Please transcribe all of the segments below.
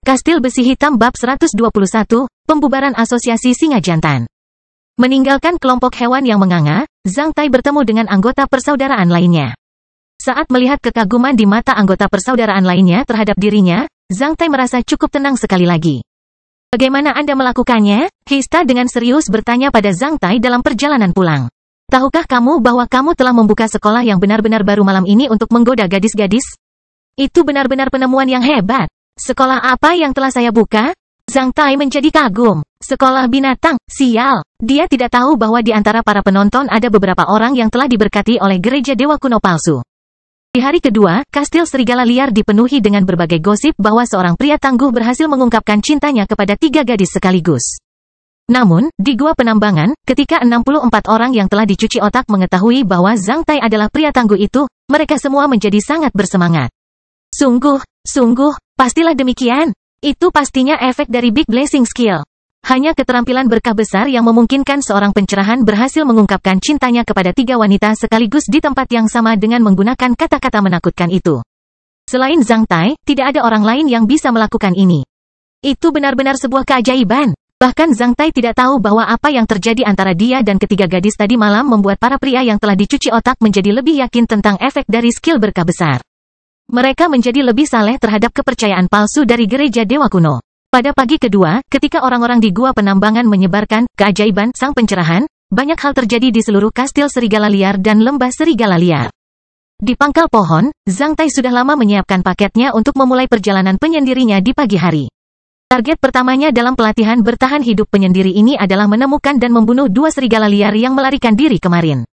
Kastil Besi Hitam Bab 121, Pembubaran Asosiasi Singa Jantan. Meninggalkan kelompok hewan yang menganga, Zhang Tai bertemu dengan anggota persaudaraan lainnya. Saat melihat kekaguman di mata anggota persaudaraan lainnya terhadap dirinya, Zhang Tai merasa cukup tenang sekali lagi. Bagaimana Anda melakukannya? Hista dengan serius bertanya pada Zhang Tai dalam perjalanan pulang. Tahukah kamu bahwa kamu telah membuka sekolah yang benar-benar baru malam ini untuk menggoda gadis-gadis? Itu benar-benar penemuan yang hebat. Sekolah apa yang telah saya buka? Zhang Tai menjadi kagum. Sekolah binatang, sial. Dia tidak tahu bahwa di antara para penonton ada beberapa orang yang telah diberkati oleh gereja dewa kuno palsu. Di hari kedua, Kastil Serigala Liar dipenuhi dengan berbagai gosip bahwa seorang pria tangguh berhasil mengungkapkan cintanya kepada 3 gadis sekaligus. Namun, di gua penambangan, ketika 64 orang yang telah dicuci otak mengetahui bahwa Zhang Tai adalah pria tangguh itu, mereka semua menjadi sangat bersemangat. Sungguh, pastilah demikian. Itu pastinya efek dari Big Blessing Skill. Hanya keterampilan berkah besar yang memungkinkan seorang pencerahan berhasil mengungkapkan cintanya kepada 3 wanita sekaligus di tempat yang sama dengan menggunakan kata-kata menakutkan itu. Selain Zhang Tai, tidak ada orang lain yang bisa melakukan ini. Itu benar-benar sebuah keajaiban. Bahkan Zhang Tai tidak tahu bahwa apa yang terjadi antara dia dan ketiga gadis tadi malam membuat para pria yang telah dicuci otak menjadi lebih yakin tentang efek dari skill berkah besar. Mereka menjadi lebih saleh terhadap kepercayaan palsu dari gereja dewa kuno. Pada pagi kedua, ketika orang-orang di gua penambangan menyebarkan keajaiban sang pencerahan, banyak hal terjadi di seluruh kastil serigala liar dan lembah serigala liar. Di pangkal pohon, Zhang Tai sudah lama menyiapkan paketnya untuk memulai perjalanan penyendirinya di pagi hari. Target pertamanya dalam pelatihan bertahan hidup penyendiri ini adalah menemukan dan membunuh 2 serigala liar yang melarikan diri kemarin.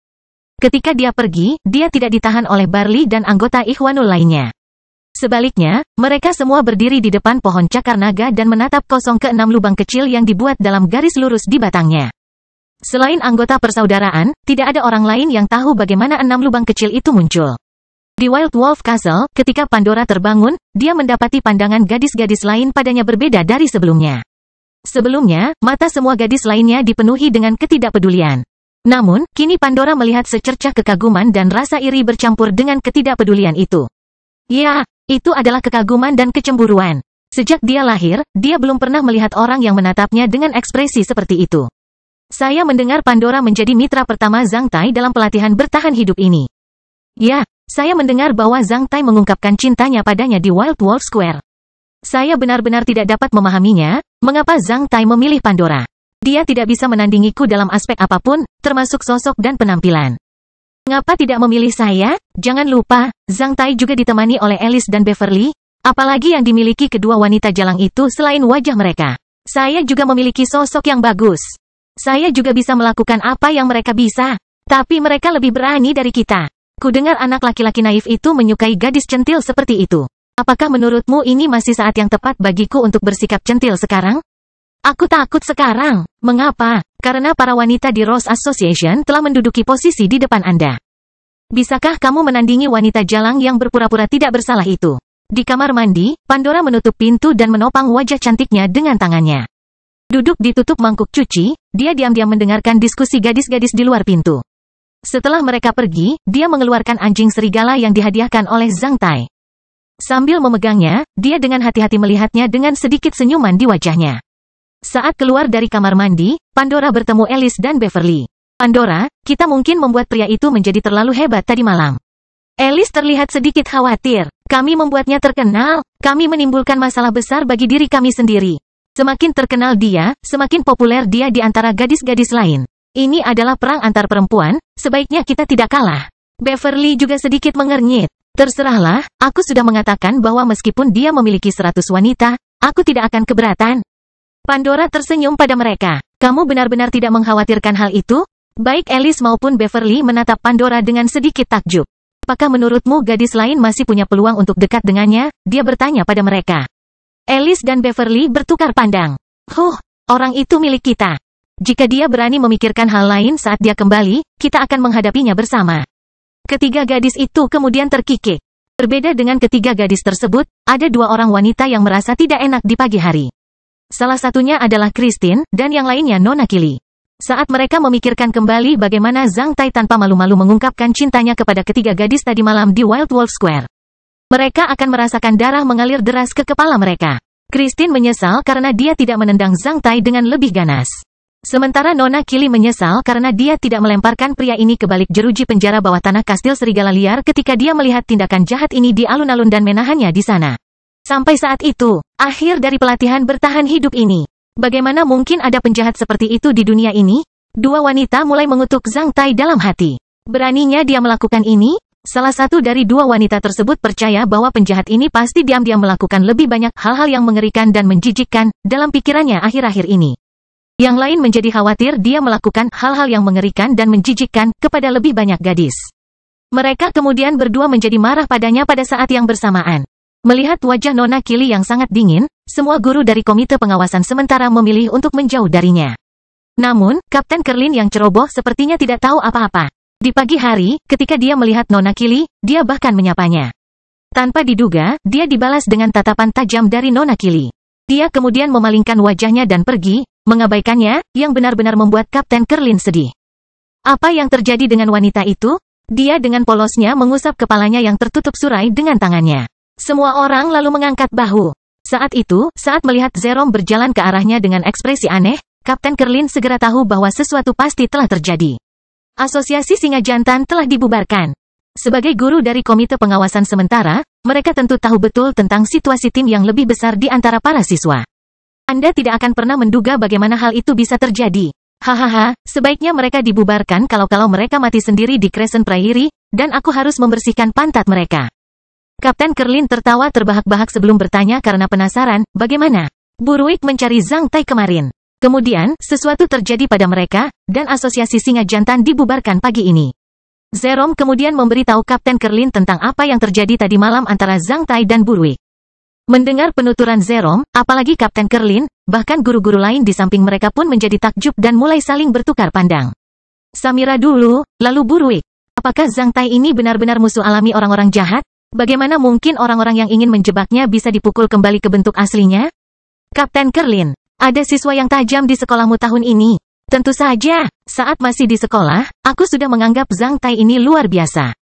Ketika dia pergi, dia tidak ditahan oleh Barley dan anggota Ikhwanul lainnya. Sebaliknya, mereka semua berdiri di depan pohon cakar naga dan menatap kosong ke 6 lubang kecil yang dibuat dalam garis lurus di batangnya. Selain anggota persaudaraan, tidak ada orang lain yang tahu bagaimana 6 lubang kecil itu muncul. Di Wild Wolf Castle, ketika Pandora terbangun, dia mendapati pandangan gadis-gadis lain padanya berbeda dari sebelumnya. Sebelumnya, mata semua gadis lainnya dipenuhi dengan ketidakpedulian. Namun, kini Pandora melihat secercah kekaguman dan rasa iri bercampur dengan ketidakpedulian itu. Ya, itu adalah kekaguman dan kecemburuan. Sejak dia lahir, dia belum pernah melihat orang yang menatapnya dengan ekspresi seperti itu. Saya mendengar Pandora menjadi mitra pertama Zhang Tai dalam pelatihan bertahan hidup ini. Ya, saya mendengar bahwa Zhang Tai mengungkapkan cintanya padanya di Wild Wolf Square. Saya benar-benar tidak dapat memahaminya, mengapa Zhang Tai memilih Pandora. Dia tidak bisa menandingiku dalam aspek apapun, termasuk sosok dan penampilan. Mengapa tidak memilih saya? Jangan lupa, Zhang Tai juga ditemani oleh Alice dan Beverly, apalagi yang dimiliki kedua wanita jalang itu selain wajah mereka. Saya juga memiliki sosok yang bagus. Saya juga bisa melakukan apa yang mereka bisa. Tapi mereka lebih berani dari kita. Kudengar anak laki-laki naif itu menyukai gadis centil seperti itu. Apakah menurutmu ini masih saat yang tepat bagiku untuk bersikap centil sekarang? Aku takut sekarang. Mengapa? Karena para wanita di Rose Association telah menduduki posisi di depan Anda. Bisakah kamu menandingi wanita jalang yang berpura-pura tidak bersalah itu? Di kamar mandi, Pandora menutup pintu dan menopang wajah cantiknya dengan tangannya. Duduk di tutup mangkuk cuci, dia diam-diam mendengarkan diskusi gadis-gadis di luar pintu. Setelah mereka pergi, dia mengeluarkan anjing serigala yang dihadiahkan oleh Zhang Tai. Sambil memegangnya, dia dengan hati-hati melihatnya dengan sedikit senyuman di wajahnya. Saat keluar dari kamar mandi, Pandora bertemu Alice dan Beverly. Pandora, kita mungkin membuat pria itu menjadi terlalu hebat tadi malam. Alice terlihat sedikit khawatir. Kami membuatnya terkenal, kami menimbulkan masalah besar bagi diri kami sendiri. Semakin terkenal dia, semakin populer dia di antara gadis-gadis lain. Ini adalah perang antar perempuan, sebaiknya kita tidak kalah. Beverly juga sedikit mengernyit. Terserahlah, aku sudah mengatakan bahwa meskipun dia memiliki 100 wanita, aku tidak akan keberatan. Pandora tersenyum pada mereka. Kamu benar-benar tidak mengkhawatirkan hal itu? Baik Alice maupun Beverly menatap Pandora dengan sedikit takjub. Apakah menurutmu gadis lain masih punya peluang untuk dekat dengannya? Dia bertanya pada mereka. Alice dan Beverly bertukar pandang. Orang itu milik kita. Jika dia berani memikirkan hal lain saat dia kembali, kita akan menghadapinya bersama. Ketiga gadis itu kemudian terkikik. Berbeda dengan ketiga gadis tersebut, ada 2 orang wanita yang merasa tidak enak di pagi hari. Salah satunya adalah Christine, dan yang lainnya Nona Kili. Saat mereka memikirkan kembali bagaimana Zhang Tai tanpa malu-malu mengungkapkan cintanya kepada ketiga gadis tadi malam di Wild Wolf Square. Mereka akan merasakan darah mengalir deras ke kepala mereka. Christine menyesal karena dia tidak menendang Zhang Tai dengan lebih ganas. Sementara Nona Kili menyesal karena dia tidak melemparkan pria ini ke balik jeruji penjara bawah tanah kastil serigala liar ketika dia melihat tindakan jahat ini di alun-alun dan menahannya di sana. Sampai saat itu, akhir dari pelatihan bertahan hidup ini. Bagaimana mungkin ada penjahat seperti itu di dunia ini? Dua wanita mulai mengutuk Zhang Tai dalam hati. Beraninya dia melakukan ini? Salah satu dari dua wanita tersebut percaya bahwa penjahat ini pasti diam-diam melakukan lebih banyak hal-hal yang mengerikan dan menjijikkan dalam pikirannya akhir-akhir ini. Yang lain menjadi khawatir dia melakukan hal-hal yang mengerikan dan menjijikkan kepada lebih banyak gadis. Mereka kemudian berdua menjadi marah padanya pada saat yang bersamaan. Melihat wajah Nona Kili yang sangat dingin, semua guru dari komite pengawasan sementara memilih untuk menjauh darinya. Namun, Kapten Kerlin yang ceroboh sepertinya tidak tahu apa-apa. Di pagi hari, ketika dia melihat Nona Kili, dia bahkan menyapanya. Tanpa diduga, dia dibalas dengan tatapan tajam dari Nona Kili. Dia kemudian memalingkan wajahnya dan pergi, mengabaikannya, yang benar-benar membuat Kapten Kerlin sedih. Apa yang terjadi dengan wanita itu? Dia dengan polosnya mengusap kepalanya yang tertutup surai dengan tangannya. Semua orang lalu mengangkat bahu. Saat itu, saat melihat Zerom berjalan ke arahnya dengan ekspresi aneh, Kapten Kerlin segera tahu bahwa sesuatu pasti telah terjadi. Asosiasi Singa Jantan telah dibubarkan. Sebagai guru dari komite pengawasan sementara, mereka tentu tahu betul tentang situasi tim yang lebih besar di antara para siswa. Anda tidak akan pernah menduga bagaimana hal itu bisa terjadi. Hahaha, sebaiknya mereka dibubarkan kalau mereka mati sendiri di Crescent Prairie, dan aku harus membersihkan pantat mereka. Kapten Kerlin tertawa terbahak-bahak sebelum bertanya karena penasaran, bagaimana Buruik mencari Zhang Tai kemarin. Kemudian, sesuatu terjadi pada mereka, dan Asosiasi Singa Jantan dibubarkan pagi ini. Zerom kemudian memberitahu Kapten Kerlin tentang apa yang terjadi tadi malam antara Zhang Tai dan Buruik. Mendengar penuturan Zerom, apalagi Kapten Kerlin, bahkan guru-guru lain di samping mereka pun menjadi takjub dan mulai saling bertukar pandang. Samira dulu, lalu Buruik. Apakah Zhang Tai ini benar-benar musuh alami orang-orang jahat? Bagaimana mungkin orang-orang yang ingin menjebaknya bisa dipukul kembali ke bentuk aslinya? Kapten Kerlin, ada siswa yang tajam di sekolahmu tahun ini. Tentu saja, saat masih di sekolah, aku sudah menganggap Zhang Tai ini luar biasa.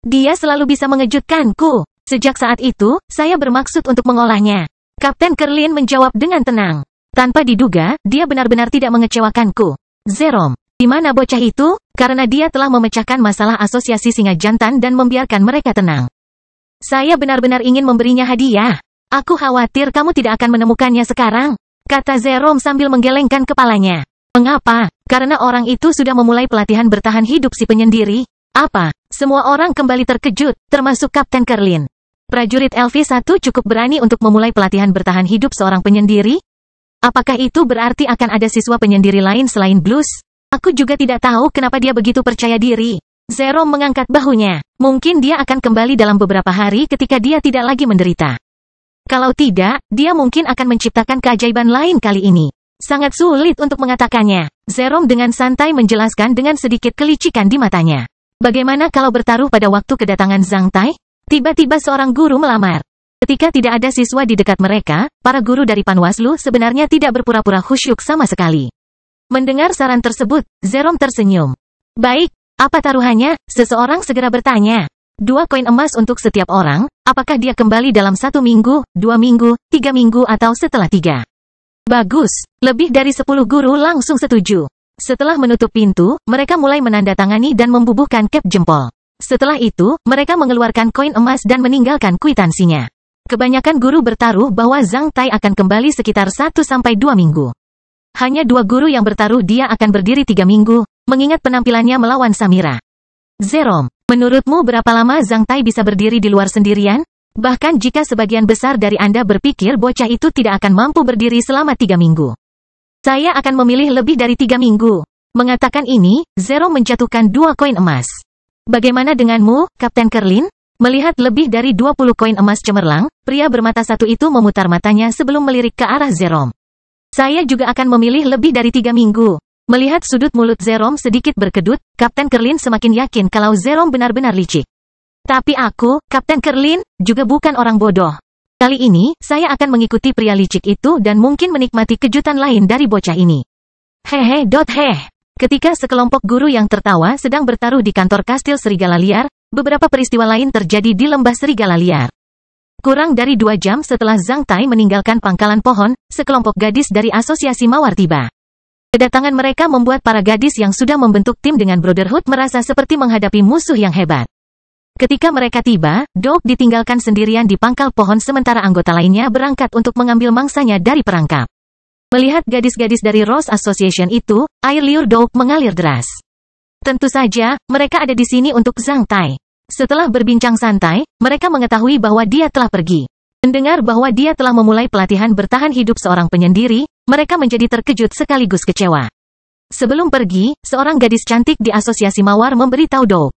Dia selalu bisa mengejutkanku. Sejak saat itu, saya bermaksud untuk mengolahnya. Kapten Kerlin menjawab dengan tenang. Tanpa diduga, dia benar-benar tidak mengecewakanku. Zerom, di mana bocah itu? Karena dia telah memecahkan masalah Asosiasi Singa Jantan dan membiarkan mereka tenang. Saya benar-benar ingin memberinya hadiah. Aku khawatir kamu tidak akan menemukannya sekarang, kata Zerom sambil menggelengkan kepalanya. Mengapa? Karena orang itu sudah memulai pelatihan bertahan hidup si penyendiri. Apa? Semua orang kembali terkejut, termasuk Kapten Kerlin. Prajurit LV1 cukup berani untuk memulai pelatihan bertahan hidup seorang penyendiri? Apakah itu berarti akan ada siswa penyendiri lain selain Blues? Aku juga tidak tahu kenapa dia begitu percaya diri. Zerom mengangkat bahunya. Mungkin dia akan kembali dalam beberapa hari ketika dia tidak lagi menderita. Kalau tidak, dia mungkin akan menciptakan keajaiban lain kali ini. Sangat sulit untuk mengatakannya. Zerom dengan santai menjelaskan dengan sedikit kelicikan di matanya. Bagaimana kalau bertaruh pada waktu kedatangan Zhang Tai? Tiba-tiba seorang guru melamar. Ketika tidak ada siswa di dekat mereka, para guru dari Panwaslu sebenarnya tidak berpura-pura khusyuk sama sekali. Mendengar saran tersebut, Zerom tersenyum. Baik, apa taruhannya? Seseorang segera bertanya. 2 koin emas untuk setiap orang, apakah dia kembali dalam 1 minggu, 2 minggu, 3 minggu atau setelah 3? Bagus, lebih dari 10 guru langsung setuju. Setelah menutup pintu, mereka mulai menandatangani dan membubuhkan cap jempol. Setelah itu, mereka mengeluarkan koin emas dan meninggalkan kwitansinya. Kebanyakan guru bertaruh bahwa Zhang Tai akan kembali sekitar 1-2 minggu. Hanya 2 guru yang bertaruh dia akan berdiri 3 minggu, mengingat penampilannya melawan Samira. Zerom, menurutmu berapa lama Zhang Tai bisa berdiri di luar sendirian? Bahkan jika sebagian besar dari Anda berpikir bocah itu tidak akan mampu berdiri selama 3 minggu. Saya akan memilih lebih dari 3 minggu. Mengatakan ini, Zerom menjatuhkan 2 koin emas. Bagaimana denganmu, Kapten Kerlin? Melihat lebih dari 20 koin emas cemerlang, pria bermata satu itu memutar matanya sebelum melirik ke arah Zerom. Saya juga akan memilih lebih dari 3 minggu. Melihat sudut mulut Zerom sedikit berkedut, Kapten Kerlin semakin yakin kalau Zerom benar-benar licik. Tapi aku, Kapten Kerlin, juga bukan orang bodoh. Kali ini, saya akan mengikuti pria licik itu dan mungkin menikmati kejutan lain dari bocah ini. Hehe. Ketika sekelompok guru yang tertawa sedang bertaruh di kantor kastil Serigala Liar, beberapa peristiwa lain terjadi di lembah Serigala Liar. Kurang dari 2 jam setelah Zhang Tai meninggalkan pangkalan pohon, sekelompok gadis dari asosiasi mawar tiba. Kedatangan mereka membuat para gadis yang sudah membentuk tim dengan Brotherhood merasa seperti menghadapi musuh yang hebat. Ketika mereka tiba, Doug ditinggalkan sendirian di pangkal pohon sementara anggota lainnya berangkat untuk mengambil mangsanya dari perangkap. Melihat gadis-gadis dari Rose Association itu, air liur Doug mengalir deras. Tentu saja, mereka ada di sini untuk Zhang Tai. Setelah berbincang santai, mereka mengetahui bahwa dia telah pergi. Mendengar bahwa dia telah memulai pelatihan bertahan hidup seorang penyendiri, mereka menjadi terkejut sekaligus kecewa. Sebelum pergi, seorang gadis cantik di asosiasi mawar memberitahu Doug.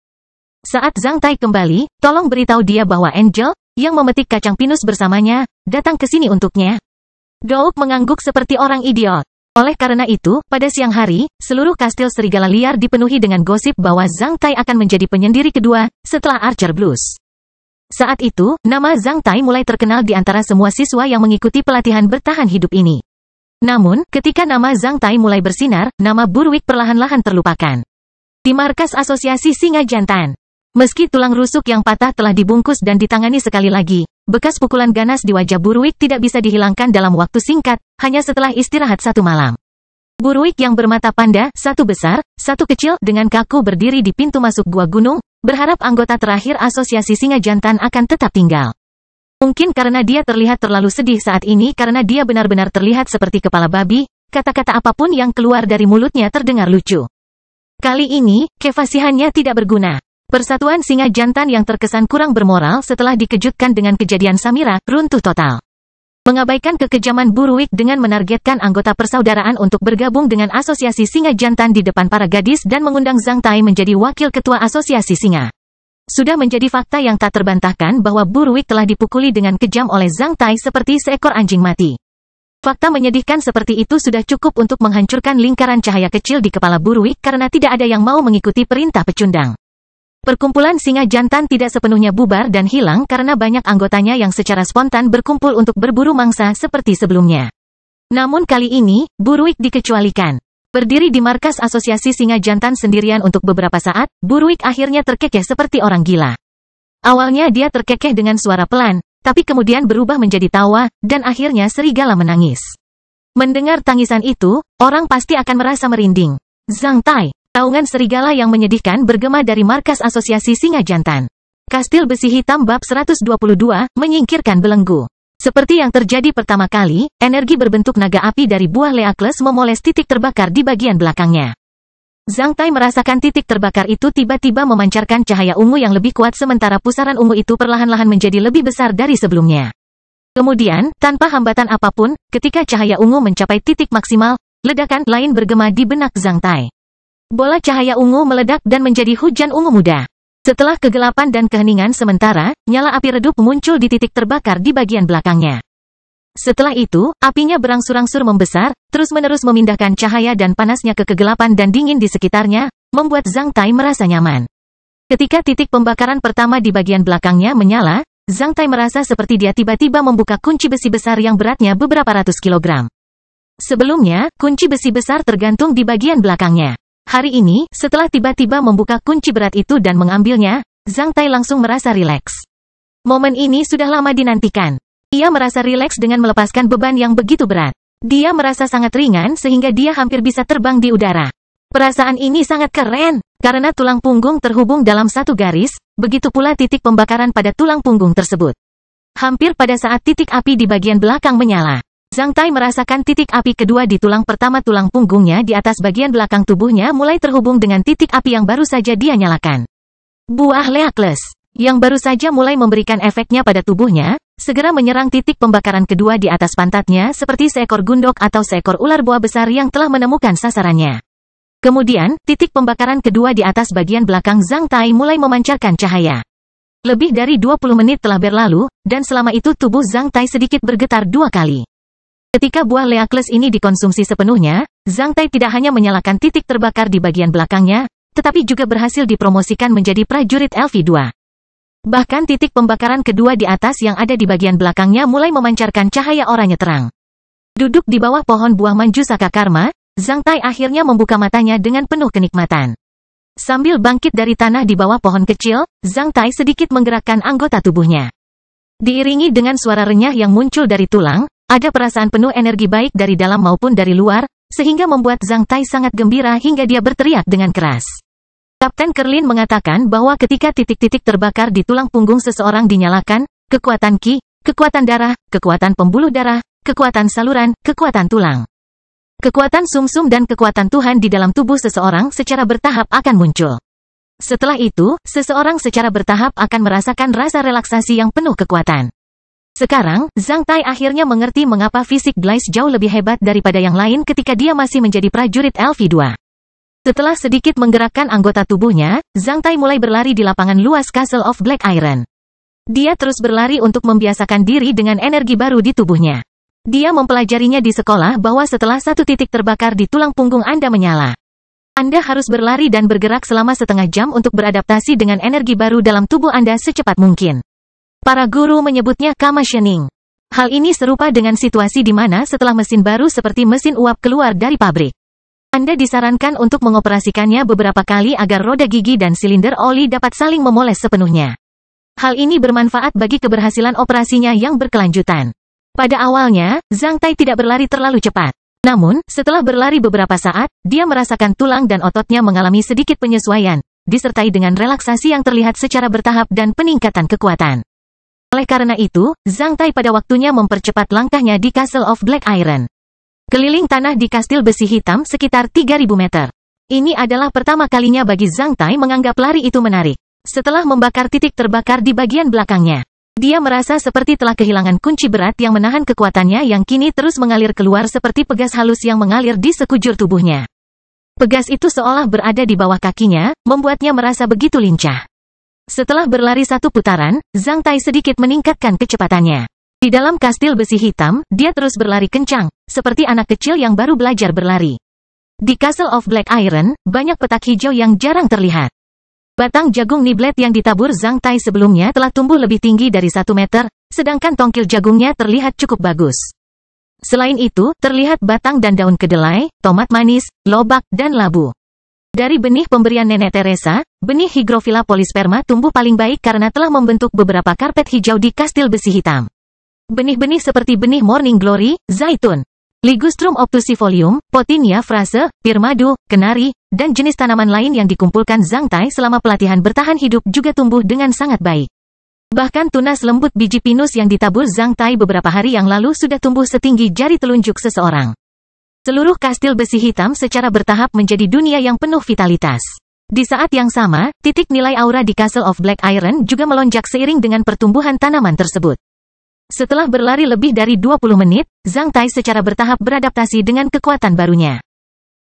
Saat Zhang Tai kembali, tolong beritahu dia bahwa Angel, yang memetik kacang pinus bersamanya, datang ke sini untuknya. Doug mengangguk seperti orang idiot. Oleh karena itu, pada siang hari, seluruh kastil serigala liar dipenuhi dengan gosip bahwa Zhang Tai akan menjadi penyendiri kedua, setelah Archer Blues. Saat itu, nama Zhang Tai mulai terkenal di antara semua siswa yang mengikuti pelatihan bertahan hidup ini. Namun, ketika nama Zhang Tai mulai bersinar, nama Buruik perlahan-lahan terlupakan. Di markas asosiasi Singa Jantan. Meski tulang rusuk yang patah telah dibungkus dan ditangani sekali lagi, bekas pukulan ganas di wajah Buruik tidak bisa dihilangkan dalam waktu singkat, hanya setelah istirahat 1 malam. Buruik yang bermata panda, satu besar, satu kecil, dengan kaku berdiri di pintu masuk gua gunung, berharap anggota terakhir asosiasi Singa Jantan akan tetap tinggal. Mungkin karena dia terlihat terlalu sedih saat ini karena dia benar-benar terlihat seperti kepala babi, kata-kata apapun yang keluar dari mulutnya terdengar lucu. Kali ini, kefasihannya tidak berguna. Persatuan Singa Jantan yang terkesan kurang bermoral setelah dikejutkan dengan kejadian Samira, runtuh total. Mengabaikan kekejaman Buruik dengan menargetkan anggota persaudaraan untuk bergabung dengan asosiasi Singa Jantan di depan para gadis dan mengundang Zhang Tai menjadi wakil ketua asosiasi Singa. Sudah menjadi fakta yang tak terbantahkan bahwa Buruik telah dipukuli dengan kejam oleh Zhang Tai seperti seekor anjing mati. Fakta menyedihkan seperti itu sudah cukup untuk menghancurkan lingkaran cahaya kecil di kepala Buruik karena tidak ada yang mau mengikuti perintah pecundang. Perkumpulan Singa Jantan tidak sepenuhnya bubar dan hilang karena banyak anggotanya yang secara spontan berkumpul untuk berburu mangsa seperti sebelumnya. Namun kali ini, Buruik dikecualikan. Berdiri di markas asosiasi Singa Jantan sendirian untuk beberapa saat, Buruik akhirnya terkekeh seperti orang gila. Awalnya dia terkekeh dengan suara pelan, tapi kemudian berubah menjadi tawa, dan akhirnya serigala menangis. Mendengar tangisan itu, orang pasti akan merasa merinding. Zhang Tai. Taungan serigala yang menyedihkan bergema dari markas asosiasi Singa Jantan. Kastil Besi Hitam bab 122, menyingkirkan belenggu. Seperti yang terjadi pertama kali, energi berbentuk naga api dari buah Leakles memoles titik terbakar di bagian belakangnya. Zhang Tai merasakan titik terbakar itu tiba-tiba memancarkan cahaya ungu yang lebih kuat sementara pusaran ungu itu perlahan-lahan menjadi lebih besar dari sebelumnya. Kemudian, tanpa hambatan apapun, ketika cahaya ungu mencapai titik maksimal, ledakan lain bergema di benak Zhang Tai. Bola cahaya ungu meledak dan menjadi hujan ungu muda. Setelah kegelapan dan keheningan sementara, nyala api redup muncul di titik terbakar di bagian belakangnya. Setelah itu, apinya berangsur-angsur membesar, terus-menerus memindahkan cahaya dan panasnya ke kegelapan dan dingin di sekitarnya, membuat Zhang Tai merasa nyaman. Ketika titik pembakaran pertama di bagian belakangnya menyala, Zhang Tai merasa seperti dia tiba-tiba membuka kunci besi besar yang beratnya beberapa ratus kilogram. Sebelumnya, kunci besi besar tergantung di bagian belakangnya. Hari ini, setelah tiba-tiba membuka kunci berat itu dan mengambilnya, Zhang Tai langsung merasa rileks. Momen ini sudah lama dinantikan. Ia merasa rileks dengan melepaskan beban yang begitu berat. Dia merasa sangat ringan sehingga dia hampir bisa terbang di udara. Perasaan ini sangat keren, karena tulang punggung terhubung dalam satu garis, begitu pula titik pembakaran pada tulang punggung tersebut. Hampir pada saat titik api di bagian belakang menyala, Zhang Tai merasakan titik api kedua di tulang pertama tulang punggungnya di atas bagian belakang tubuhnya mulai terhubung dengan titik api yang baru saja dia nyalakan. Buah Leakles, yang baru saja mulai memberikan efeknya pada tubuhnya, segera menyerang titik pembakaran kedua di atas pantatnya seperti seekor gundok atau seekor ular boa besar yang telah menemukan sasarannya. Kemudian, titik pembakaran kedua di atas bagian belakang Zhang Tai mulai memancarkan cahaya. Lebih dari 20 menit telah berlalu, dan selama itu tubuh Zhang Tai sedikit bergetar 2 kali. Ketika buah Leakles ini dikonsumsi sepenuhnya, Zhang Tai tidak hanya menyalakan titik terbakar di bagian belakangnya, tetapi juga berhasil dipromosikan menjadi prajurit LV2. Bahkan titik pembakaran kedua di atas yang ada di bagian belakangnya mulai memancarkan cahaya oranye terang. Duduk di bawah pohon buah Manjusaka Karma, Zhang Tai akhirnya membuka matanya dengan penuh kenikmatan. Sambil bangkit dari tanah di bawah pohon kecil, Zhang Tai sedikit menggerakkan anggota tubuhnya. Diiringi dengan suara renyah yang muncul dari tulang, ada perasaan penuh energi baik dari dalam maupun dari luar, sehingga membuat Zhang Tai sangat gembira hingga dia berteriak dengan keras. Kapten Kerlin mengatakan bahwa ketika titik-titik terbakar di tulang punggung seseorang dinyalakan, kekuatan Qi, kekuatan darah, kekuatan pembuluh darah, kekuatan saluran, kekuatan tulang, kekuatan sumsum dan kekuatan Tuhan di dalam tubuh seseorang secara bertahap akan muncul. Setelah itu, seseorang secara bertahap akan merasakan rasa relaksasi yang penuh kekuatan. Sekarang, Zhang Tai akhirnya mengerti mengapa fisik Blaise jauh lebih hebat daripada yang lain ketika dia masih menjadi prajurit LV2. Setelah sedikit menggerakkan anggota tubuhnya, Zhang Tai mulai berlari di lapangan luas Castle of Black Iron. Dia terus berlari untuk membiasakan diri dengan energi baru di tubuhnya. Dia mempelajarinya di sekolah bahwa setelah satu titik terbakar di tulang punggung Anda menyala, Anda harus berlari dan bergerak selama setengah jam untuk beradaptasi dengan energi baru dalam tubuh Anda secepat mungkin. Para guru menyebutnya commissioning. Hal ini serupa dengan situasi di mana setelah mesin baru seperti mesin uap keluar dari pabrik, Anda disarankan untuk mengoperasikannya beberapa kali agar roda gigi dan silinder oli dapat saling memoles sepenuhnya. Hal ini bermanfaat bagi keberhasilan operasinya yang berkelanjutan. Pada awalnya, Zhang Tai tidak berlari terlalu cepat. Namun, setelah berlari beberapa saat, dia merasakan tulang dan ototnya mengalami sedikit penyesuaian, disertai dengan relaksasi yang terlihat secara bertahap dan peningkatan kekuatan. Oleh karena itu, Zhang Tai pada waktunya mempercepat langkahnya di Castle of Black Iron. Keliling tanah di kastil besi hitam sekitar 3.000 meter. Ini adalah pertama kalinya bagi Zhang Tai menganggap lari itu menarik. Setelah membakar titik terbakar di bagian belakangnya, dia merasa seperti telah kehilangan kunci berat yang menahan kekuatannya yang kini terus mengalir keluar seperti pegas halus yang mengalir di sekujur tubuhnya. Pegas itu seolah berada di bawah kakinya, membuatnya merasa begitu lincah. Setelah berlari satu putaran, Zhang Tai sedikit meningkatkan kecepatannya. Di dalam kastil besi hitam, dia terus berlari kencang, seperti anak kecil yang baru belajar berlari. Di Castle of Black Iron, banyak petak hijau yang jarang terlihat. Batang jagung niblet yang ditabur Zhang Tai sebelumnya telah tumbuh lebih tinggi dari 1 meter, sedangkan tongkil jagungnya terlihat cukup bagus. Selain itu, terlihat batang dan daun kedelai, tomat manis, lobak, dan labu. Dari benih pemberian Nenek Teresa, benih Hygrophila polysperma tumbuh paling baik karena telah membentuk beberapa karpet hijau di kastil besi hitam. Benih-benih seperti benih Morning Glory, zaitun, Ligustrum obtusifolium, Potinia frase, pirmadu, kenari, dan jenis tanaman lain yang dikumpulkan Zhang Tai selama pelatihan bertahan hidup juga tumbuh dengan sangat baik. Bahkan tunas lembut biji pinus yang ditabur Zhang Tai beberapa hari yang lalu sudah tumbuh setinggi jari telunjuk seseorang. Seluruh kastil besi hitam secara bertahap menjadi dunia yang penuh vitalitas. Di saat yang sama, titik nilai aura di Castle of Black Iron juga melonjak seiring dengan pertumbuhan tanaman tersebut. Setelah berlari lebih dari 20 menit, Zhang Tai secara bertahap beradaptasi dengan kekuatan barunya.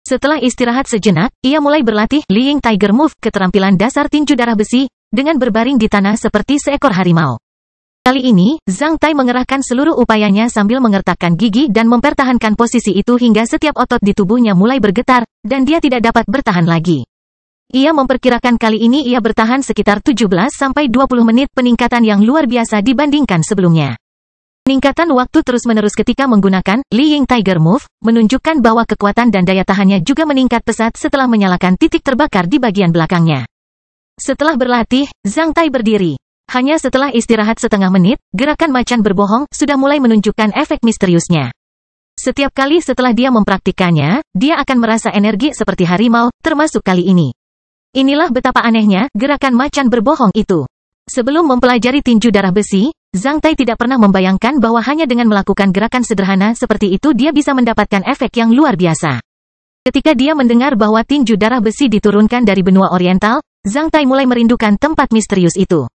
Setelah istirahat sejenak, ia mulai berlatih Lying Tiger Move, keterampilan dasar tinju darah besi, dengan berbaring di tanah seperti seekor harimau. Kali ini, Zhang Tai mengerahkan seluruh upayanya sambil mengertakkan gigi dan mempertahankan posisi itu hingga setiap otot di tubuhnya mulai bergetar, dan dia tidak dapat bertahan lagi. Ia memperkirakan kali ini ia bertahan sekitar 17-20 menit, peningkatan yang luar biasa dibandingkan sebelumnya. Peningkatan waktu terus-menerus ketika menggunakan Lying Tiger Move, menunjukkan bahwa kekuatan dan daya tahannya juga meningkat pesat setelah menyalakan titik terbakar di bagian belakangnya. Setelah berlatih, Zhang Tai berdiri. Hanya setelah istirahat setengah menit, gerakan macan berbohong sudah mulai menunjukkan efek misteriusnya. Setiap kali setelah dia mempraktikkannya, dia akan merasa energi seperti harimau, termasuk kali ini. Inilah betapa anehnya gerakan macan berbohong itu. Sebelum mempelajari tinju darah besi, Zhang Tai tidak pernah membayangkan bahwa hanya dengan melakukan gerakan sederhana seperti itu dia bisa mendapatkan efek yang luar biasa. Ketika dia mendengar bahwa tinju darah besi diturunkan dari benua Oriental, Zhang Tai mulai merindukan tempat misterius itu.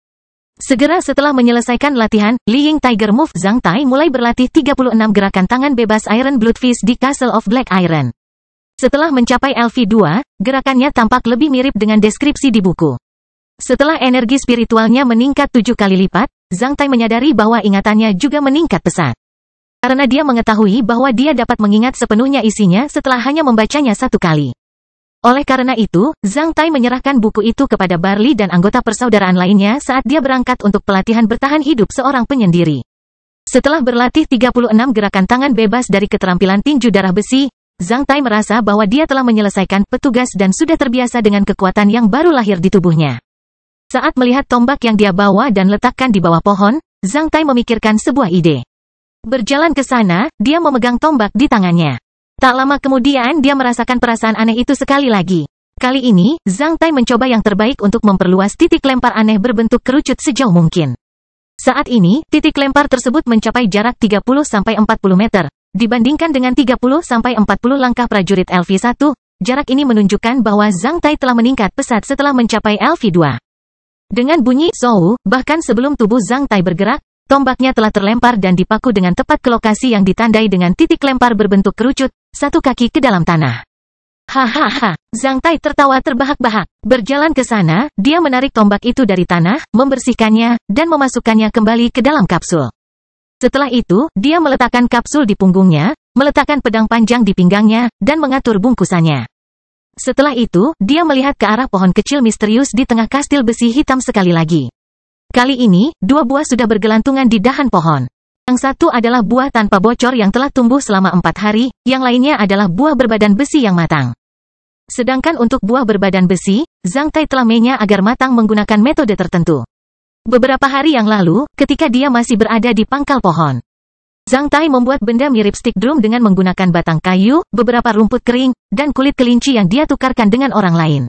Segera setelah menyelesaikan latihan Lying Tiger Move, Zhang Tai mulai berlatih 36 gerakan tangan bebas Iron Blood Fist di Castle of Black Iron. Setelah mencapai LV2, gerakannya tampak lebih mirip dengan deskripsi di buku. Setelah energi spiritualnya meningkat 7 kali lipat, Zhang Tai menyadari bahwa ingatannya juga meningkat pesat. Karena dia mengetahui bahwa dia dapat mengingat sepenuhnya isinya setelah hanya membacanya 1 kali. Oleh karena itu, Zhang Tai menyerahkan buku itu kepada Barley dan anggota persaudaraan lainnya saat dia berangkat untuk pelatihan bertahan hidup seorang penyendiri. Setelah berlatih 36 gerakan tangan bebas dari keterampilan tinju darah besi, Zhang Tai merasa bahwa dia telah menyelesaikan petugas dan sudah terbiasa dengan kekuatan yang baru lahir di tubuhnya. Saat melihat tombak yang dia bawa dan letakkan di bawah pohon, Zhang Tai memikirkan sebuah ide. Berjalan ke sana, dia memegang tombak di tangannya. Tak lama kemudian dia merasakan perasaan aneh itu sekali lagi. Kali ini, Zhang Tai mencoba yang terbaik untuk memperluas titik lempar aneh berbentuk kerucut sejauh mungkin. Saat ini, titik lempar tersebut mencapai jarak 30-40 meter. Dibandingkan dengan 30-40 langkah prajurit LV1, jarak ini menunjukkan bahwa Zhang Tai telah meningkat pesat setelah mencapai LV2. Dengan bunyi "Zou", bahkan sebelum tubuh Zhang Tai bergerak, tombaknya telah terlempar dan dipaku dengan tepat ke lokasi yang ditandai dengan titik lempar berbentuk kerucut, 1 kaki ke dalam tanah. Hahaha, Zhang Tai tertawa terbahak-bahak. Berjalan ke sana, dia menarik tombak itu dari tanah, membersihkannya, dan memasukkannya kembali ke dalam kapsul. Setelah itu, dia meletakkan kapsul di punggungnya, meletakkan pedang panjang di pinggangnya, dan mengatur bungkusannya. Setelah itu, dia melihat ke arah pohon kecil misterius di tengah kastil besi hitam sekali lagi. Kali ini, 2 buah sudah bergelantungan di dahan pohon. Yang satu adalah buah tanpa bocor yang telah tumbuh selama 4 hari, yang lainnya adalah buah berbadan besi yang matang. Sedangkan untuk buah berbadan besi, Zhang Tai telah menye agar matang menggunakan metode tertentu. Beberapa hari yang lalu, ketika dia masih berada di pangkal pohon, Zhang Tai membuat benda mirip stick drum dengan menggunakan batang kayu, beberapa rumput kering, dan kulit kelinci yang dia tukarkan dengan orang lain.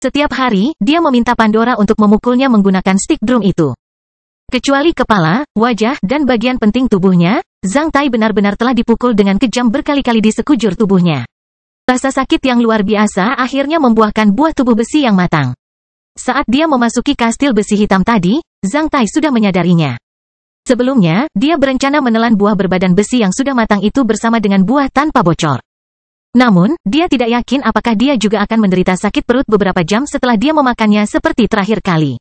Setiap hari, dia meminta Pandora untuk memukulnya menggunakan stick drum itu. Kecuali kepala, wajah, dan bagian penting tubuhnya, Zhang Tai benar-benar telah dipukul dengan kejam berkali-kali di sekujur tubuhnya. Rasa sakit yang luar biasa akhirnya membuahkan buah tubuh besi yang matang. Saat dia memasuki kastil besi hitam tadi, Zhang Tai sudah menyadarinya. Sebelumnya, dia berencana menelan buah berbadan besi yang sudah matang itu bersama dengan buah tanpa bocor. Namun, dia tidak yakin apakah dia juga akan menderita sakit perut beberapa jam setelah dia memakannya seperti terakhir kali.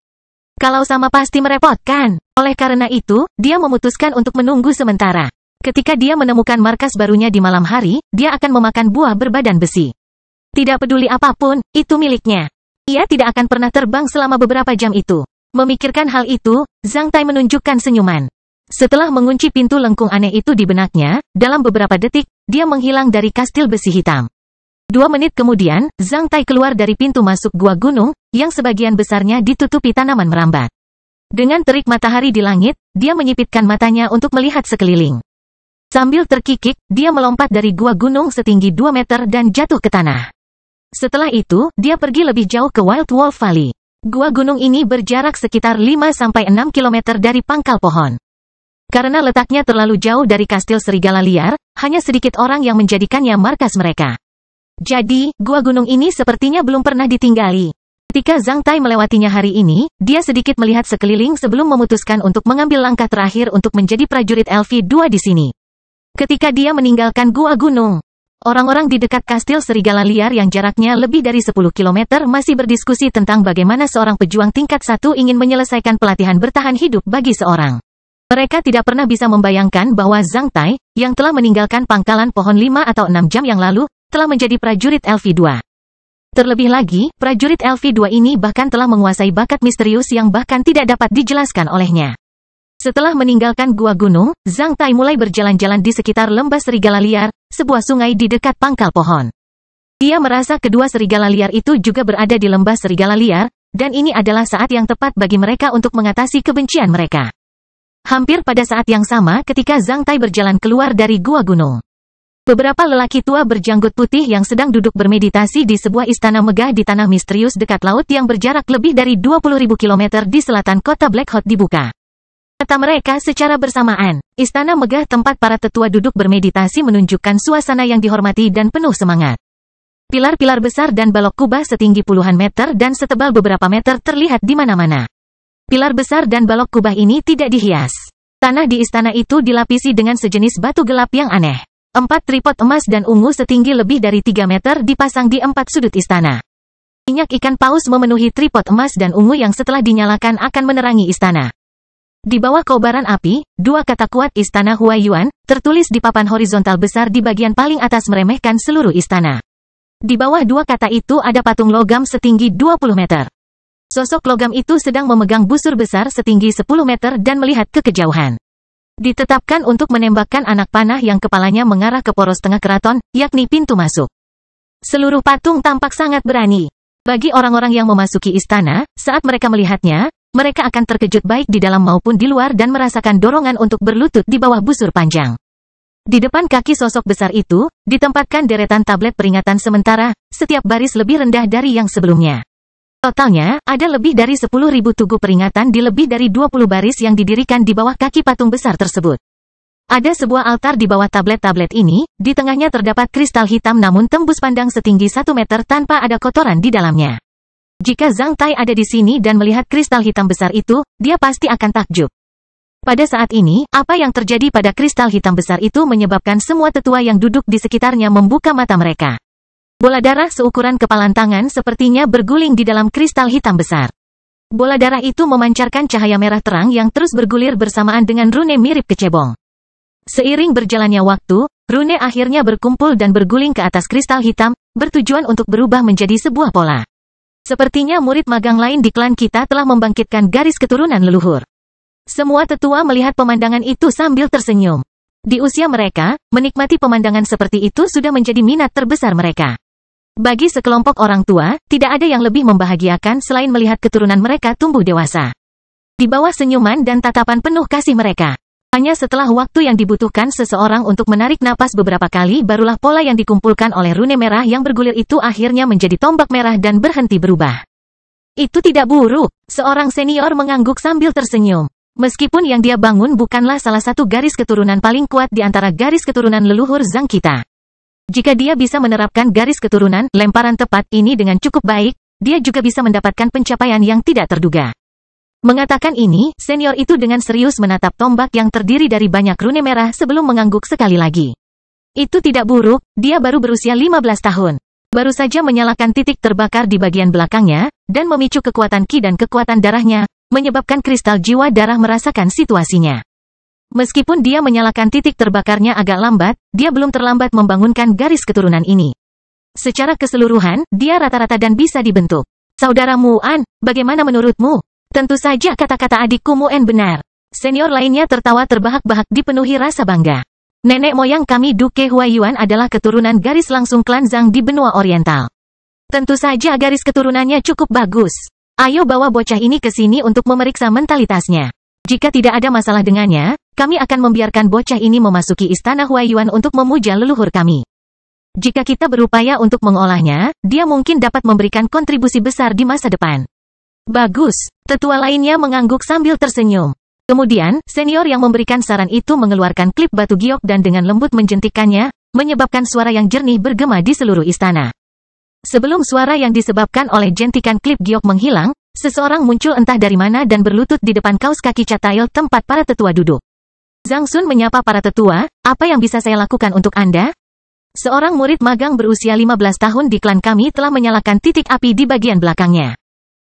Kalau sama pasti merepotkan. Oleh karena itu, dia memutuskan untuk menunggu sementara. Ketika dia menemukan markas barunya di malam hari, dia akan memakan buah berbadan besi. Tidak peduli apapun, itu miliknya. Ia tidak akan pernah terbang selama beberapa jam itu. Memikirkan hal itu, Zhang Tai menunjukkan senyuman. Setelah mengunci pintu lengkung aneh itu di benaknya, dalam beberapa detik, dia menghilang dari kastil besi hitam. 2 menit kemudian, Zhang Tai keluar dari pintu masuk gua gunung, yang sebagian besarnya ditutupi tanaman merambat. Dengan terik matahari di langit, dia menyipitkan matanya untuk melihat sekeliling. Sambil terkikik, dia melompat dari gua gunung setinggi 2 meter dan jatuh ke tanah. Setelah itu, dia pergi lebih jauh ke Wild Wolf Valley. Gua gunung ini berjarak sekitar 5-6 km dari pangkal pohon. Karena letaknya terlalu jauh dari kastil serigala liar, hanya sedikit orang yang menjadikannya markas mereka. Jadi, gua gunung ini sepertinya belum pernah ditinggali. Ketika Zhang Tai melewatinya hari ini, dia sedikit melihat sekeliling sebelum memutuskan untuk mengambil langkah terakhir untuk menjadi prajurit LV2 di sini. Ketika dia meninggalkan gua gunung, orang-orang di dekat kastil serigala liar yang jaraknya lebih dari 10 km masih berdiskusi tentang bagaimana seorang pejuang tingkat 1 ingin menyelesaikan pelatihan bertahan hidup bagi seorang. Mereka tidak pernah bisa membayangkan bahwa Zhang Tai, yang telah meninggalkan pangkalan pohon 5 atau 6 jam yang lalu, telah menjadi prajurit LV2. Terlebih lagi, prajurit LV2 ini bahkan telah menguasai bakat misterius yang bahkan tidak dapat dijelaskan olehnya. Setelah meninggalkan gua gunung, Zhang Tai mulai berjalan-jalan di sekitar lembah serigala liar, sebuah sungai di dekat pangkal pohon. Dia merasa kedua serigala liar itu juga berada di lembah serigala liar, dan ini adalah saat yang tepat bagi mereka untuk mengatasi kebencian mereka. Hampir pada saat yang sama ketika Zhang Tai berjalan keluar dari gua gunung. Beberapa lelaki tua berjanggut putih yang sedang duduk bermeditasi di sebuah istana megah di tanah misterius dekat laut yang berjarak lebih dari 20.000 km di selatan kota Blackhawk dibuka. Kata mereka secara bersamaan, istana megah tempat para tetua duduk bermeditasi menunjukkan suasana yang dihormati dan penuh semangat. Pilar-pilar besar dan balok kubah setinggi puluhan meter dan setebal beberapa meter terlihat di mana-mana. Pilar besar dan balok kubah ini tidak dihias. Tanah di istana itu dilapisi dengan sejenis batu gelap yang aneh. 4 tripod emas dan ungu setinggi lebih dari 3 meter dipasang di 4 sudut istana. Minyak ikan paus memenuhi tripod emas dan ungu yang setelah dinyalakan akan menerangi istana. Di bawah kobaran api, 2 kata kuat Istana Huaiyuan, tertulis di papan horizontal besar di bagian paling atas meremehkan seluruh istana. Di bawah 2 kata itu ada patung logam setinggi 20 meter. Sosok logam itu sedang memegang busur besar setinggi 10 meter dan melihat ke kejauhan. Ditetapkan untuk menembakkan anak panah yang kepalanya mengarah ke poros tengah keraton, yakni pintu masuk. Seluruh patung tampak sangat berani. Bagi orang-orang yang memasuki istana, saat mereka melihatnya, mereka akan terkejut baik di dalam maupun di luar dan merasakan dorongan untuk berlutut di bawah busur panjang. Di depan kaki sosok besar itu, ditempatkan deretan tablet peringatan sementara, setiap baris lebih rendah dari yang sebelumnya. Totalnya, ada lebih dari 10.000 tugu peringatan di lebih dari 20 baris yang didirikan di bawah kaki patung besar tersebut. Ada sebuah altar di bawah tablet-tablet ini, di tengahnya terdapat kristal hitam namun tembus pandang setinggi 1 meter tanpa ada kotoran di dalamnya. Jika Zhang Tai ada di sini dan melihat kristal hitam besar itu, dia pasti akan takjub. Pada saat ini, apa yang terjadi pada kristal hitam besar itu menyebabkan semua tetua yang duduk di sekitarnya membuka mata mereka. Bola darah seukuran kepalan tangan sepertinya berguling di dalam kristal hitam besar. Bola darah itu memancarkan cahaya merah terang yang terus bergulir bersamaan dengan rune mirip kecebong. Seiring berjalannya waktu, rune akhirnya berkumpul dan berguling ke atas kristal hitam, bertujuan untuk berubah menjadi sebuah pola. Sepertinya murid magang lain di klan kita telah membangkitkan garis keturunan leluhur. Semua tetua melihat pemandangan itu sambil tersenyum. Di usia mereka, menikmati pemandangan seperti itu sudah menjadi minat terbesar mereka. Bagi sekelompok orang tua, tidak ada yang lebih membahagiakan selain melihat keturunan mereka tumbuh dewasa. Di bawah senyuman dan tatapan penuh kasih mereka. Hanya setelah waktu yang dibutuhkan seseorang untuk menarik napas beberapa kali barulah pola yang dikumpulkan oleh rune merah yang bergulir itu akhirnya menjadi tombak merah dan berhenti berubah. Itu tidak buruk, seorang senior mengangguk sambil tersenyum. Meskipun yang dia bangun bukanlah salah satu garis keturunan paling kuat di antara garis keturunan leluhur Zhang kita. Jika dia bisa menerapkan garis keturunan lemparan tepat ini dengan cukup baik, dia juga bisa mendapatkan pencapaian yang tidak terduga. Mengatakan ini, senior itu dengan serius menatap tombak yang terdiri dari banyak rune merah sebelum mengangguk sekali lagi. Itu tidak buruk, dia baru berusia 15 tahun. Baru saja menyalakan titik terbakar di bagian belakangnya, dan memicu kekuatan ki dan kekuatan darahnya, menyebabkan kristal jiwa darah merasakan situasinya. Meskipun dia menyalakan titik terbakarnya agak lambat, dia belum terlambat membangunkan garis keturunan ini. Secara keseluruhan, dia rata-rata dan bisa dibentuk. Saudara Muan, bagaimana menurutmu? Tentu saja kata-kata adikku Muan benar. Senior lainnya tertawa terbahak-bahak dipenuhi rasa bangga. Nenek moyang kami Duke Huaiyuan adalah keturunan garis langsung klan Zhang di benua Oriental. Tentu saja garis keturunannya cukup bagus. Ayo bawa bocah ini ke sini untuk memeriksa mentalitasnya. Jika tidak ada masalah dengannya, kami akan membiarkan bocah ini memasuki istana Huaiyuan untuk memuja leluhur kami. Jika kita berupaya untuk mengolahnya, dia mungkin dapat memberikan kontribusi besar di masa depan. Bagus, tetua lainnya mengangguk sambil tersenyum. Kemudian, senior yang memberikan saran itu mengeluarkan klip batu giok dan dengan lembut menjentikannya, menyebabkan suara yang jernih bergema di seluruh istana. Sebelum suara yang disebabkan oleh jentikan klip giok menghilang, seseorang muncul entah dari mana dan berlutut di depan kaus kaki catail tempat para tetua duduk. Zhang Sun menyapa para tetua, apa yang bisa saya lakukan untuk Anda? Seorang murid magang berusia 15 tahun di klan kami telah menyalakan titik api di bagian belakangnya.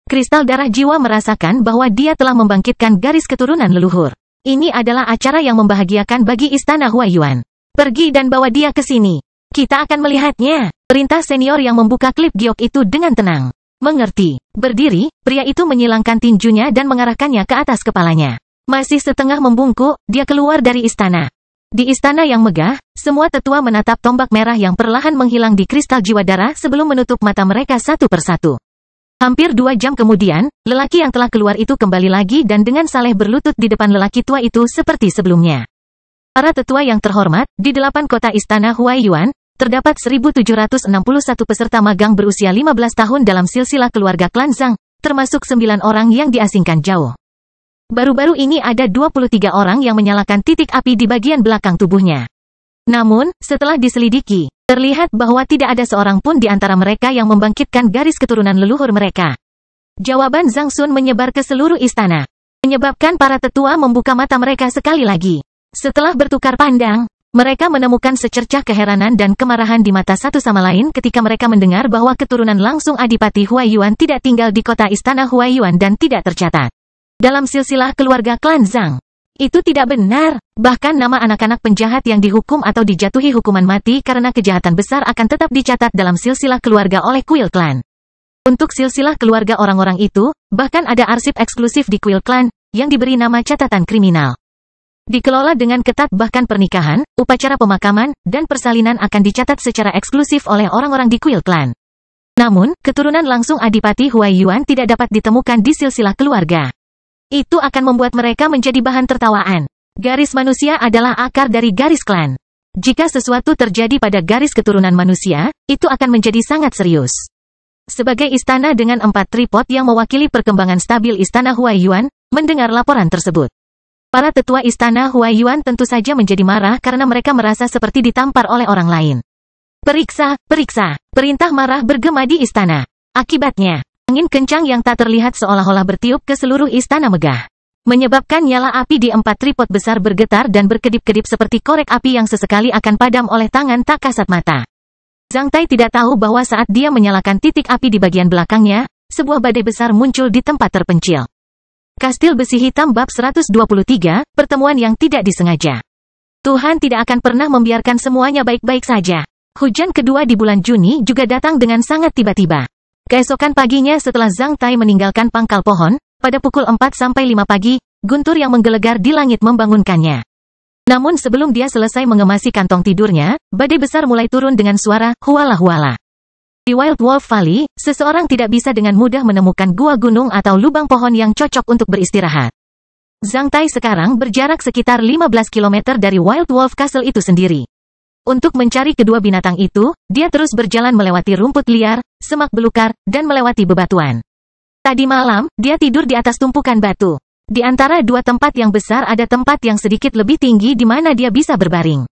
Kristal darah jiwa merasakan bahwa dia telah membangkitkan garis keturunan leluhur. Ini adalah acara yang membahagiakan bagi istana Huaiyuan. Pergi dan bawa dia ke sini. Kita akan melihatnya. Perintah senior yang membuka klip giok itu dengan tenang. Mengerti. Berdiri, pria itu menyilangkan tinjunya dan mengarahkannya ke atas kepalanya. Masih setengah membungkuk, dia keluar dari istana. Di istana yang megah, semua tetua menatap tombak merah yang perlahan menghilang di kristal jiwa darah sebelum menutup mata mereka satu persatu. Hampir 2 jam kemudian, lelaki yang telah keluar itu kembali lagi dan dengan saleh berlutut di depan lelaki tua itu seperti sebelumnya. Para tetua yang terhormat, di 8 kota istana Huaiyuan, terdapat 1.761 peserta magang berusia 15 tahun dalam silsilah keluarga klan Zhang, termasuk 9 orang yang diasingkan jauh. Baru-baru ini ada 23 orang yang menyalakan titik api di bagian belakang tubuhnya. Namun, setelah diselidiki, terlihat bahwa tidak ada seorang pun di antara mereka yang membangkitkan garis keturunan leluhur mereka. Jawaban Zhang Sun menyebar ke seluruh istana, menyebabkan para tetua membuka mata mereka sekali lagi. Setelah bertukar pandang, mereka menemukan secercah keheranan dan kemarahan di mata satu sama lain ketika mereka mendengar bahwa keturunan langsung Adipati Huaiyuan tidak tinggal di kota istana Huaiyuan dan tidak tercatat dalam silsilah keluarga klan Zhang. Itu tidak benar. Bahkan nama anak-anak penjahat yang dihukum atau dijatuhi hukuman mati karena kejahatan besar akan tetap dicatat dalam silsilah keluarga oleh kuil klan. Untuk silsilah keluarga orang-orang itu, bahkan ada arsip eksklusif di kuil klan, yang diberi nama catatan kriminal. Dikelola dengan ketat bahkan pernikahan, upacara pemakaman, dan persalinan akan dicatat secara eksklusif oleh orang-orang di kuil klan. Namun, keturunan langsung Adipati Huaiyuan tidak dapat ditemukan di silsilah keluarga. Itu akan membuat mereka menjadi bahan tertawaan. Garis manusia adalah akar dari garis klan. Jika sesuatu terjadi pada garis keturunan manusia, itu akan menjadi sangat serius. Sebagai istana dengan 4 tripod yang mewakili perkembangan stabil istana Huaiyuan, mendengar laporan tersebut. Para tetua istana Huaiyuan tentu saja menjadi marah karena mereka merasa seperti ditampar oleh orang lain. Periksa, periksa. Perintah marah bergema di istana. Akibatnya, angin kencang yang tak terlihat seolah-olah bertiup ke seluruh istana megah. Menyebabkan nyala api di 4 tripod besar bergetar dan berkedip-kedip seperti korek api yang sesekali akan padam oleh tangan tak kasat mata. Zhang Tai tidak tahu bahwa saat dia menyalakan titik api di bagian belakangnya, sebuah badai besar muncul di tempat terpencil. Kastil Besi Hitam Bab 123, Pertemuan yang Tidak Disengaja. Tuhan tidak akan pernah membiarkan semuanya baik-baik saja. Hujan kedua di bulan Juni juga datang dengan sangat tiba-tiba. Keesokan paginya setelah Zhang Tai meninggalkan pangkal pohon, pada pukul 4-5 pagi, guntur yang menggelegar di langit membangunkannya. Namun sebelum dia selesai mengemasi kantong tidurnya, badai besar mulai turun dengan suara huala-huala. Di Wild Wolf Valley, seseorang tidak bisa dengan mudah menemukan gua gunung atau lubang pohon yang cocok untuk beristirahat. Zhang Tai sekarang berjarak sekitar 15 km dari Wild Wolf Castle itu sendiri. Untuk mencari kedua binatang itu, dia terus berjalan melewati rumput liar, semak belukar, dan melewati bebatuan. Tadi malam, dia tidur di atas tumpukan batu. Di antara dua tempat yang besar ada tempat yang sedikit lebih tinggi di mana dia bisa berbaring.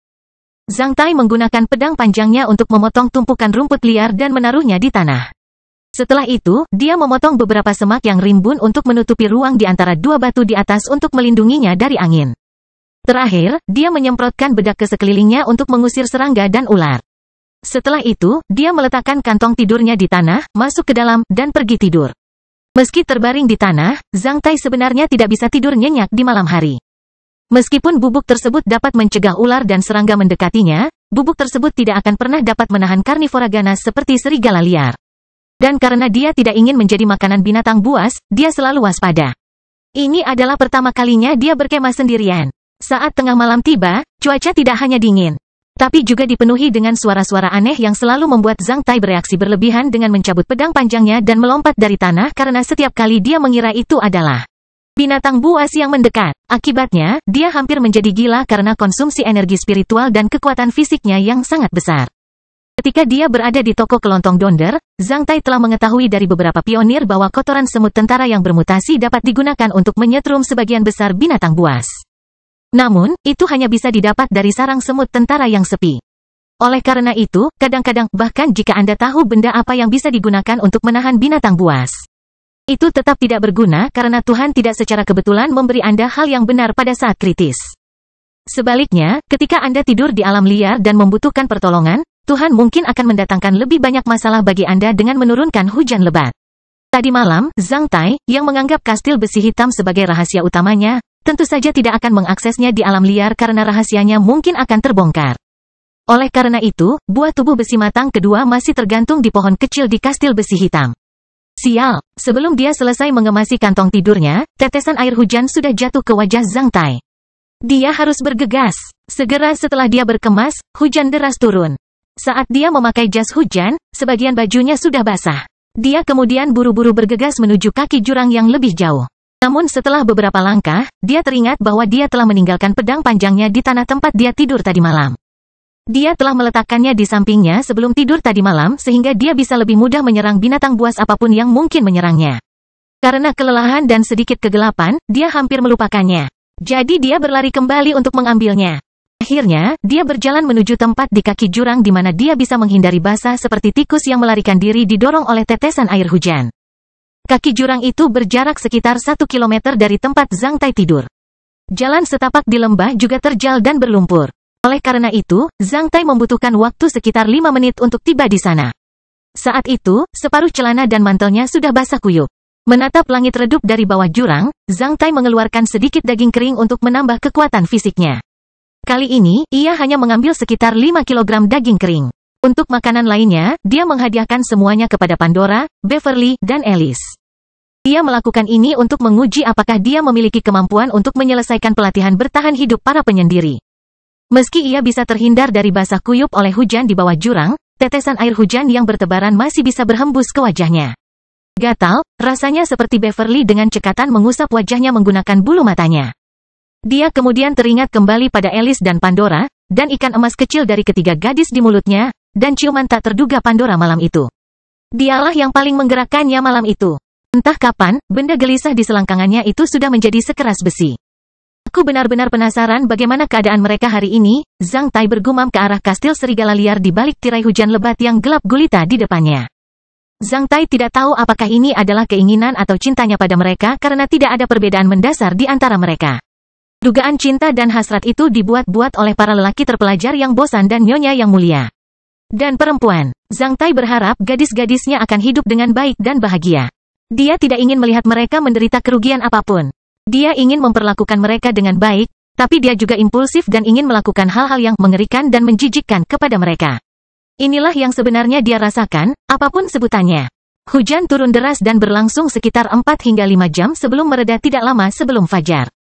Zhang Tai menggunakan pedang panjangnya untuk memotong tumpukan rumput liar dan menaruhnya di tanah. Setelah itu, dia memotong beberapa semak yang rimbun untuk menutupi ruang di antara dua batu di atas untuk melindunginya dari angin. Terakhir, dia menyemprotkan bedak ke sekelilingnya untuk mengusir serangga dan ular. Setelah itu, dia meletakkan kantong tidurnya di tanah, masuk ke dalam, dan pergi tidur. Meski terbaring di tanah, Zhang Tai sebenarnya tidak bisa tidur nyenyak di malam hari. Meskipun bubuk tersebut dapat mencegah ular dan serangga mendekatinya, bubuk tersebut tidak akan pernah dapat menahan karnivora ganas seperti serigala liar. Dan karena dia tidak ingin menjadi makanan binatang buas, dia selalu waspada. Ini adalah pertama kalinya dia berkemah sendirian. Saat tengah malam tiba, cuaca tidak hanya dingin, tapi juga dipenuhi dengan suara-suara aneh yang selalu membuat Zhang Tai bereaksi berlebihan dengan mencabut pedang panjangnya dan melompat dari tanah karena setiap kali dia mengira itu adalah binatang buas yang mendekat. Akibatnya, dia hampir menjadi gila karena konsumsi energi spiritual dan kekuatan fisiknya yang sangat besar. Ketika dia berada di toko kelontong Donder, Zhang Tai telah mengetahui dari beberapa pionir bahwa kotoran semut tentara yang bermutasi dapat digunakan untuk menyetrum sebagian besar binatang buas. Namun, itu hanya bisa didapat dari sarang semut tentara yang sepi. Oleh karena itu, kadang-kadang, bahkan jika Anda tahu benda apa yang bisa digunakan untuk menahan binatang buas, itu tetap tidak berguna karena Tuhan tidak secara kebetulan memberi Anda hal yang benar pada saat kritis. Sebaliknya, ketika Anda tidur di alam liar dan membutuhkan pertolongan, Tuhan mungkin akan mendatangkan lebih banyak masalah bagi Anda dengan menurunkan hujan lebat. Tadi malam, Zhang Tai, yang menganggap kastil besi hitam sebagai rahasia utamanya, tentu saja tidak akan mengaksesnya di alam liar karena rahasianya mungkin akan terbongkar. Oleh karena itu, buah tubuh besi matang kedua masih tergantung di pohon kecil di kastil besi hitam. Sial, sebelum dia selesai mengemasi kantong tidurnya, tetesan air hujan sudah jatuh ke wajah Zhang Tai. Dia harus bergegas. Segera setelah dia berkemas, hujan deras turun. Saat dia memakai jas hujan, sebagian bajunya sudah basah. Dia kemudian buru-buru bergegas menuju kaki jurang yang lebih jauh. Namun setelah beberapa langkah, dia teringat bahwa dia telah meninggalkan pedang panjangnya di tanah tempat dia tidur tadi malam. Dia telah meletakkannya di sampingnya sebelum tidur tadi malam sehingga dia bisa lebih mudah menyerang binatang buas apapun yang mungkin menyerangnya. Karena kelelahan dan sedikit kegelapan, dia hampir melupakannya. Jadi dia berlari kembali untuk mengambilnya. Akhirnya, dia berjalan menuju tempat di kaki jurang di mana dia bisa menghindari basah seperti tikus yang melarikan diri didorong oleh tetesan air hujan. Kaki jurang itu berjarak sekitar 1 km dari tempat Zhang Tai tidur. Jalan setapak di lembah juga terjal dan berlumpur. Oleh karena itu, Zhang Tai membutuhkan waktu sekitar 5 menit untuk tiba di sana. Saat itu, separuh celana dan mantelnya sudah basah kuyup. Menatap langit redup dari bawah jurang, Zhang Tai mengeluarkan sedikit daging kering untuk menambah kekuatan fisiknya. Kali ini, ia hanya mengambil sekitar 5 kg daging kering. Untuk makanan lainnya, dia menghadiahkan semuanya kepada Pandora, Beverly, dan Alice. Dia melakukan ini untuk menguji apakah dia memiliki kemampuan untuk menyelesaikan pelatihan bertahan hidup para penyendiri. Meski ia bisa terhindar dari basah kuyup oleh hujan di bawah jurang, tetesan air hujan yang bertebaran masih bisa berhembus ke wajahnya. Gatal, rasanya seperti Beverly dengan cekatan mengusap wajahnya menggunakan bulu matanya. Dia kemudian teringat kembali pada Alice dan Pandora, dan ikan emas kecil dari ketiga gadis di mulutnya, dan ciuman tak terduga Pandora malam itu. Dialah yang paling menggerakkannya malam itu. Entah kapan, benda gelisah di selangkangannya itu sudah menjadi sekeras besi. Aku benar-benar penasaran bagaimana keadaan mereka hari ini, Zhang Tai bergumam ke arah kastil serigala liar di balik tirai hujan lebat yang gelap gulita di depannya. Zhang Tai tidak tahu apakah ini adalah keinginan atau cintanya pada mereka karena tidak ada perbedaan mendasar di antara mereka. Dugaan cinta dan hasrat itu dibuat-buat oleh para lelaki terpelajar yang bosan dan nyonya yang mulia. Dan perempuan, Zhang Tai berharap gadis-gadisnya akan hidup dengan baik dan bahagia. Dia tidak ingin melihat mereka menderita kerugian apapun. Dia ingin memperlakukan mereka dengan baik, tapi dia juga impulsif dan ingin melakukan hal-hal yang mengerikan dan menjijikkan kepada mereka. Inilah yang sebenarnya dia rasakan, apapun sebutannya. Hujan turun deras dan berlangsung sekitar 4 hingga 5 jam sebelum mereda tidak lama sebelum fajar.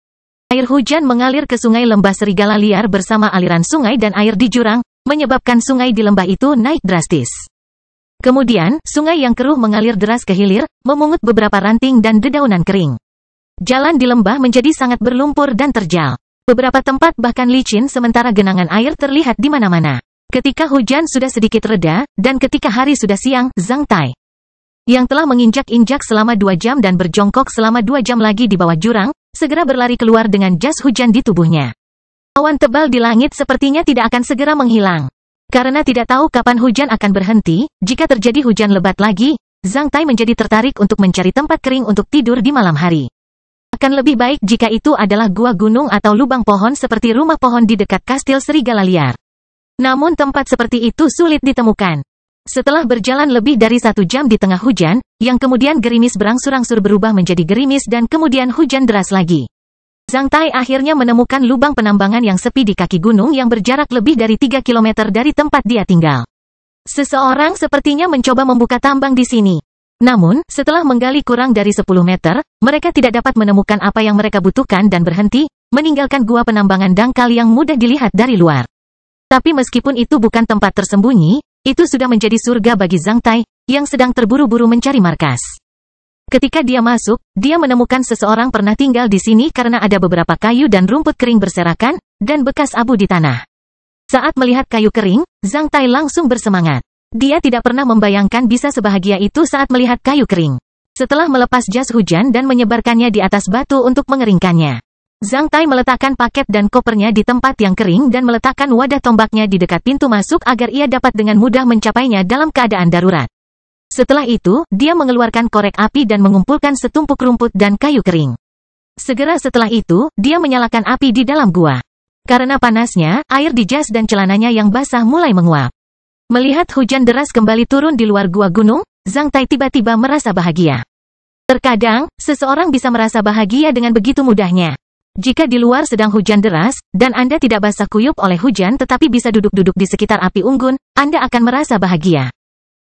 Air hujan mengalir ke sungai lembah serigala liar bersama aliran sungai dan air di jurang, menyebabkan sungai di lembah itu naik drastis. Kemudian, sungai yang keruh mengalir deras ke hilir, memungut beberapa ranting dan dedaunan kering. Jalan di lembah menjadi sangat berlumpur dan terjal. Beberapa tempat bahkan licin sementara genangan air terlihat di mana-mana. Ketika hujan sudah sedikit reda, dan ketika hari sudah siang, Zhang Tai, yang telah menginjak-injak selama 2 jam dan berjongkok selama 2 jam lagi di bawah jurang, segera berlari keluar dengan jas hujan di tubuhnya. Awan tebal di langit sepertinya tidak akan segera menghilang. Karena tidak tahu kapan hujan akan berhenti, jika terjadi hujan lebat lagi, Zhang Tai menjadi tertarik untuk mencari tempat kering untuk tidur di malam hari. Akan lebih baik jika itu adalah gua gunung atau lubang pohon seperti rumah pohon di dekat kastil serigala liar. Namun tempat seperti itu sulit ditemukan. Setelah berjalan lebih dari 1 jam di tengah hujan, yang kemudian gerimis berangsur-angsur berubah menjadi gerimis dan kemudian hujan deras lagi. Zhang Tai akhirnya menemukan lubang penambangan yang sepi di kaki gunung yang berjarak lebih dari 3 km dari tempat dia tinggal. Seseorang sepertinya mencoba membuka tambang di sini. Namun, setelah menggali kurang dari 10 meter, mereka tidak dapat menemukan apa yang mereka butuhkan dan berhenti, meninggalkan gua penambangan dangkal yang mudah dilihat dari luar. Tapi meskipun itu bukan tempat tersembunyi, itu sudah menjadi surga bagi Zhang Tai, yang sedang terburu-buru mencari markas. Ketika dia masuk, dia menemukan seseorang pernah tinggal di sini karena ada beberapa kayu dan rumput kering berserakan, dan bekas abu di tanah. Saat melihat kayu kering, Zhang Tai langsung bersemangat. Dia tidak pernah membayangkan bisa sebahagia itu saat melihat kayu kering. Setelah melepas jas hujan dan menyebarkannya di atas batu untuk mengeringkannya, Zhang Tai meletakkan paket dan kopernya di tempat yang kering dan meletakkan wadah tombaknya di dekat pintu masuk agar ia dapat dengan mudah mencapainya dalam keadaan darurat. Setelah itu, dia mengeluarkan korek api dan mengumpulkan setumpuk rumput dan kayu kering. Segera setelah itu, dia menyalakan api di dalam gua. Karena panasnya, air di jas dan celananya yang basah mulai menguap. Melihat hujan deras kembali turun di luar gua gunung, Zhang Tai tiba-tiba merasa bahagia. Terkadang, seseorang bisa merasa bahagia dengan begitu mudahnya. Jika di luar sedang hujan deras, dan Anda tidak basah kuyup oleh hujan tetapi bisa duduk-duduk di sekitar api unggun, Anda akan merasa bahagia.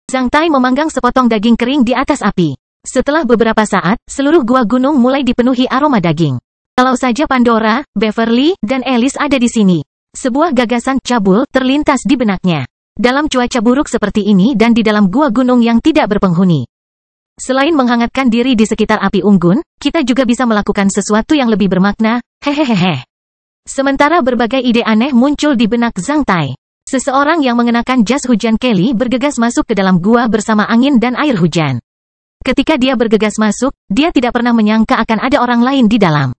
Zhang Tai memanggang sepotong daging kering di atas api. Setelah beberapa saat, seluruh gua gunung mulai dipenuhi aroma daging. Kalau saja Pandora, Beverly, dan Alice ada di sini. Sebuah gagasan cabul terlintas di benaknya. Dalam cuaca buruk seperti ini dan di dalam gua gunung yang tidak berpenghuni, selain menghangatkan diri di sekitar api unggun, kita juga bisa melakukan sesuatu yang lebih bermakna, hehehehe. Sementara berbagai ide aneh muncul di benak Zhang Tai. Seseorang yang mengenakan jas hujan Kelly bergegas masuk ke dalam gua bersama angin dan air hujan. Ketika dia bergegas masuk, dia tidak pernah menyangka akan ada orang lain di dalam.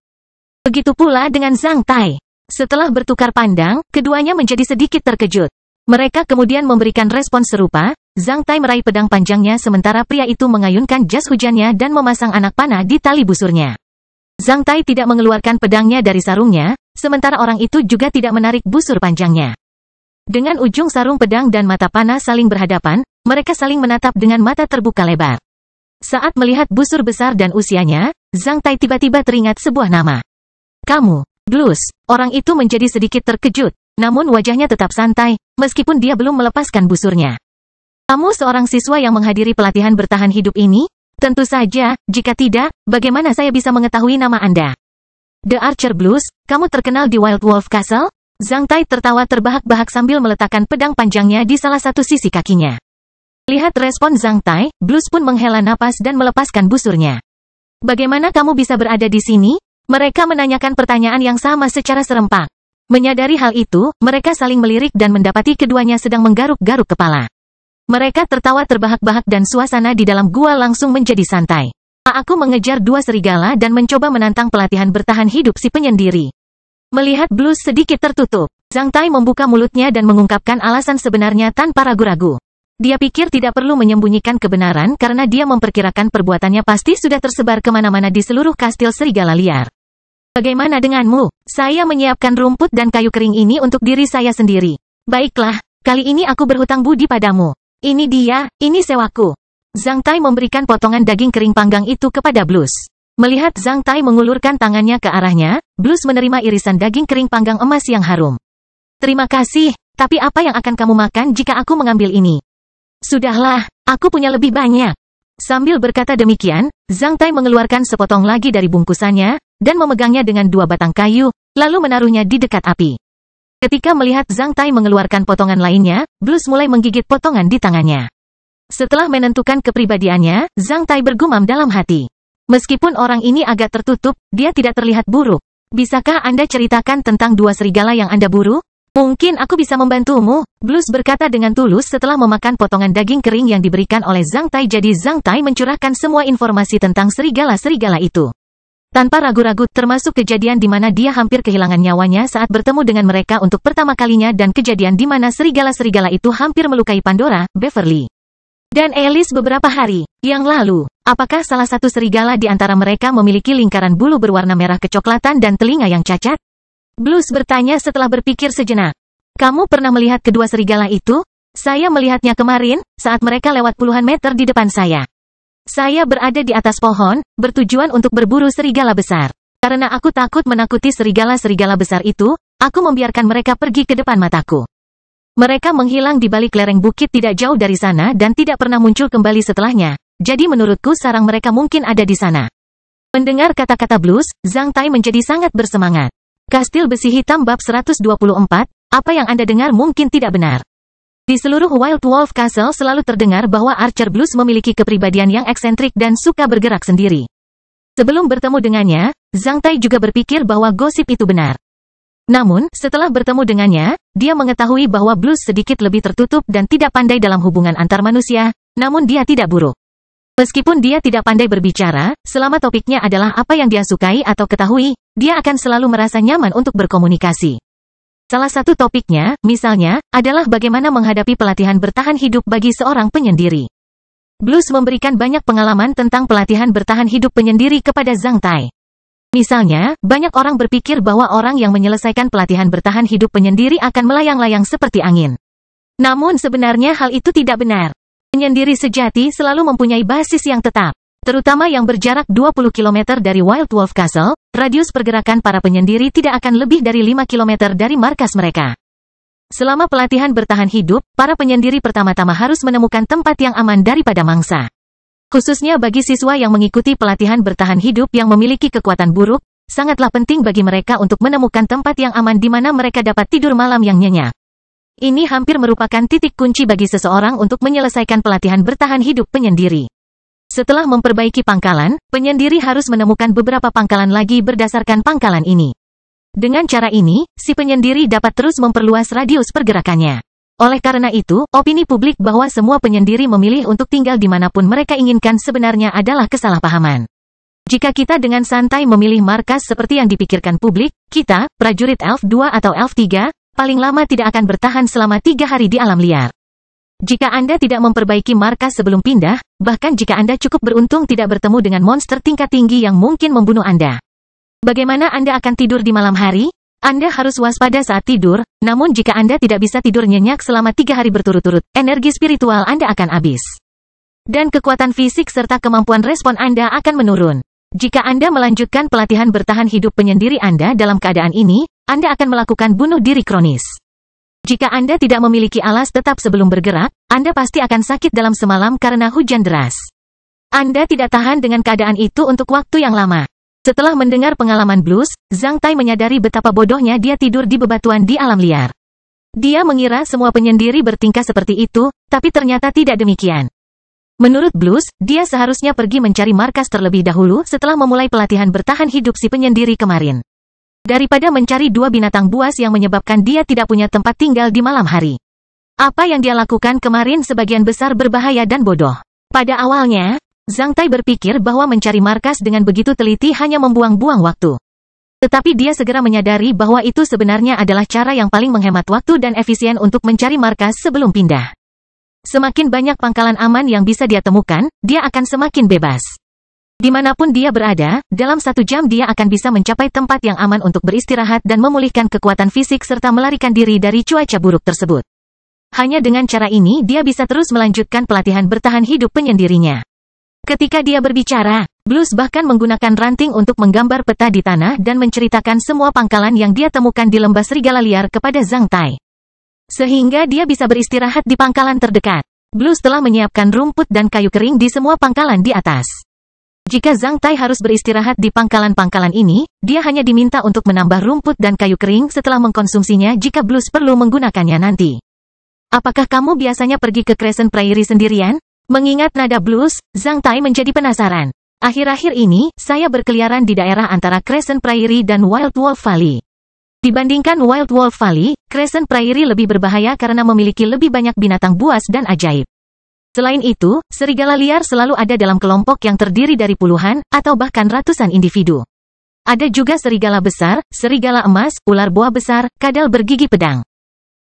Begitu pula dengan Zhang Tai. Setelah bertukar pandang, keduanya menjadi sedikit terkejut. Mereka kemudian memberikan respons serupa. Zhang Tai meraih pedang panjangnya sementara pria itu mengayunkan jas hujannya dan memasang anak panah di tali busurnya. Zhang Tai tidak mengeluarkan pedangnya dari sarungnya, sementara orang itu juga tidak menarik busur panjangnya. Dengan ujung sarung pedang dan mata panah saling berhadapan, mereka saling menatap dengan mata terbuka lebar. Saat melihat busur besar dan usianya, Zhang Tai tiba-tiba teringat sebuah nama. Kamu, Blues. Orang itu menjadi sedikit terkejut, namun wajahnya tetap santai, meskipun dia belum melepaskan busurnya. Kamu seorang siswa yang menghadiri pelatihan bertahan hidup ini? Tentu saja, jika tidak, bagaimana saya bisa mengetahui nama Anda? The Archer Blues, kamu terkenal di Wild Wolf Castle? Zhang Tai tertawa terbahak-bahak sambil meletakkan pedang panjangnya di salah satu sisi kakinya. Lihat respon Zhang Tai, Blues pun menghela napas dan melepaskan busurnya. Bagaimana kamu bisa berada di sini? Mereka menanyakan pertanyaan yang sama secara serempak. Menyadari hal itu, mereka saling melirik dan mendapati keduanya sedang menggaruk-garuk kepala. Mereka tertawa terbahak-bahak dan suasana di dalam gua langsung menjadi santai. Aku mengejar dua serigala dan mencoba menantang pelatihan bertahan hidup si penyendiri. Melihat Blues sedikit tertutup, Zhang Tai membuka mulutnya dan mengungkapkan alasan sebenarnya tanpa ragu-ragu. Dia pikir tidak perlu menyembunyikan kebenaran karena dia memperkirakan perbuatannya pasti sudah tersebar kemana-mana di seluruh kastil serigala liar. Bagaimana denganmu? Saya menyiapkan rumput dan kayu kering ini untuk diri saya sendiri. Baiklah, kali ini aku berhutang budi padamu. Ini dia, ini sewaku. Zhang Tai memberikan potongan daging kering panggang itu kepada Blues. Melihat Zhang Tai mengulurkan tangannya ke arahnya, Blues menerima irisan daging kering panggang emas yang harum. Terima kasih, tapi apa yang akan kamu makan jika aku mengambil ini? Sudahlah, aku punya lebih banyak. Sambil berkata demikian, Zhang Tai mengeluarkan sepotong lagi dari bungkusannya, dan memegangnya dengan dua batang kayu, lalu menaruhnya di dekat api. Ketika melihat Zhang Tai mengeluarkan potongan lainnya, Blues mulai menggigit potongan di tangannya. Setelah menentukan kepribadiannya, Zhang Tai bergumam dalam hati. Meskipun orang ini agak tertutup, dia tidak terlihat buruk. Bisakah Anda ceritakan tentang dua serigala yang Anda buru? Mungkin aku bisa membantumu, Blues berkata dengan tulus setelah memakan potongan daging kering yang diberikan oleh Zhang Tai. Jadi Zhang Tai mencurahkan semua informasi tentang serigala-serigala itu. Tanpa ragu-ragu, termasuk kejadian di mana dia hampir kehilangan nyawanya saat bertemu dengan mereka untuk pertama kalinya dan kejadian di mana serigala-serigala itu hampir melukai Pandora, Beverly, dan Alice beberapa hari yang lalu. Apakah salah satu serigala di antara mereka memiliki lingkaran bulu berwarna merah kecoklatan dan telinga yang cacat? Blues bertanya setelah berpikir sejenak. Kamu pernah melihat kedua serigala itu? Saya melihatnya kemarin, saat mereka lewat puluhan meter di depan saya. Saya berada di atas pohon, bertujuan untuk berburu serigala besar. Karena aku takut menakuti serigala-serigala besar itu, aku membiarkan mereka pergi ke depan mataku. Mereka menghilang di balik lereng bukit tidak jauh dari sana dan tidak pernah muncul kembali setelahnya. Jadi menurutku sarang mereka mungkin ada di sana. Mendengar kata-kata Blues, Zhang Tai menjadi sangat bersemangat. Kastil Besi Hitam bab 124, apa yang Anda dengar mungkin tidak benar. Di seluruh Wild Wolf Castle selalu terdengar bahwa Archer Blues memiliki kepribadian yang eksentrik dan suka bergerak sendiri. Sebelum bertemu dengannya, Zhang Tai juga berpikir bahwa gosip itu benar. Namun, setelah bertemu dengannya, dia mengetahui bahwa Blues sedikit lebih tertutup dan tidak pandai dalam hubungan antar manusia, namun dia tidak buruk. Meskipun dia tidak pandai berbicara, selama topiknya adalah apa yang dia sukai atau ketahui, dia akan selalu merasa nyaman untuk berkomunikasi. Salah satu topiknya, misalnya, adalah bagaimana menghadapi pelatihan bertahan hidup bagi seorang penyendiri. Blues memberikan banyak pengalaman tentang pelatihan bertahan hidup penyendiri kepada Zhang Tai. Misalnya, banyak orang berpikir bahwa orang yang menyelesaikan pelatihan bertahan hidup penyendiri akan melayang-layang seperti angin. Namun sebenarnya hal itu tidak benar. Penyendiri sejati selalu mempunyai basis yang tetap, terutama yang berjarak 20 km dari Wild Wolf Castle. Radius pergerakan para penyendiri tidak akan lebih dari 5 km dari markas mereka. Selama pelatihan bertahan hidup, para penyendiri pertama-tama harus menemukan tempat yang aman daripada mangsa. Khususnya bagi siswa yang mengikuti pelatihan bertahan hidup yang memiliki kekuatan buruk, sangatlah penting bagi mereka untuk menemukan tempat yang aman di mana mereka dapat tidur malam yang nyenyak. Ini hampir merupakan titik kunci bagi seseorang untuk menyelesaikan pelatihan bertahan hidup penyendiri. Setelah memperbaiki pangkalan, penyendiri harus menemukan beberapa pangkalan lagi berdasarkan pangkalan ini. Dengan cara ini, si penyendiri dapat terus memperluas radius pergerakannya. Oleh karena itu, opini publik bahwa semua penyendiri memilih untuk tinggal dimanapun mereka inginkan sebenarnya adalah kesalahpahaman. Jika kita dengan santai memilih markas seperti yang dipikirkan publik, kita, prajurit Elf 2 atau Elf 3, paling lama tidak akan bertahan selama 3 hari di alam liar. Jika Anda tidak memperbaiki markas sebelum pindah, bahkan jika Anda cukup beruntung tidak bertemu dengan monster tingkat tinggi yang mungkin membunuh Anda. Bagaimana Anda akan tidur di malam hari? Anda harus waspada saat tidur, namun jika Anda tidak bisa tidur nyenyak selama 3 hari berturut-turut, energi spiritual Anda akan habis. Dan kekuatan fisik serta kemampuan respon Anda akan menurun. Jika Anda melanjutkan pelatihan bertahan hidup penyendiri Anda dalam keadaan ini, Anda akan melakukan bunuh diri kronis. Jika Anda tidak memiliki alas tetap sebelum bergerak, Anda pasti akan sakit dalam semalam karena hujan deras. Anda tidak tahan dengan keadaan itu untuk waktu yang lama. Setelah mendengar pengalaman Blues, Zhang Tai menyadari betapa bodohnya dia tidur di bebatuan di alam liar. Dia mengira semua penyendiri bertingkah seperti itu, tapi ternyata tidak demikian. Menurut Blues, dia seharusnya pergi mencari markas terlebih dahulu setelah memulai pelatihan bertahan hidup si penyendiri kemarin. Daripada mencari dua binatang buas yang menyebabkan dia tidak punya tempat tinggal di malam hari. Apa yang dia lakukan kemarin sebagian besar berbahaya dan bodoh. Pada awalnya, Zhang Tai berpikir bahwa mencari markas dengan begitu teliti hanya membuang-buang waktu. Tetapi dia segera menyadari bahwa itu sebenarnya adalah cara yang paling menghemat waktu dan efisien untuk mencari markas sebelum pindah. Semakin banyak pangkalan aman yang bisa dia temukan, dia akan semakin bebas. Dimanapun dia berada, dalam 1 jam dia akan bisa mencapai tempat yang aman untuk beristirahat dan memulihkan kekuatan fisik serta melarikan diri dari cuaca buruk tersebut. Hanya dengan cara ini dia bisa terus melanjutkan pelatihan bertahan hidup penyendirinya. Ketika dia berbicara, Blues bahkan menggunakan ranting untuk menggambar peta di tanah dan menceritakan semua pangkalan yang dia temukan di lembah serigala liar kepada Zhang Tai. Sehingga dia bisa beristirahat di pangkalan terdekat. Blues telah menyiapkan rumput dan kayu kering di semua pangkalan di atas. Jika Zhang Tai harus beristirahat di pangkalan-pangkalan ini, dia hanya diminta untuk menambah rumput dan kayu kering setelah mengkonsumsinya jika Blues perlu menggunakannya nanti. Apakah kamu biasanya pergi ke Crescent Prairie sendirian? Mengingat nada Blues, Zhang Tai menjadi penasaran. Akhir-akhir ini, saya berkeliaran di daerah antara Crescent Prairie dan Wild Wolf Valley. Dibandingkan Wild Wolf Valley, Crescent Prairie lebih berbahaya karena memiliki lebih banyak binatang buas dan ajaib. Selain itu, serigala liar selalu ada dalam kelompok yang terdiri dari puluhan, atau bahkan ratusan individu. Ada juga serigala besar, serigala emas, ular boa besar, kadal bergigi pedang.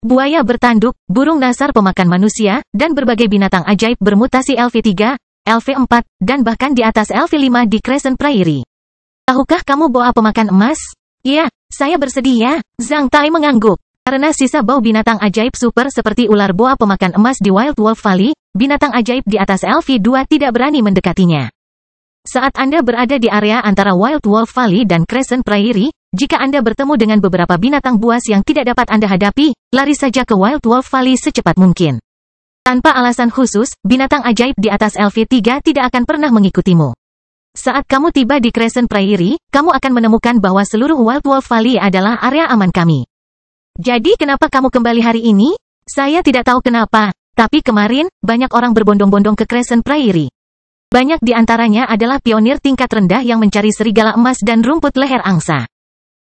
Buaya bertanduk, burung nasar pemakan manusia, dan berbagai binatang ajaib bermutasi LV3, LV4, dan bahkan di atas LV5 di Crescent Prairie. Tahukah kamu boa pemakan emas? Ya, saya bersedia. Zhang Tai mengangguk. Karena sisa bau binatang ajaib super seperti ular boa pemakan emas di Wild Wolf Valley, binatang ajaib di atas LV2 tidak berani mendekatinya. Saat Anda berada di area antara Wild Wolf Valley dan Crescent Prairie, jika Anda bertemu dengan beberapa binatang buas yang tidak dapat Anda hadapi, lari saja ke Wild Wolf Valley secepat mungkin. Tanpa alasan khusus, binatang ajaib di atas LV3 tidak akan pernah mengikutimu. Saat kamu tiba di Crescent Prairie, kamu akan menemukan bahwa seluruh Wild Wolf Valley adalah area aman kami. Jadi kenapa kamu kembali hari ini? Saya tidak tahu kenapa, tapi kemarin, banyak orang berbondong-bondong ke Crescent Prairie. Banyak di antaranya adalah pionir tingkat rendah yang mencari serigala emas dan rumput leher angsa.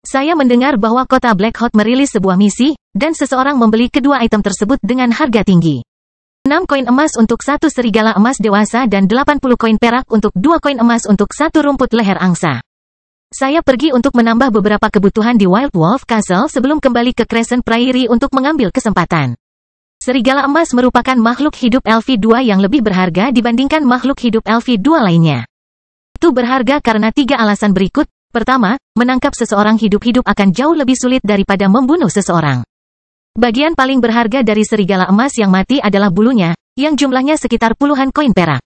Saya mendengar bahwa kota Black Hawk merilis sebuah misi, dan seseorang membeli kedua item tersebut dengan harga tinggi. 6 koin emas untuk 1 serigala emas dewasa dan 80 koin perak untuk 2 koin emas untuk 1 rumput leher angsa. Saya pergi untuk menambah beberapa kebutuhan di Wild Wolf Castle sebelum kembali ke Crescent Prairie untuk mengambil kesempatan. Serigala emas merupakan makhluk hidup LV2 yang lebih berharga dibandingkan makhluk hidup LV2 lainnya. Itu berharga karena 3 alasan berikut. Pertama, menangkap seseorang hidup-hidup akan jauh lebih sulit daripada membunuh seseorang. Bagian paling berharga dari serigala emas yang mati adalah bulunya, yang jumlahnya sekitar puluhan koin perak.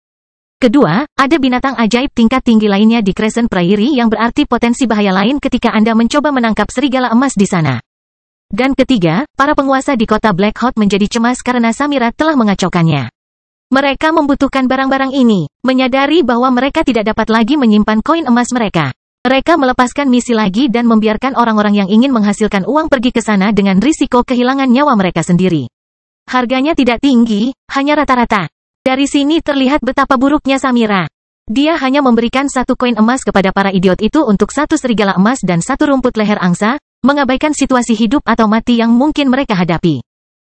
Kedua, ada binatang ajaib tingkat tinggi lainnya di Crescent Prairie yang berarti potensi bahaya lain ketika Anda mencoba menangkap serigala emas di sana. Dan ketiga, para penguasa di kota Black Hawk menjadi cemas karena Samira telah mengacaukannya. Mereka membutuhkan barang-barang ini, menyadari bahwa mereka tidak dapat lagi menyimpan koin emas mereka. Mereka melepaskan misi lagi dan membiarkan orang-orang yang ingin menghasilkan uang pergi ke sana dengan risiko kehilangan nyawa mereka sendiri. Harganya tidak tinggi, hanya rata-rata. Dari sini terlihat betapa buruknya Samira. Dia hanya memberikan 1 koin emas kepada para idiot itu untuk 1 serigala emas dan 1 rumput leher angsa, mengabaikan situasi hidup atau mati yang mungkin mereka hadapi.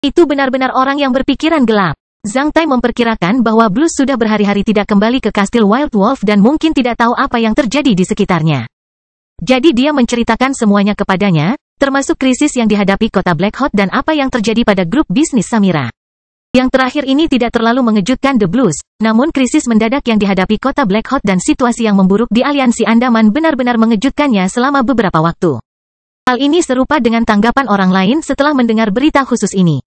Itu benar-benar orang yang berpikiran gelap. Zhang Tai memperkirakan bahwa Blues sudah berhari-hari tidak kembali ke kastil Wild Wolf dan mungkin tidak tahu apa yang terjadi di sekitarnya. Jadi dia menceritakan semuanya kepadanya, termasuk krisis yang dihadapi kota Black Hawk dan apa yang terjadi pada grup bisnis Samira. Yang terakhir ini tidak terlalu mengejutkan The Blues, namun krisis mendadak yang dihadapi kota Black Hawk dan situasi yang memburuk di Aliansi Andaman benar-benar mengejutkannya selama beberapa waktu. Hal ini serupa dengan tanggapan orang lain setelah mendengar berita khusus ini.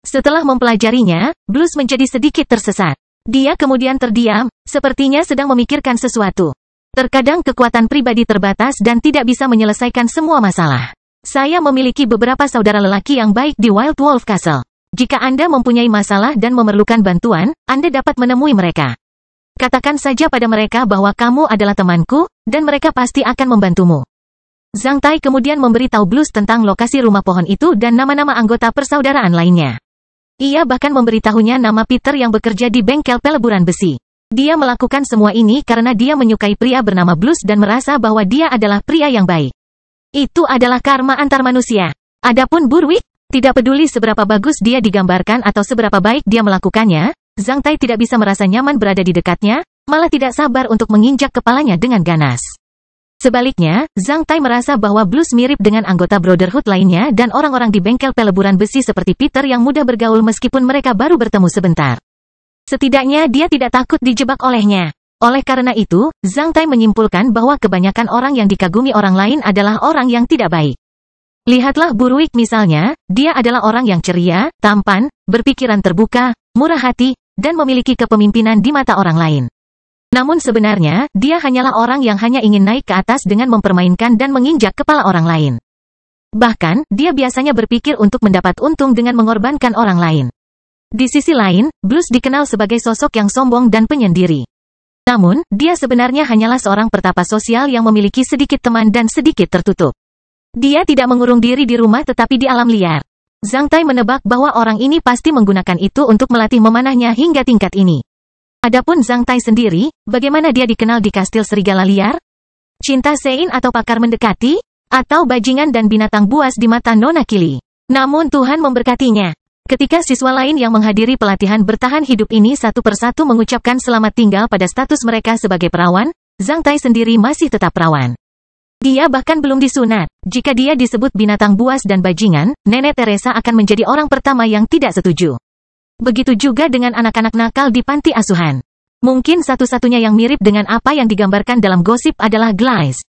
Setelah mempelajarinya, Blues menjadi sedikit tersesat. Dia kemudian terdiam, sepertinya sedang memikirkan sesuatu. Terkadang kekuatan pribadi terbatas dan tidak bisa menyelesaikan semua masalah. Saya memiliki beberapa saudara lelaki yang baik di Wild Wolf Castle. Jika Anda mempunyai masalah dan memerlukan bantuan, Anda dapat menemui mereka. Katakan saja pada mereka bahwa kamu adalah temanku, dan mereka pasti akan membantumu. Zhang Tai kemudian memberitahu Blues tentang lokasi rumah pohon itu dan nama-nama anggota persaudaraan lainnya. Ia bahkan memberitahunya nama Peter yang bekerja di bengkel peleburan besi. Dia melakukan semua ini karena dia menyukai pria bernama Blues dan merasa bahwa dia adalah pria yang baik. Itu adalah karma antar manusia. Adapun Burwick, tidak peduli seberapa bagus dia digambarkan atau seberapa baik dia melakukannya, Zhang Tai tidak bisa merasa nyaman berada di dekatnya, malah tidak sabar untuk menginjak kepalanya dengan ganas. Sebaliknya, Zhang Tai merasa bahwa Blues mirip dengan anggota Brotherhood lainnya dan orang-orang di bengkel peleburan besi seperti Peter yang mudah bergaul meskipun mereka baru bertemu sebentar. Setidaknya dia tidak takut dijebak olehnya. Oleh karena itu, Zhang Tai menyimpulkan bahwa kebanyakan orang yang dikagumi orang lain adalah orang yang tidak baik. Lihatlah Burwick misalnya, dia adalah orang yang ceria, tampan, berpikiran terbuka, murah hati, dan memiliki kepemimpinan di mata orang lain. Namun sebenarnya, dia hanyalah orang yang hanya ingin naik ke atas dengan mempermainkan dan menginjak kepala orang lain. Bahkan, dia biasanya berpikir untuk mendapat untung dengan mengorbankan orang lain. Di sisi lain, Blues dikenal sebagai sosok yang sombong dan penyendiri. Namun, dia sebenarnya hanyalah seorang pertapa sosial yang memiliki sedikit teman dan sedikit tertutup. Dia tidak mengurung diri di rumah tetapi di alam liar. Zhang Tai menebak bahwa orang ini pasti menggunakan itu untuk melatih memanahnya hingga tingkat ini. Adapun Zhang Tai sendiri, bagaimana dia dikenal di kastil serigala liar? Cinta Sein atau pakar mendekati? Atau bajingan dan binatang buas di mata Nona Kili? Namun Tuhan memberkatinya. Ketika siswa lain yang menghadiri pelatihan bertahan hidup ini satu persatu mengucapkan selamat tinggal pada status mereka sebagai perawan, Zhang Tai sendiri masih tetap perawan. Dia bahkan belum disunat. Jika dia disebut binatang buas dan bajingan, Nenek Teresa akan menjadi orang pertama yang tidak setuju. Begitu juga dengan anak-anak nakal di panti asuhan. Mungkin satu-satunya yang mirip dengan apa yang digambarkan dalam gosip adalah Glaze.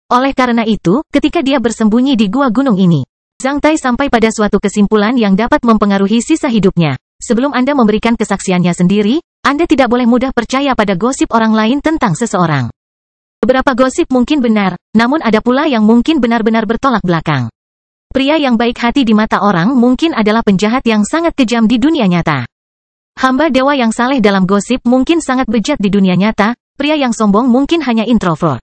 Oleh karena itu, ketika dia bersembunyi di gua gunung ini, Zhang Tai sampai pada suatu kesimpulan yang dapat mempengaruhi sisa hidupnya. Sebelum Anda memberikan kesaksiannya sendiri, Anda tidak boleh mudah percaya pada gosip orang lain tentang seseorang. Beberapa gosip mungkin benar, namun ada pula yang mungkin benar-benar bertolak belakang. Pria yang baik hati di mata orang mungkin adalah penjahat yang sangat kejam di dunia nyata. Hamba dewa yang saleh dalam gosip mungkin sangat bejat di dunia nyata, pria yang sombong mungkin hanya introvert.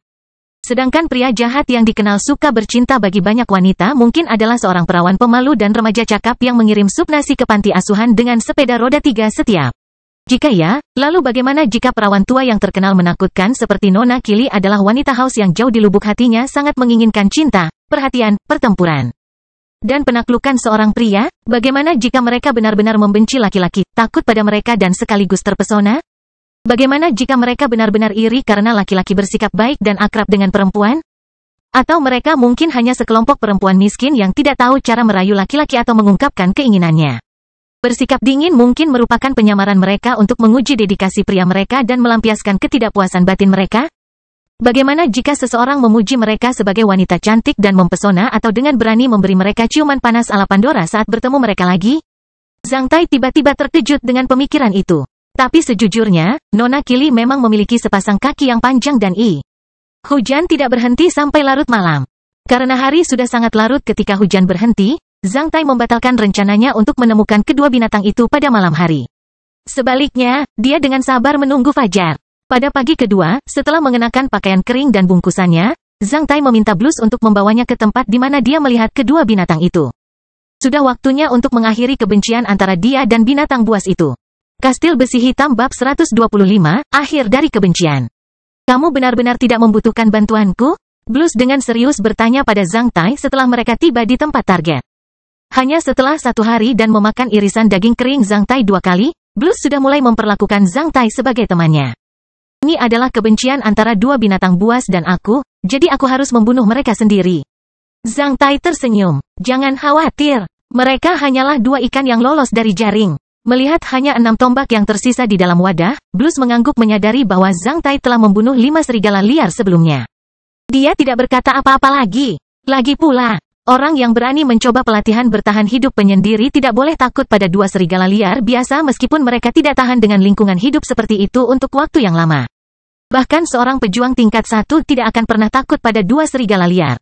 Sedangkan pria jahat yang dikenal suka bercinta bagi banyak wanita mungkin adalah seorang perawan pemalu dan remaja cakap yang mengirim sup nasi ke panti asuhan dengan sepeda roda 3 setiap. Jika ya, lalu bagaimana jika perawan tua yang terkenal menakutkan seperti Nona Kili adalah wanita haus yang jauh di lubuk hatinya sangat menginginkan cinta, perhatian, pertempuran, dan penaklukan seorang pria? Bagaimana jika mereka benar-benar membenci laki-laki, takut pada mereka dan sekaligus terpesona? Bagaimana jika mereka benar-benar iri karena laki-laki bersikap baik dan akrab dengan perempuan? Atau mereka mungkin hanya sekelompok perempuan miskin yang tidak tahu cara merayu laki-laki atau mengungkapkan keinginannya. Bersikap dingin mungkin merupakan penyamaran mereka untuk menguji dedikasi pria mereka dan melampiaskan ketidakpuasan batin mereka. Bagaimana jika seseorang memuji mereka sebagai wanita cantik dan mempesona atau dengan berani memberi mereka ciuman panas ala Pandora saat bertemu mereka lagi? Zhang Tai tiba-tiba terkejut dengan pemikiran itu. Tapi sejujurnya, Nona Kili memang memiliki sepasang kaki yang panjang dan hujan tidak berhenti sampai larut malam. Karena hari sudah sangat larut ketika hujan berhenti, Zhang Tai membatalkan rencananya untuk menemukan kedua binatang itu pada malam hari. Sebaliknya, dia dengan sabar menunggu fajar. Pada pagi kedua, setelah mengenakan pakaian kering dan bungkusannya, Zhang Tai meminta Blues untuk membawanya ke tempat di mana dia melihat kedua binatang itu. Sudah waktunya untuk mengakhiri kebencian antara dia dan binatang buas itu. Kastil Besi Hitam bab 125, akhir dari kebencian. Kamu benar-benar tidak membutuhkan bantuanku? Blues dengan serius bertanya pada Zhang Tai setelah mereka tiba di tempat target. Hanya setelah 1 hari dan memakan irisan daging kering Zhang Tai 2 kali, Blues sudah mulai memperlakukan Zhang Tai sebagai temannya. Ini adalah kebencian antara dua binatang buas dan aku, jadi aku harus membunuh mereka sendiri. Zhang Tai tersenyum. Jangan khawatir, mereka hanyalah 2 ikan yang lolos dari jaring. Melihat hanya 6 tombak yang tersisa di dalam wadah, Blues mengangguk menyadari bahwa Zhang Tai telah membunuh 5 serigala liar sebelumnya. Dia tidak berkata apa-apa lagi. Lagi pula, orang yang berani mencoba pelatihan bertahan hidup penyendiri tidak boleh takut pada 2 serigala liar biasa meskipun mereka tidak tahan dengan lingkungan hidup seperti itu untuk waktu yang lama. Bahkan seorang pejuang tingkat 1 tidak akan pernah takut pada 2 serigala liar.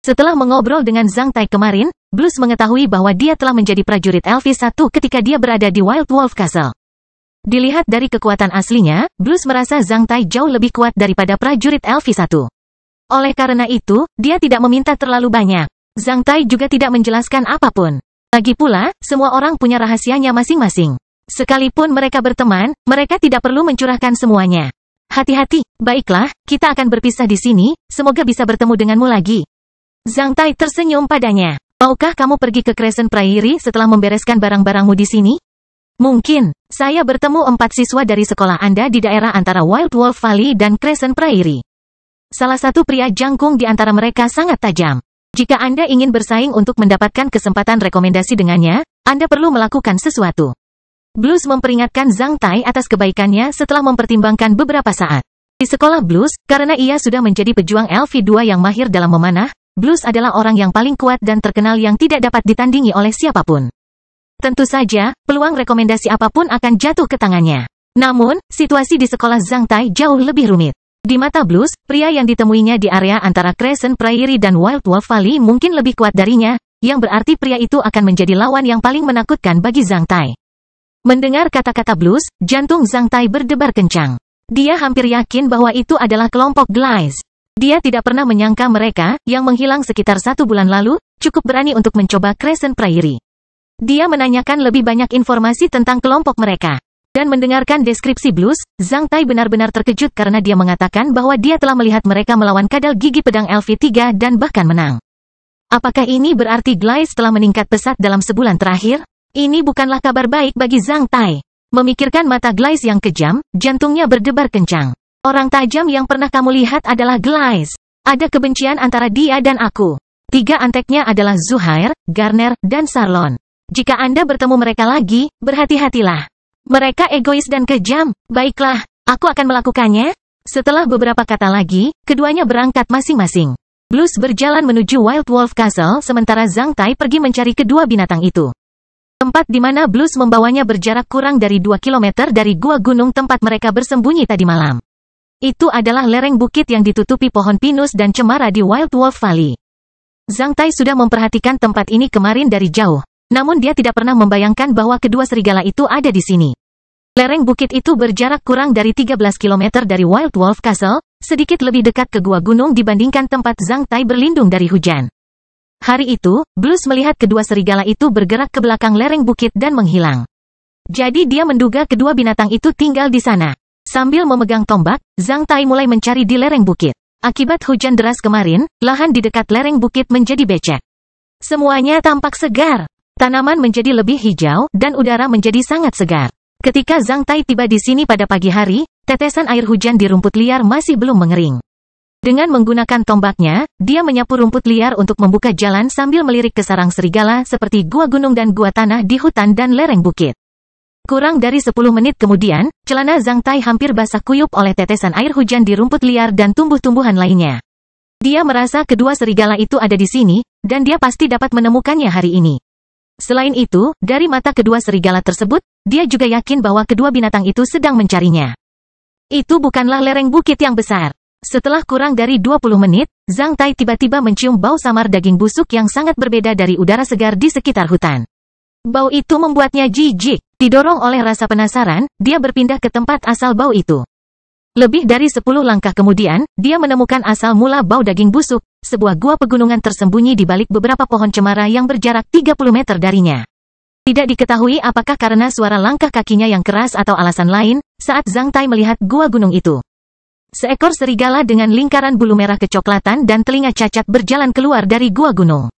Setelah mengobrol dengan Zhang Tai kemarin, Blues mengetahui bahwa dia telah menjadi prajurit Elvis 1 ketika dia berada di Wild Wolf Castle. Dilihat dari kekuatan aslinya, Blues merasa Zhang Tai jauh lebih kuat daripada prajurit LV1. Oleh karena itu, dia tidak meminta terlalu banyak. Zhang Tai juga tidak menjelaskan apapun. Lagi pula, semua orang punya rahasianya masing-masing. Sekalipun mereka berteman, mereka tidak perlu mencurahkan semuanya. Hati-hati, baiklah, kita akan berpisah di sini, semoga bisa bertemu denganmu lagi. Zhang Tai tersenyum padanya. Maukah kamu pergi ke Crescent Prairie setelah membereskan barang-barangmu di sini? Mungkin, saya bertemu 4 siswa dari sekolah Anda di daerah antara Wild Wolf Valley dan Crescent Prairie. Salah satu pria jangkung di antara mereka sangat tajam. Jika Anda ingin bersaing untuk mendapatkan kesempatan rekomendasi dengannya, Anda perlu melakukan sesuatu. Blues memperingatkan Zhang Tai atas kebaikannya setelah mempertimbangkan beberapa saat. Di sekolah Blues, karena ia sudah menjadi pejuang LV2 yang mahir dalam memanah, Blues adalah orang yang paling kuat dan terkenal yang tidak dapat ditandingi oleh siapapun. Tentu saja, peluang rekomendasi apapun akan jatuh ke tangannya. Namun, situasi di sekolah Zhang Tai jauh lebih rumit. Di mata Blues, pria yang ditemuinya di area antara Crescent Prairie dan Wild Wolf Valley mungkin lebih kuat darinya, yang berarti pria itu akan menjadi lawan yang paling menakutkan bagi Zhang Tai. Mendengar kata-kata Blues, jantung Zhang Tai berdebar kencang. Dia hampir yakin bahwa itu adalah kelompok Glies. Dia tidak pernah menyangka mereka, yang menghilang sekitar 1 bulan lalu, cukup berani untuk mencoba Crescent Prairie. Dia menanyakan lebih banyak informasi tentang kelompok mereka. Dan mendengarkan deskripsi Blues, Zhang Tai benar-benar terkejut karena dia mengatakan bahwa dia telah melihat mereka melawan kadal gigi pedang LV3 dan bahkan menang. Apakah ini berarti Glies telah meningkat pesat dalam sebulan terakhir? Ini bukanlah kabar baik bagi Zhang Tai. Memikirkan mata Glies yang kejam, jantungnya berdebar kencang. Orang tajam yang pernah kamu lihat adalah Glies. Ada kebencian antara dia dan aku. 3 anteknya adalah Zuhair, Garner, dan Sarlon. Jika Anda bertemu mereka lagi, berhati-hatilah. Mereka egois dan kejam. Baiklah, aku akan melakukannya. Setelah beberapa kata lagi, keduanya berangkat masing-masing. Blues berjalan menuju Wild Wolf Castle sementara Zhang Tai pergi mencari kedua binatang itu. Tempat di mana Blues membawanya berjarak kurang dari 2 km dari gua gunung tempat mereka bersembunyi tadi malam. Itu adalah lereng bukit yang ditutupi pohon pinus dan cemara di Wild Wolf Valley. Zhang Tai sudah memperhatikan tempat ini kemarin dari jauh. Namun dia tidak pernah membayangkan bahwa kedua serigala itu ada di sini. Lereng bukit itu berjarak kurang dari 13 km dari Wild Wolf Castle, sedikit lebih dekat ke gua gunung dibandingkan tempat Zhang Tai berlindung dari hujan. Hari itu, Blues melihat kedua serigala itu bergerak ke belakang lereng bukit dan menghilang. Jadi dia menduga kedua binatang itu tinggal di sana. Sambil memegang tombak, Zhang Tai mulai mencari di lereng bukit. Akibat hujan deras kemarin, lahan di dekat lereng bukit menjadi becek. Semuanya tampak segar. Tanaman menjadi lebih hijau, dan udara menjadi sangat segar. Ketika Zhang Tai tiba di sini pada pagi hari, tetesan air hujan di rumput liar masih belum mengering. Dengan menggunakan tombaknya, dia menyapu rumput liar untuk membuka jalan sambil melirik ke sarang serigala seperti gua gunung dan gua tanah di hutan dan lereng bukit. Kurang dari 10 menit kemudian, celana Zhang Tai hampir basah kuyup oleh tetesan air hujan di rumput liar dan tumbuh-tumbuhan lainnya. Dia merasa kedua serigala itu ada di sini, dan dia pasti dapat menemukannya hari ini. Selain itu, dari mata kedua serigala tersebut, dia juga yakin bahwa kedua binatang itu sedang mencarinya. Itu bukanlah lereng bukit yang besar. Setelah kurang dari 20 menit, Zhang Tai tiba-tiba mencium bau samar daging busuk yang sangat berbeda dari udara segar di sekitar hutan. Bau itu membuatnya jijik. Didorong oleh rasa penasaran, dia berpindah ke tempat asal bau itu. Lebih dari 10 langkah kemudian, dia menemukan asal mula bau daging busuk, sebuah gua pegunungan tersembunyi di balik beberapa pohon cemara yang berjarak 30 meter darinya. Tidak diketahui apakah karena suara langkah kakinya yang keras atau alasan lain, saat Zhang Tai melihat gua gunung itu. Seekor serigala dengan lingkaran bulu merah kecoklatan dan telinga cacat berjalan keluar dari gua gunung.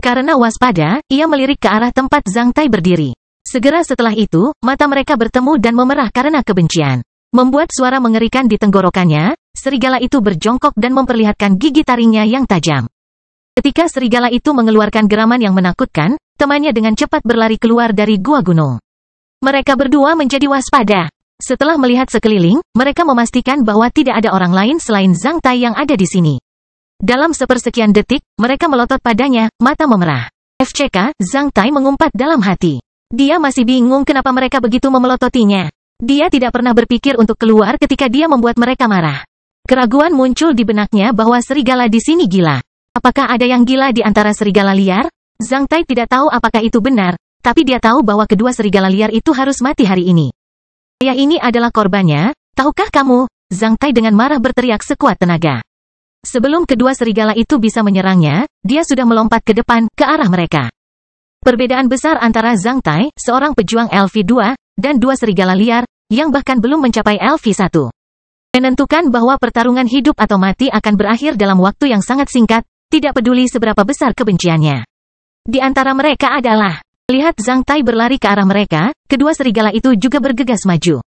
Karena waspada, ia melirik ke arah tempat Zhang Tai berdiri. Segera setelah itu, mata mereka bertemu dan memerah karena kebencian. Membuat suara mengerikan di tenggorokannya, serigala itu berjongkok dan memperlihatkan gigi taringnya yang tajam. Ketika serigala itu mengeluarkan geraman yang menakutkan, temannya dengan cepat berlari keluar dari gua gunung. Mereka berdua menjadi waspada. Setelah melihat sekeliling, mereka memastikan bahwa tidak ada orang lain selain Zhang Tai yang ada di sini. Dalam sepersekian detik, mereka melotot padanya, mata memerah. FCK, Zhang Tai mengumpat dalam hati. Dia masih bingung kenapa mereka begitu memelototinya. Dia tidak pernah berpikir untuk keluar ketika dia membuat mereka marah. Keraguan muncul di benaknya bahwa serigala di sini gila. Apakah ada yang gila di antara serigala liar? Zhang Tai tidak tahu apakah itu benar, tapi dia tahu bahwa kedua serigala liar itu harus mati hari ini. Saya ini adalah korbannya, tahukah kamu? Zhang Tai dengan marah berteriak sekuat tenaga. Sebelum kedua serigala itu bisa menyerangnya, dia sudah melompat ke depan, ke arah mereka. Perbedaan besar antara Zhang Tai, seorang pejuang LV2, dan dua serigala liar, yang bahkan belum mencapai LV1. Menentukan bahwa pertarungan hidup atau mati akan berakhir dalam waktu yang sangat singkat, tidak peduli seberapa besar kebenciannya. Di antara mereka adalah, lihat Zhang Tai berlari ke arah mereka, kedua serigala itu juga bergegas maju.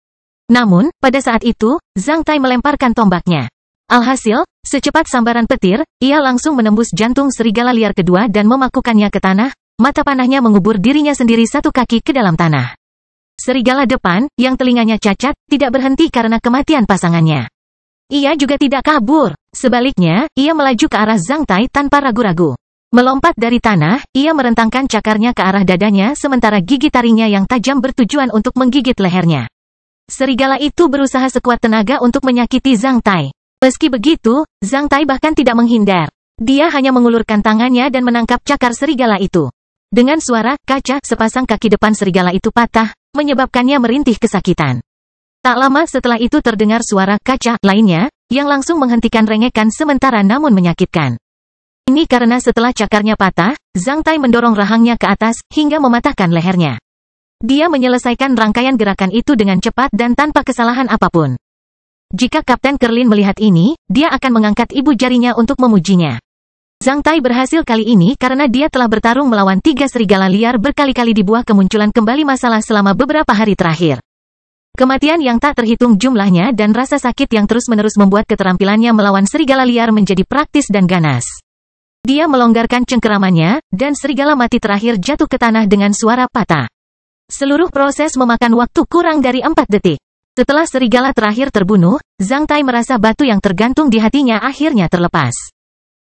Namun, pada saat itu, Zhang Tai melemparkan tombaknya. Alhasil, secepat sambaran petir, ia langsung menembus jantung serigala liar kedua dan memakukannya ke tanah, mata panahnya mengubur dirinya sendiri satu kaki ke dalam tanah. Serigala depan, yang telinganya cacat, tidak berhenti karena kematian pasangannya. Ia juga tidak kabur. Sebaliknya, ia melaju ke arah Zhang Tai tanpa ragu-ragu. Melompat dari tanah, ia merentangkan cakarnya ke arah dadanya sementara gigi taringnya yang tajam bertujuan untuk menggigit lehernya. Serigala itu berusaha sekuat tenaga untuk menyakiti Zhang Tai. Meski begitu, Zhang Tai bahkan tidak menghindar. Dia hanya mengulurkan tangannya dan menangkap cakar serigala itu. Dengan suara kaca, sepasang kaki depan serigala itu patah, menyebabkannya merintih kesakitan. Tak lama setelah itu terdengar suara kaca lainnya, yang langsung menghentikan rengekan sementara namun menyakitkan. Ini karena setelah cakarnya patah, Zhang Tai mendorong rahangnya ke atas, hingga mematahkan lehernya. Dia menyelesaikan rangkaian gerakan itu dengan cepat dan tanpa kesalahan apapun. Jika Kapten Kerlin melihat ini, dia akan mengangkat ibu jarinya untuk memujinya. Zhang Tai berhasil kali ini karena dia telah bertarung melawan tiga serigala liar berkali-kali di bawah kemunculan kembali masalah selama beberapa hari terakhir. Kematian yang tak terhitung jumlahnya dan rasa sakit yang terus-menerus membuat keterampilannya melawan serigala liar menjadi praktis dan ganas. Dia melonggarkan cengkeramannya, dan serigala mati terakhir jatuh ke tanah dengan suara patah. Seluruh proses memakan waktu kurang dari 4 detik. Setelah serigala terakhir terbunuh, Zhang Tai merasa batu yang tergantung di hatinya akhirnya terlepas.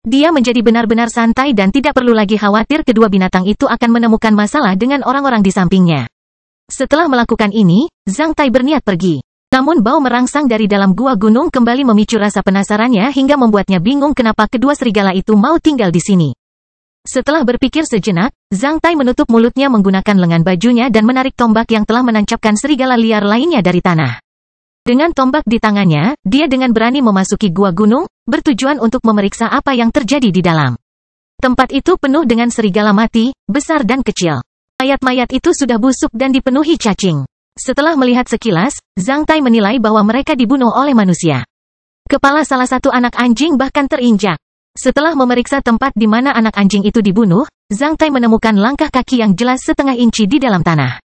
Dia menjadi benar-benar santai dan tidak perlu lagi khawatir kedua binatang itu akan menemukan masalah dengan orang-orang di sampingnya. Setelah melakukan ini, Zhang Tai berniat pergi. Namun bau merangsang dari dalam gua gunung kembali memicu rasa penasarannya hingga membuatnya bingung kenapa kedua serigala itu mau tinggal di sini. Setelah berpikir sejenak, Zhang Tai menutup mulutnya menggunakan lengan bajunya dan menarik tombak yang telah menancapkan serigala liar lainnya dari tanah. Dengan tombak di tangannya, dia dengan berani memasuki gua gunung, bertujuan untuk memeriksa apa yang terjadi di dalam. Tempat itu penuh dengan serigala mati, besar dan kecil. Mayat-mayat itu sudah busuk dan dipenuhi cacing. Setelah melihat sekilas, Zhang Tai menilai bahwa mereka dibunuh oleh manusia. Kepala salah satu anak anjing bahkan terinjak. Setelah memeriksa tempat di mana anak anjing itu dibunuh, Zhang Tai menemukan langkah kaki yang jelas setengah inci di dalam tanah.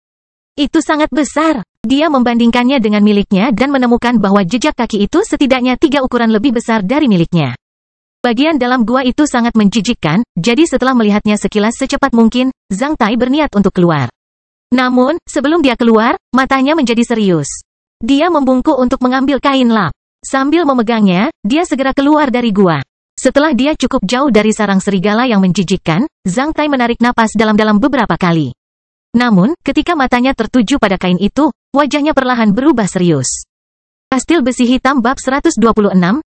Itu sangat besar. Dia membandingkannya dengan miliknya dan menemukan bahwa jejak kaki itu setidaknya 3 ukuran lebih besar dari miliknya. Bagian dalam gua itu sangat menjijikkan, jadi setelah melihatnya sekilas secepat mungkin, Zhang Tai berniat untuk keluar. Namun, sebelum dia keluar, matanya menjadi serius. Dia membungkuk untuk mengambil kain lap. Sambil memegangnya, dia segera keluar dari gua. Setelah dia cukup jauh dari sarang serigala yang menjijikkan, Zhang Tai menarik napas dalam-dalam beberapa kali. Namun, ketika matanya tertuju pada kain itu, wajahnya perlahan berubah serius. Kastil besi hitam bab 126,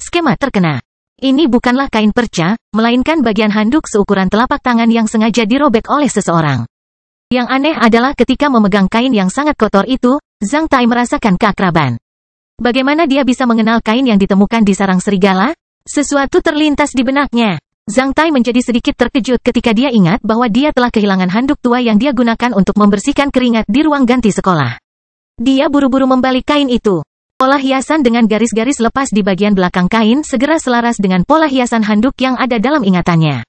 skema terkena. Ini bukanlah kain perca, melainkan bagian handuk seukuran telapak tangan yang sengaja dirobek oleh seseorang. Yang aneh adalah ketika memegang kain yang sangat kotor itu, Zhang Tai merasakan keakraban. Bagaimana dia bisa mengenal kain yang ditemukan di sarang serigala? Sesuatu terlintas di benaknya. Zhang Tai menjadi sedikit terkejut ketika dia ingat bahwa dia telah kehilangan handuk tua yang dia gunakan untuk membersihkan keringat di ruang ganti sekolah. Dia buru-buru membalik kain itu. Pola hiasan dengan garis-garis lepas di bagian belakang kain segera selaras dengan pola hiasan handuk yang ada dalam ingatannya.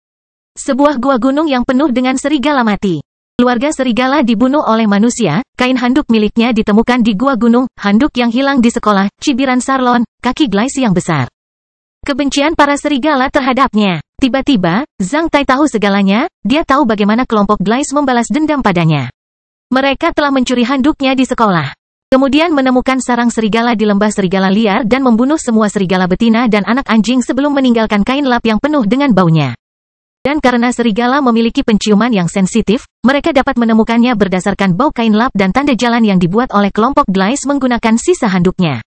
Sebuah gua gunung yang penuh dengan serigala mati. Keluarga serigala dibunuh oleh manusia, kain handuk miliknya ditemukan di gua gunung, handuk yang hilang di sekolah, cibiran Sarlon, kaki Gleisi yang besar. Kebencian para serigala terhadapnya. Tiba-tiba, Zhang Tai tahu segalanya, dia tahu bagaimana kelompok Gleisi membalas dendam padanya. Mereka telah mencuri handuknya di sekolah. Kemudian menemukan sarang serigala di lembah serigala liar dan membunuh semua serigala betina dan anak anjing sebelum meninggalkan kain lap yang penuh dengan baunya. Dan karena serigala memiliki penciuman yang sensitif, mereka dapat menemukannya berdasarkan bau kain lap dan tanda jalan yang dibuat oleh kelompok Gleisi menggunakan sisa handuknya.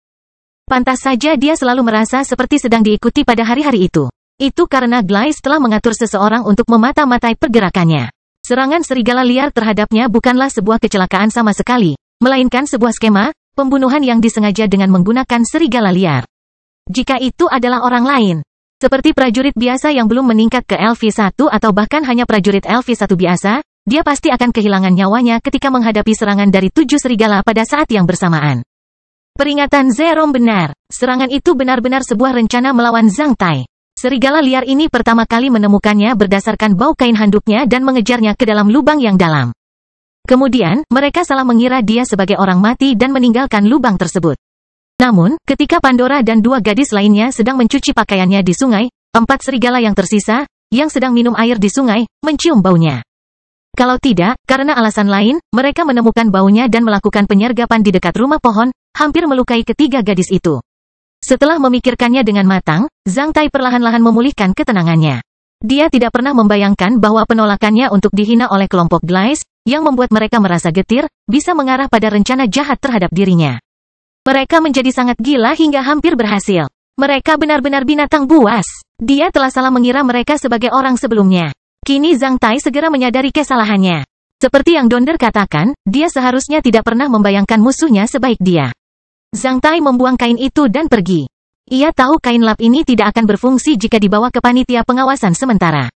Pantas saja dia selalu merasa seperti sedang diikuti pada hari-hari itu. Itu karena Gleisi telah mengatur seseorang untuk memata-matai pergerakannya. Serangan serigala liar terhadapnya bukanlah sebuah kecelakaan sama sekali, melainkan sebuah skema, pembunuhan yang disengaja dengan menggunakan serigala liar. Jika itu adalah orang lain, seperti prajurit biasa yang belum meningkat ke LV1 atau bahkan hanya prajurit LV1 biasa, dia pasti akan kehilangan nyawanya ketika menghadapi serangan dari 7 serigala pada saat yang bersamaan. Peringatan Zerong benar. Serangan itu benar-benar sebuah rencana melawan Zhang Tai. Serigala liar ini pertama kali menemukannya berdasarkan bau kain handuknya dan mengejarnya ke dalam lubang yang dalam. Kemudian, mereka salah mengira dia sebagai orang mati dan meninggalkan lubang tersebut. Namun, ketika Pandora dan 2 gadis lainnya sedang mencuci pakaiannya di sungai, 4 serigala yang tersisa, yang sedang minum air di sungai, mencium baunya. Kalau tidak, karena alasan lain, mereka menemukan baunya dan melakukan penyergapan di dekat rumah pohon, hampir melukai ketiga gadis itu. Setelah memikirkannya dengan matang, Zhang Tai perlahan-lahan memulihkan ketenangannya. Dia tidak pernah membayangkan bahwa penolakannya untuk dihina oleh kelompok Glice, yang membuat mereka merasa getir, bisa mengarah pada rencana jahat terhadap dirinya. Mereka menjadi sangat gila hingga hampir berhasil. Mereka benar-benar binatang buas. Dia telah salah mengira mereka sebagai orang sebelumnya. Kini Zhang Tai segera menyadari kesalahannya. Seperti yang Donder katakan, dia seharusnya tidak pernah membayangkan musuhnya sebaik dia. Zhang Tai membuang kain itu dan pergi. Ia tahu kain lap ini tidak akan berfungsi jika dibawa ke panitia pengawasan sementara.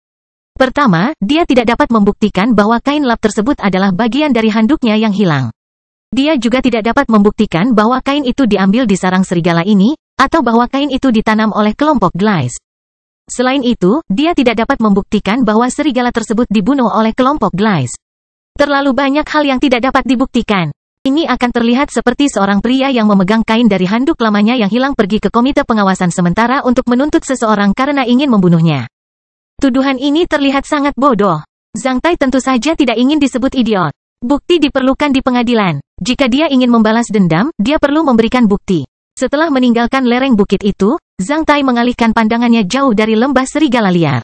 Pertama, dia tidak dapat membuktikan bahwa kain lap tersebut adalah bagian dari handuknya yang hilang. Dia juga tidak dapat membuktikan bahwa kain itu diambil di sarang serigala ini, atau bahwa kain itu ditanam oleh kelompok Glice. Selain itu, dia tidak dapat membuktikan bahwa serigala tersebut dibunuh oleh kelompok Glice. Terlalu banyak hal yang tidak dapat dibuktikan. Ini akan terlihat seperti seorang pria yang memegang kain dari handuk lamanya yang hilang pergi ke komite pengawasan sementara untuk menuntut seseorang karena ingin membunuhnya. Tuduhan ini terlihat sangat bodoh. Zhang Tai tentu saja tidak ingin disebut idiot. Bukti diperlukan di pengadilan. Jika dia ingin membalas dendam, dia perlu memberikan bukti. Setelah meninggalkan lereng bukit itu, Zhang Tai mengalihkan pandangannya jauh dari lembah serigala liar.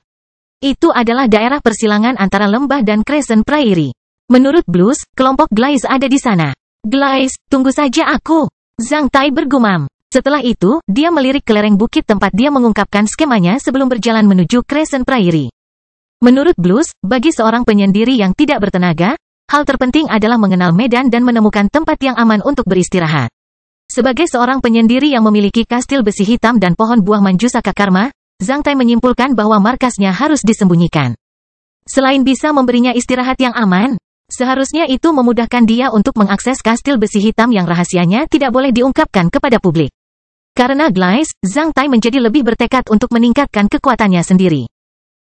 Itu adalah daerah persilangan antara lembah dan Crescent Prairie. Menurut Blues, kelompok Glice ada di sana. Glice, tunggu saja aku. Zhang Tai bergumam. Setelah itu, dia melirik ke lereng bukit tempat dia mengungkapkan skemanya sebelum berjalan menuju Crescent Prairie. Menurut Blues, bagi seorang penyendiri yang tidak bertenaga, hal terpenting adalah mengenal medan dan menemukan tempat yang aman untuk beristirahat. Sebagai seorang penyendiri yang memiliki kastil besi hitam dan pohon buah Manjusaka Karma, Zhang Tai menyimpulkan bahwa markasnya harus disembunyikan. Selain bisa memberinya istirahat yang aman, seharusnya itu memudahkan dia untuk mengakses kastil besi hitam yang rahasianya tidak boleh diungkapkan kepada publik. Karena Glice, Zhang Tai menjadi lebih bertekad untuk meningkatkan kekuatannya sendiri.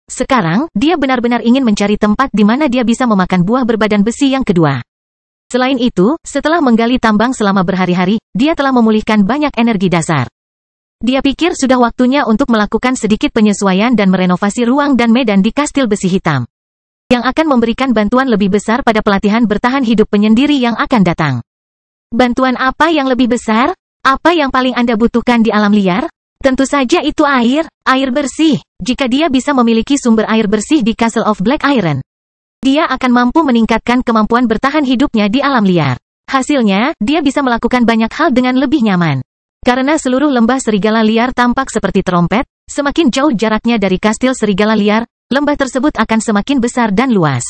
Sekarang, dia benar-benar ingin mencari tempat di mana dia bisa memakan buah berbadan besi yang kedua. Selain itu, setelah menggali tambang selama berhari-hari, dia telah memulihkan banyak energi dasar. Dia pikir sudah waktunya untuk melakukan sedikit penyesuaian dan merenovasi ruang dan medan di kastil besi hitam, yang akan memberikan bantuan lebih besar pada pelatihan bertahan hidup penyendiri yang akan datang. Bantuan apa yang lebih besar? Apa yang paling Anda butuhkan di alam liar? Tentu saja itu air bersih. Jika dia bisa memiliki sumber air bersih di Castle of Black Iron, dia akan mampu meningkatkan kemampuan bertahan hidupnya di alam liar. Hasilnya, dia bisa melakukan banyak hal dengan lebih nyaman. Karena seluruh lembah serigala liar tampak seperti trompet, semakin jauh jaraknya dari kastil serigala liar, lembah tersebut akan semakin besar dan luas.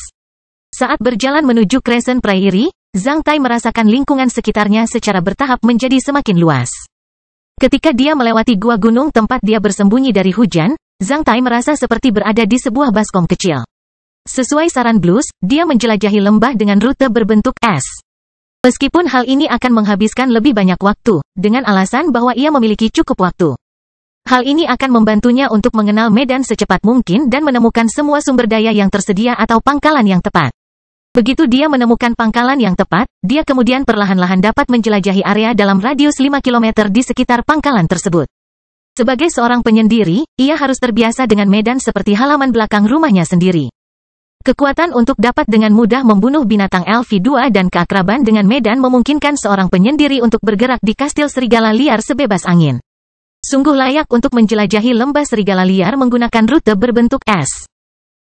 Saat berjalan menuju Crescent Prairie, Zhang Tai merasakan lingkungan sekitarnya secara bertahap menjadi semakin luas. Ketika dia melewati gua gunung tempat dia bersembunyi dari hujan, Zhang Tai merasa seperti berada di sebuah baskom kecil. Sesuai saran Blues, dia menjelajahi lembah dengan rute berbentuk S. Meskipun hal ini akan menghabiskan lebih banyak waktu, dengan alasan bahwa ia memiliki cukup waktu. Hal ini akan membantunya untuk mengenal medan secepat mungkin dan menemukan semua sumber daya yang tersedia atau pangkalan yang tepat. Begitu dia menemukan pangkalan yang tepat, dia kemudian perlahan-lahan dapat menjelajahi area dalam radius 5 km di sekitar pangkalan tersebut. Sebagai seorang penyendiri, ia harus terbiasa dengan medan seperti halaman belakang rumahnya sendiri. Kekuatan untuk dapat dengan mudah membunuh binatang LV2 dan keakraban dengan medan memungkinkan seorang penyendiri untuk bergerak di kastil serigala liar sebebas angin. Sungguh layak untuk menjelajahi lembah serigala liar menggunakan rute berbentuk S.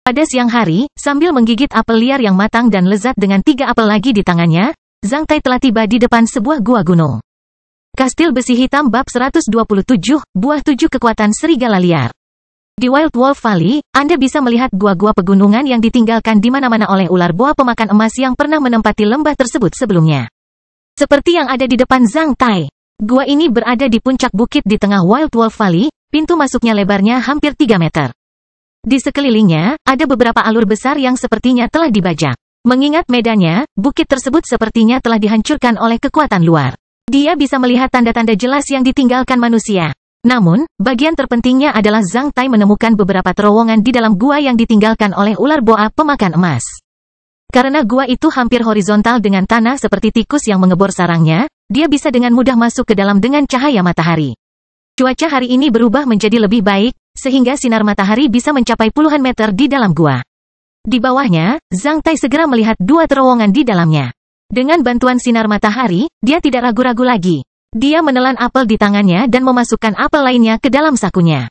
Pada siang hari, sambil menggigit apel liar yang matang dan lezat dengan 3 apel lagi di tangannya, Zhang Tai telah tiba di depan sebuah gua gunung. Kastil besi hitam bab 127, buah 7 kekuatan serigala liar. Di Wild Wolf Valley, Anda bisa melihat gua-gua pegunungan yang ditinggalkan di mana-mana oleh ular boa pemakan emas yang pernah menempati lembah tersebut sebelumnya. Seperti yang ada di depan Zhang Tai. Gua ini berada di puncak bukit di tengah Wild Wolf Valley, pintu masuknya lebarnya hampir 3 meter. Di sekelilingnya, ada beberapa alur besar yang sepertinya telah dibajak. Mengingat medannya, bukit tersebut sepertinya telah dihancurkan oleh kekuatan luar. Dia bisa melihat tanda-tanda jelas yang ditinggalkan manusia. Namun, bagian terpentingnya adalah Zhang Tai menemukan beberapa terowongan di dalam gua yang ditinggalkan oleh ular boa pemakan emas. Karena gua itu hampir horizontal dengan tanah seperti tikus yang mengebor sarangnya, dia bisa dengan mudah masuk ke dalam dengan cahaya matahari. Cuaca hari ini berubah menjadi lebih baik, sehingga sinar matahari bisa mencapai puluhan meter di dalam gua. Di bawahnya, Zhang Tai segera melihat 2 terowongan di dalamnya. Dengan bantuan sinar matahari, dia tidak ragu-ragu lagi. Dia menelan apel di tangannya dan memasukkan apel lainnya ke dalam sakunya.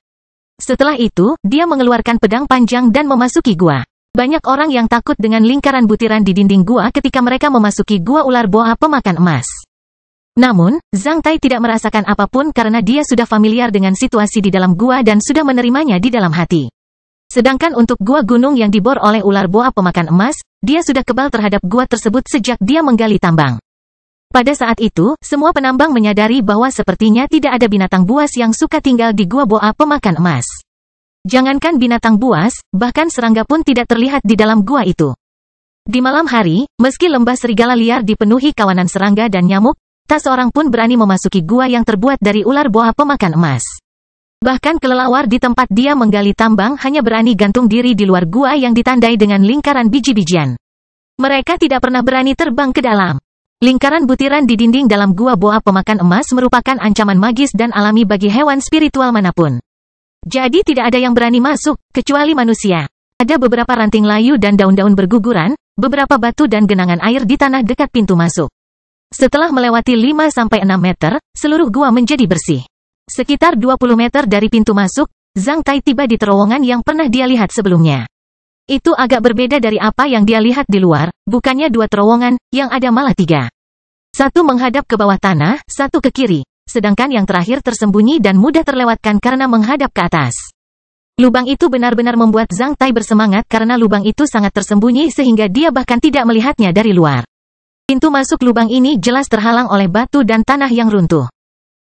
Setelah itu, dia mengeluarkan pedang panjang dan memasuki gua. Banyak orang yang takut dengan lingkaran butiran di dinding gua ketika mereka memasuki gua ular boa pemakan emas. Namun, Zhang Tai tidak merasakan apapun karena dia sudah familiar dengan situasi di dalam gua dan sudah menerimanya di dalam hati. Sedangkan untuk gua gunung yang dibor oleh ular boa pemakan emas, dia sudah kebal terhadap gua tersebut sejak dia menggali tambang. Pada saat itu, semua penambang menyadari bahwa sepertinya tidak ada binatang buas yang suka tinggal di gua boa pemakan emas. Jangankan binatang buas, bahkan serangga pun tidak terlihat di dalam gua itu. Di malam hari, meski lembah serigala liar dipenuhi kawanan serangga dan nyamuk, tak seorang pun berani memasuki gua yang terbuat dari ular boa pemakan emas. Bahkan kelelawar di tempat dia menggali tambang hanya berani gantung diri di luar gua yang ditandai dengan lingkaran biji-bijian. Mereka tidak pernah berani terbang ke dalam. Lingkaran butiran di dinding dalam gua boa pemakan emas merupakan ancaman magis dan alami bagi hewan spiritual manapun. Jadi tidak ada yang berani masuk, kecuali manusia. Ada beberapa ranting layu dan daun-daun berguguran, beberapa batu dan genangan air di tanah dekat pintu masuk. Setelah melewati 5-6 meter, seluruh gua menjadi bersih. Sekitar 20 meter dari pintu masuk, Zhang Tai tiba di terowongan yang pernah dia lihat sebelumnya. Itu agak berbeda dari apa yang dia lihat di luar, bukannya 2 terowongan, yang ada malah 3. Satu menghadap ke bawah tanah, satu ke kiri. Sedangkan yang terakhir tersembunyi dan mudah terlewatkan karena menghadap ke atas. Lubang itu benar-benar membuat Zhang Tai bersemangat karena lubang itu sangat tersembunyi sehingga dia bahkan tidak melihatnya dari luar. Pintu masuk lubang ini jelas terhalang oleh batu dan tanah yang runtuh.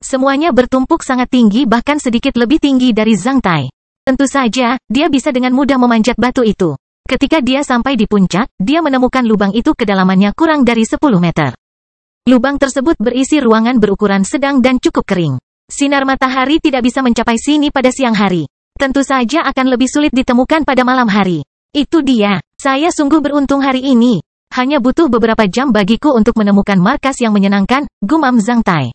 Semuanya bertumpuk sangat tinggi bahkan sedikit lebih tinggi dari Zhang Tai. Tentu saja, dia bisa dengan mudah memanjat batu itu. Ketika dia sampai di puncak, dia menemukan lubang itu kedalamannya kurang dari 10 meter. Lubang tersebut berisi ruangan berukuran sedang dan cukup kering. Sinar matahari tidak bisa mencapai sini pada siang hari. Tentu saja akan lebih sulit ditemukan pada malam hari. Itu dia. Saya sungguh beruntung hari ini. Hanya butuh beberapa jam bagiku untuk menemukan markas yang menyenangkan, gumam Zhang Tai.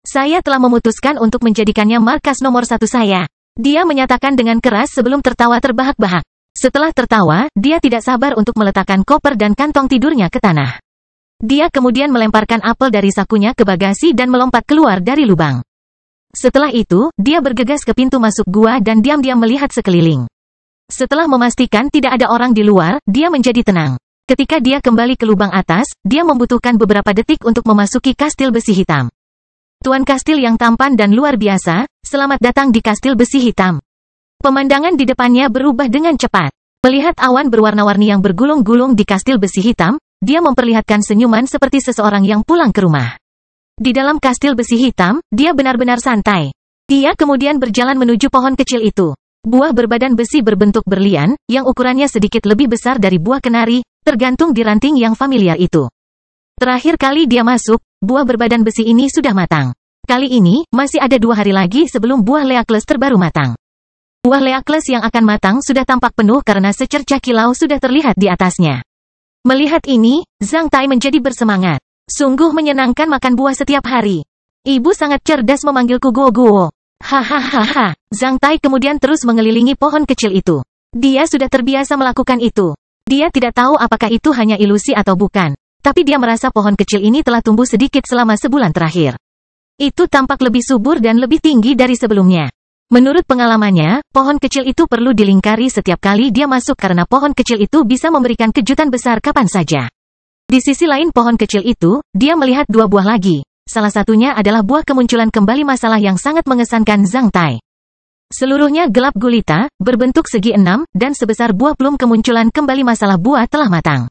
Saya telah memutuskan untuk menjadikannya markas nomor 1 saya. Dia menyatakan dengan keras sebelum tertawa terbahak-bahak. Setelah tertawa, dia tidak sabar untuk meletakkan koper dan kantong tidurnya ke tanah. Dia kemudian melemparkan apel dari sakunya ke bagasi dan melompat keluar dari lubang. Setelah itu, dia bergegas ke pintu masuk gua dan diam-diam melihat sekeliling. Setelah memastikan tidak ada orang di luar, dia menjadi tenang. Ketika dia kembali ke lubang atas, dia membutuhkan beberapa detik untuk memasuki kastil besi hitam. Tuan kastil yang tampan dan luar biasa, selamat datang di kastil besi hitam. Pemandangan di depannya berubah dengan cepat. Melihat awan berwarna-warni yang bergulung-gulung di kastil besi hitam, dia memperlihatkan senyuman seperti seseorang yang pulang ke rumah. Di dalam kastil besi hitam, dia benar-benar santai. Dia kemudian berjalan menuju pohon kecil itu. Buah berbadan besi berbentuk berlian, yang ukurannya sedikit lebih besar dari buah kenari, tergantung di ranting yang familiar itu. Terakhir kali dia masuk, buah berbadan besi ini sudah matang. Kali ini, masih ada 2 hari lagi sebelum buah Leakles terbaru matang. Buah Leakles yang akan matang sudah tampak penuh karena secercah kilau sudah terlihat di atasnya. Melihat ini, Zhang Tai menjadi bersemangat. Sungguh menyenangkan makan buah setiap hari. Ibu sangat cerdas memanggilku Guo-Guo. Hahaha. Zhang Tai kemudian terus mengelilingi pohon kecil itu. Dia sudah terbiasa melakukan itu. Dia tidak tahu apakah itu hanya ilusi atau bukan. Tapi dia merasa pohon kecil ini telah tumbuh sedikit selama sebulan terakhir. Itu tampak lebih subur dan lebih tinggi dari sebelumnya. Menurut pengalamannya, pohon kecil itu perlu dilingkari setiap kali dia masuk karena pohon kecil itu bisa memberikan kejutan besar kapan saja. Di sisi lain pohon kecil itu, dia melihat 2 buah lagi. Salah satunya adalah buah kemunculan kembali masalah yang sangat mengesankan Zhang Tai. Seluruhnya gelap gulita, berbentuk segi 6, dan sebesar buah plum kemunculan kembali masalah buah telah matang.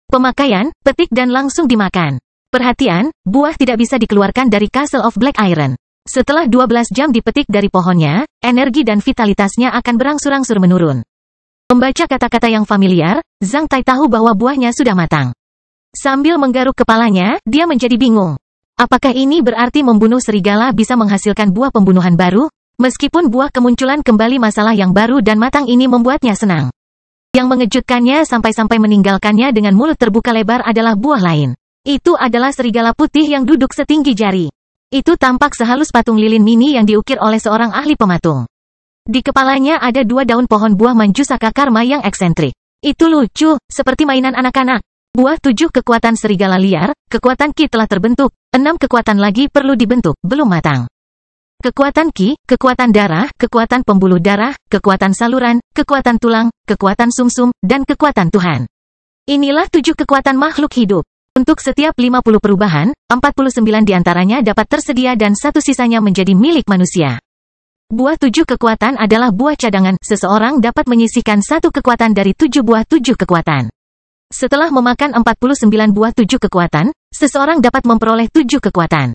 Pemakaian, petik dan langsung dimakan. Perhatian, buah tidak bisa dikeluarkan dari Castle of Black Iron. Setelah 12 jam dipetik dari pohonnya, energi dan vitalitasnya akan berangsur-angsur menurun. Membaca kata-kata yang familiar, Zhang Tai tahu bahwa buahnya sudah matang. Sambil menggaruk kepalanya, dia menjadi bingung. Apakah ini berarti membunuh serigala bisa menghasilkan buah pembunuhan baru? Meskipun buah kemunculan kembali masalah yang baru dan matang ini membuatnya senang. Yang mengejutkannya sampai-sampai meninggalkannya dengan mulut terbuka lebar adalah buah lain. Itu adalah serigala putih yang duduk setinggi jari. Itu tampak sehalus patung lilin mini yang diukir oleh seorang ahli pematung. Di kepalanya ada 2 daun pohon buah Manjusaka Karma yang eksentrik. Itu lucu, seperti mainan anak-anak. Buah 7 kekuatan serigala liar, kekuatan Ki telah terbentuk, 6 kekuatan lagi perlu dibentuk, belum matang. Kekuatan Ki, kekuatan darah, kekuatan pembuluh darah, kekuatan saluran, kekuatan tulang, kekuatan sumsum, dan kekuatan Tuhan. Inilah 7 kekuatan makhluk hidup. Untuk setiap 50 perubahan, 49 diantaranya dapat tersedia dan 1 sisanya menjadi milik manusia. Buah 7 kekuatan adalah buah cadangan, seseorang dapat menyisihkan 1 kekuatan dari 7 buah 7 kekuatan. Setelah memakan 49 buah 7 kekuatan, seseorang dapat memperoleh 7 kekuatan.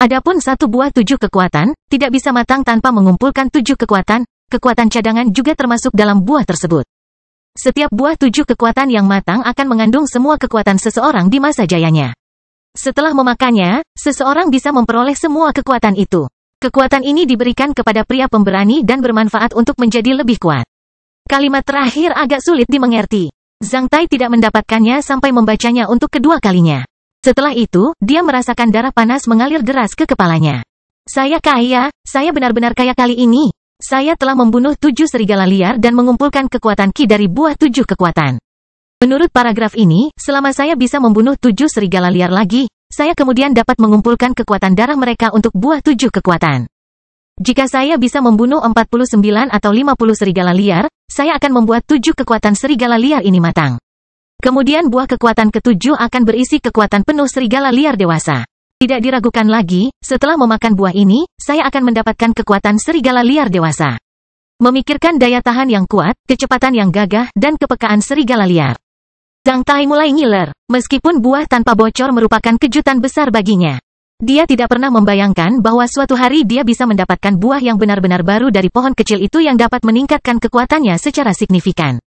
Adapun 1 buah 7 kekuatan, tidak bisa matang tanpa mengumpulkan 7 kekuatan cadangan juga termasuk dalam buah tersebut. Setiap buah 7 kekuatan yang matang akan mengandung semua kekuatan seseorang di masa jayanya. Setelah memakannya, seseorang bisa memperoleh semua kekuatan itu. Kekuatan ini diberikan kepada pria pemberani dan bermanfaat untuk menjadi lebih kuat. Kalimat terakhir agak sulit dimengerti. Zhang Tai tidak mendapatkannya sampai membacanya untuk kedua kalinya. Setelah itu, dia merasakan darah panas mengalir deras ke kepalanya. Saya kaya, saya benar-benar kaya kali ini. Saya telah membunuh 7 serigala liar dan mengumpulkan kekuatan Ki dari buah 7 kekuatan. Menurut paragraf ini, selama saya bisa membunuh 7 serigala liar lagi, saya kemudian dapat mengumpulkan kekuatan darah mereka untuk buah 7 kekuatan. Jika saya bisa membunuh 49 atau 50 serigala liar, saya akan membuat 7 kekuatan serigala liar ini matang. Kemudian buah kekuatan ke-7 akan berisi kekuatan penuh serigala liar dewasa. Tidak diragukan lagi, setelah memakan buah ini, saya akan mendapatkan kekuatan serigala liar dewasa. Memikirkan daya tahan yang kuat, kecepatan yang gagah, dan kepekaan serigala liar. Zhang Tai mulai ngiler, meskipun buah tanpa bocor merupakan kejutan besar baginya. Dia tidak pernah membayangkan bahwa suatu hari dia bisa mendapatkan buah yang benar-benar baru dari pohon kecil itu yang dapat meningkatkan kekuatannya secara signifikan.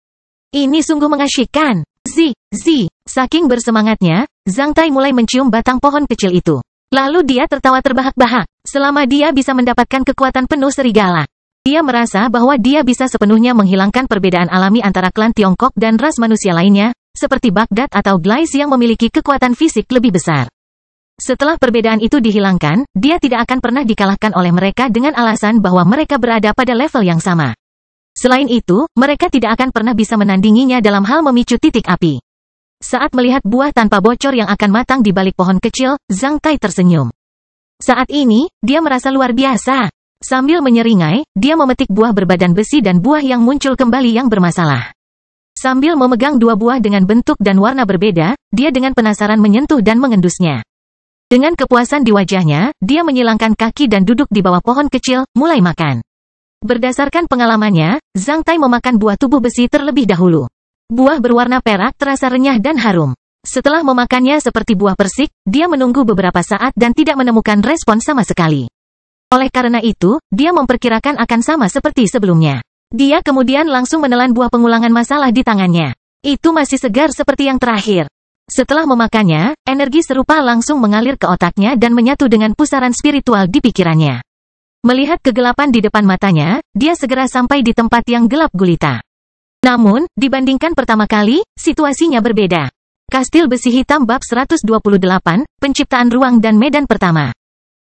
Ini sungguh mengasyikkan. Saking bersemangatnya, Zhang Tai mulai mencium batang pohon kecil itu. Lalu dia tertawa terbahak-bahak. Selama dia bisa mendapatkan kekuatan penuh serigala, dia merasa bahwa dia bisa sepenuhnya menghilangkan perbedaan alami antara klan Tiongkok dan ras manusia lainnya, seperti Baghdad atau Glais yang memiliki kekuatan fisik lebih besar. Setelah perbedaan itu dihilangkan, dia tidak akan pernah dikalahkan oleh mereka dengan alasan bahwa mereka berada pada level yang sama. Selain itu, mereka tidak akan pernah bisa menandinginya dalam hal memicu titik api. Saat melihat buah tanpa bocor yang akan matang di balik pohon kecil, Zhang Tai tersenyum. Saat ini, dia merasa luar biasa. Sambil menyeringai, dia memetik buah berbadan besi dan buah yang muncul kembali yang bermasalah. Sambil memegang 2 buah dengan bentuk dan warna berbeda, dia dengan penasaran menyentuh dan mengendusnya. Dengan kepuasan di wajahnya, dia menyilangkan kaki dan duduk di bawah pohon kecil, mulai makan. Berdasarkan pengalamannya, Zhang Tai memakan buah tubuh besi terlebih dahulu. Buah berwarna perak terasa renyah dan harum. Setelah memakannya seperti buah persik, dia menunggu beberapa saat dan tidak menemukan respon sama sekali. Oleh karena itu, dia memperkirakan akan sama seperti sebelumnya. Dia kemudian langsung menelan buah pengulangan masalah di tangannya. Itu masih segar seperti yang terakhir. Setelah memakannya, energi serupa langsung mengalir ke otaknya dan menyatu dengan pusaran spiritual di pikirannya. Melihat kegelapan di depan matanya, dia segera sampai di tempat yang gelap gulita. Namun, dibandingkan pertama kali, situasinya berbeda. Kastil Besi Hitam bab 128, Penciptaan Ruang dan Medan Pertama.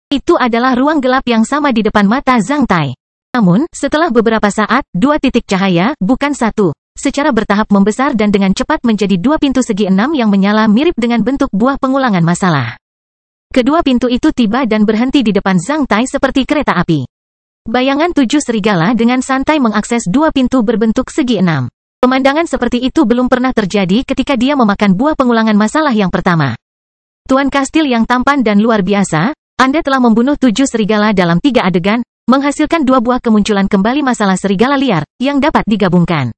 Itu adalah ruang gelap yang sama di depan mata Zhang Tai. Namun, setelah beberapa saat, 2 titik cahaya, bukan 1, secara bertahap membesar dan dengan cepat menjadi 2 pintu segi 6 yang menyala mirip dengan bentuk buah pengulangan masalah. Kedua pintu itu tiba dan berhenti di depan Zhang Tai seperti kereta api. Bayangan 7 serigala dengan santai mengakses 2 pintu berbentuk segi 6. Pemandangan seperti itu belum pernah terjadi ketika dia memakan buah pengulangan masalah yang pertama. Tuan kastil yang tampan dan luar biasa, Anda telah membunuh 7 serigala dalam 3 adegan, menghasilkan 2 buah kemunculan kembali masalah serigala liar, yang dapat digabungkan.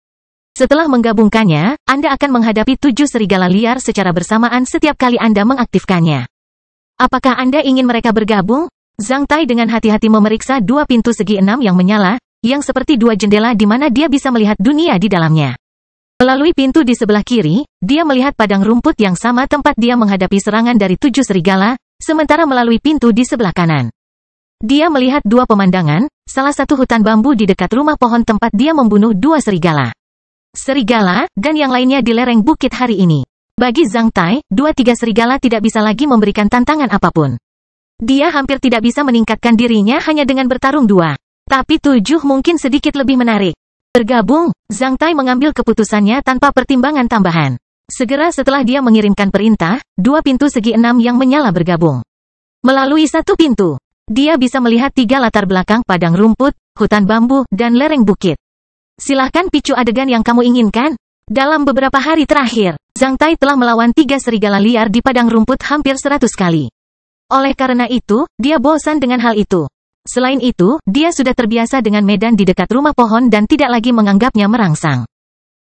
Setelah menggabungkannya, Anda akan menghadapi 7 serigala liar secara bersamaan setiap kali Anda mengaktifkannya. Apakah Anda ingin mereka bergabung? Zhang Tai dengan hati-hati memeriksa dua pintu segi 6 yang menyala, yang seperti dua jendela di mana dia bisa melihat dunia di dalamnya. Melalui pintu di sebelah kiri, dia melihat padang rumput yang sama tempat dia menghadapi serangan dari 7 serigala, sementara melalui pintu di sebelah kanan. Dia melihat dua pemandangan, salah satu hutan bambu di dekat rumah pohon tempat dia membunuh dua serigala. Serigala, dan yang lainnya di lereng bukit hari ini. Bagi Zhang Tai, 2-3 serigala tidak bisa lagi memberikan tantangan apapun. Dia hampir tidak bisa meningkatkan dirinya hanya dengan bertarung 2. Tapi 7 mungkin sedikit lebih menarik. Bergabung, Zhang Tai mengambil keputusannya tanpa pertimbangan tambahan. Segera setelah dia mengirimkan perintah, dua pintu segi 6 yang menyala bergabung. Melalui satu pintu, dia bisa melihat 3 latar belakang padang rumput, hutan bambu, dan lereng bukit. Silahkan picu adegan yang kamu inginkan. Dalam beberapa hari terakhir, Zhang Tai telah melawan 3 serigala liar di padang rumput hampir 100 kali. Oleh karena itu, dia bosan dengan hal itu. Selain itu, dia sudah terbiasa dengan medan di dekat rumah pohon dan tidak lagi menganggapnya merangsang.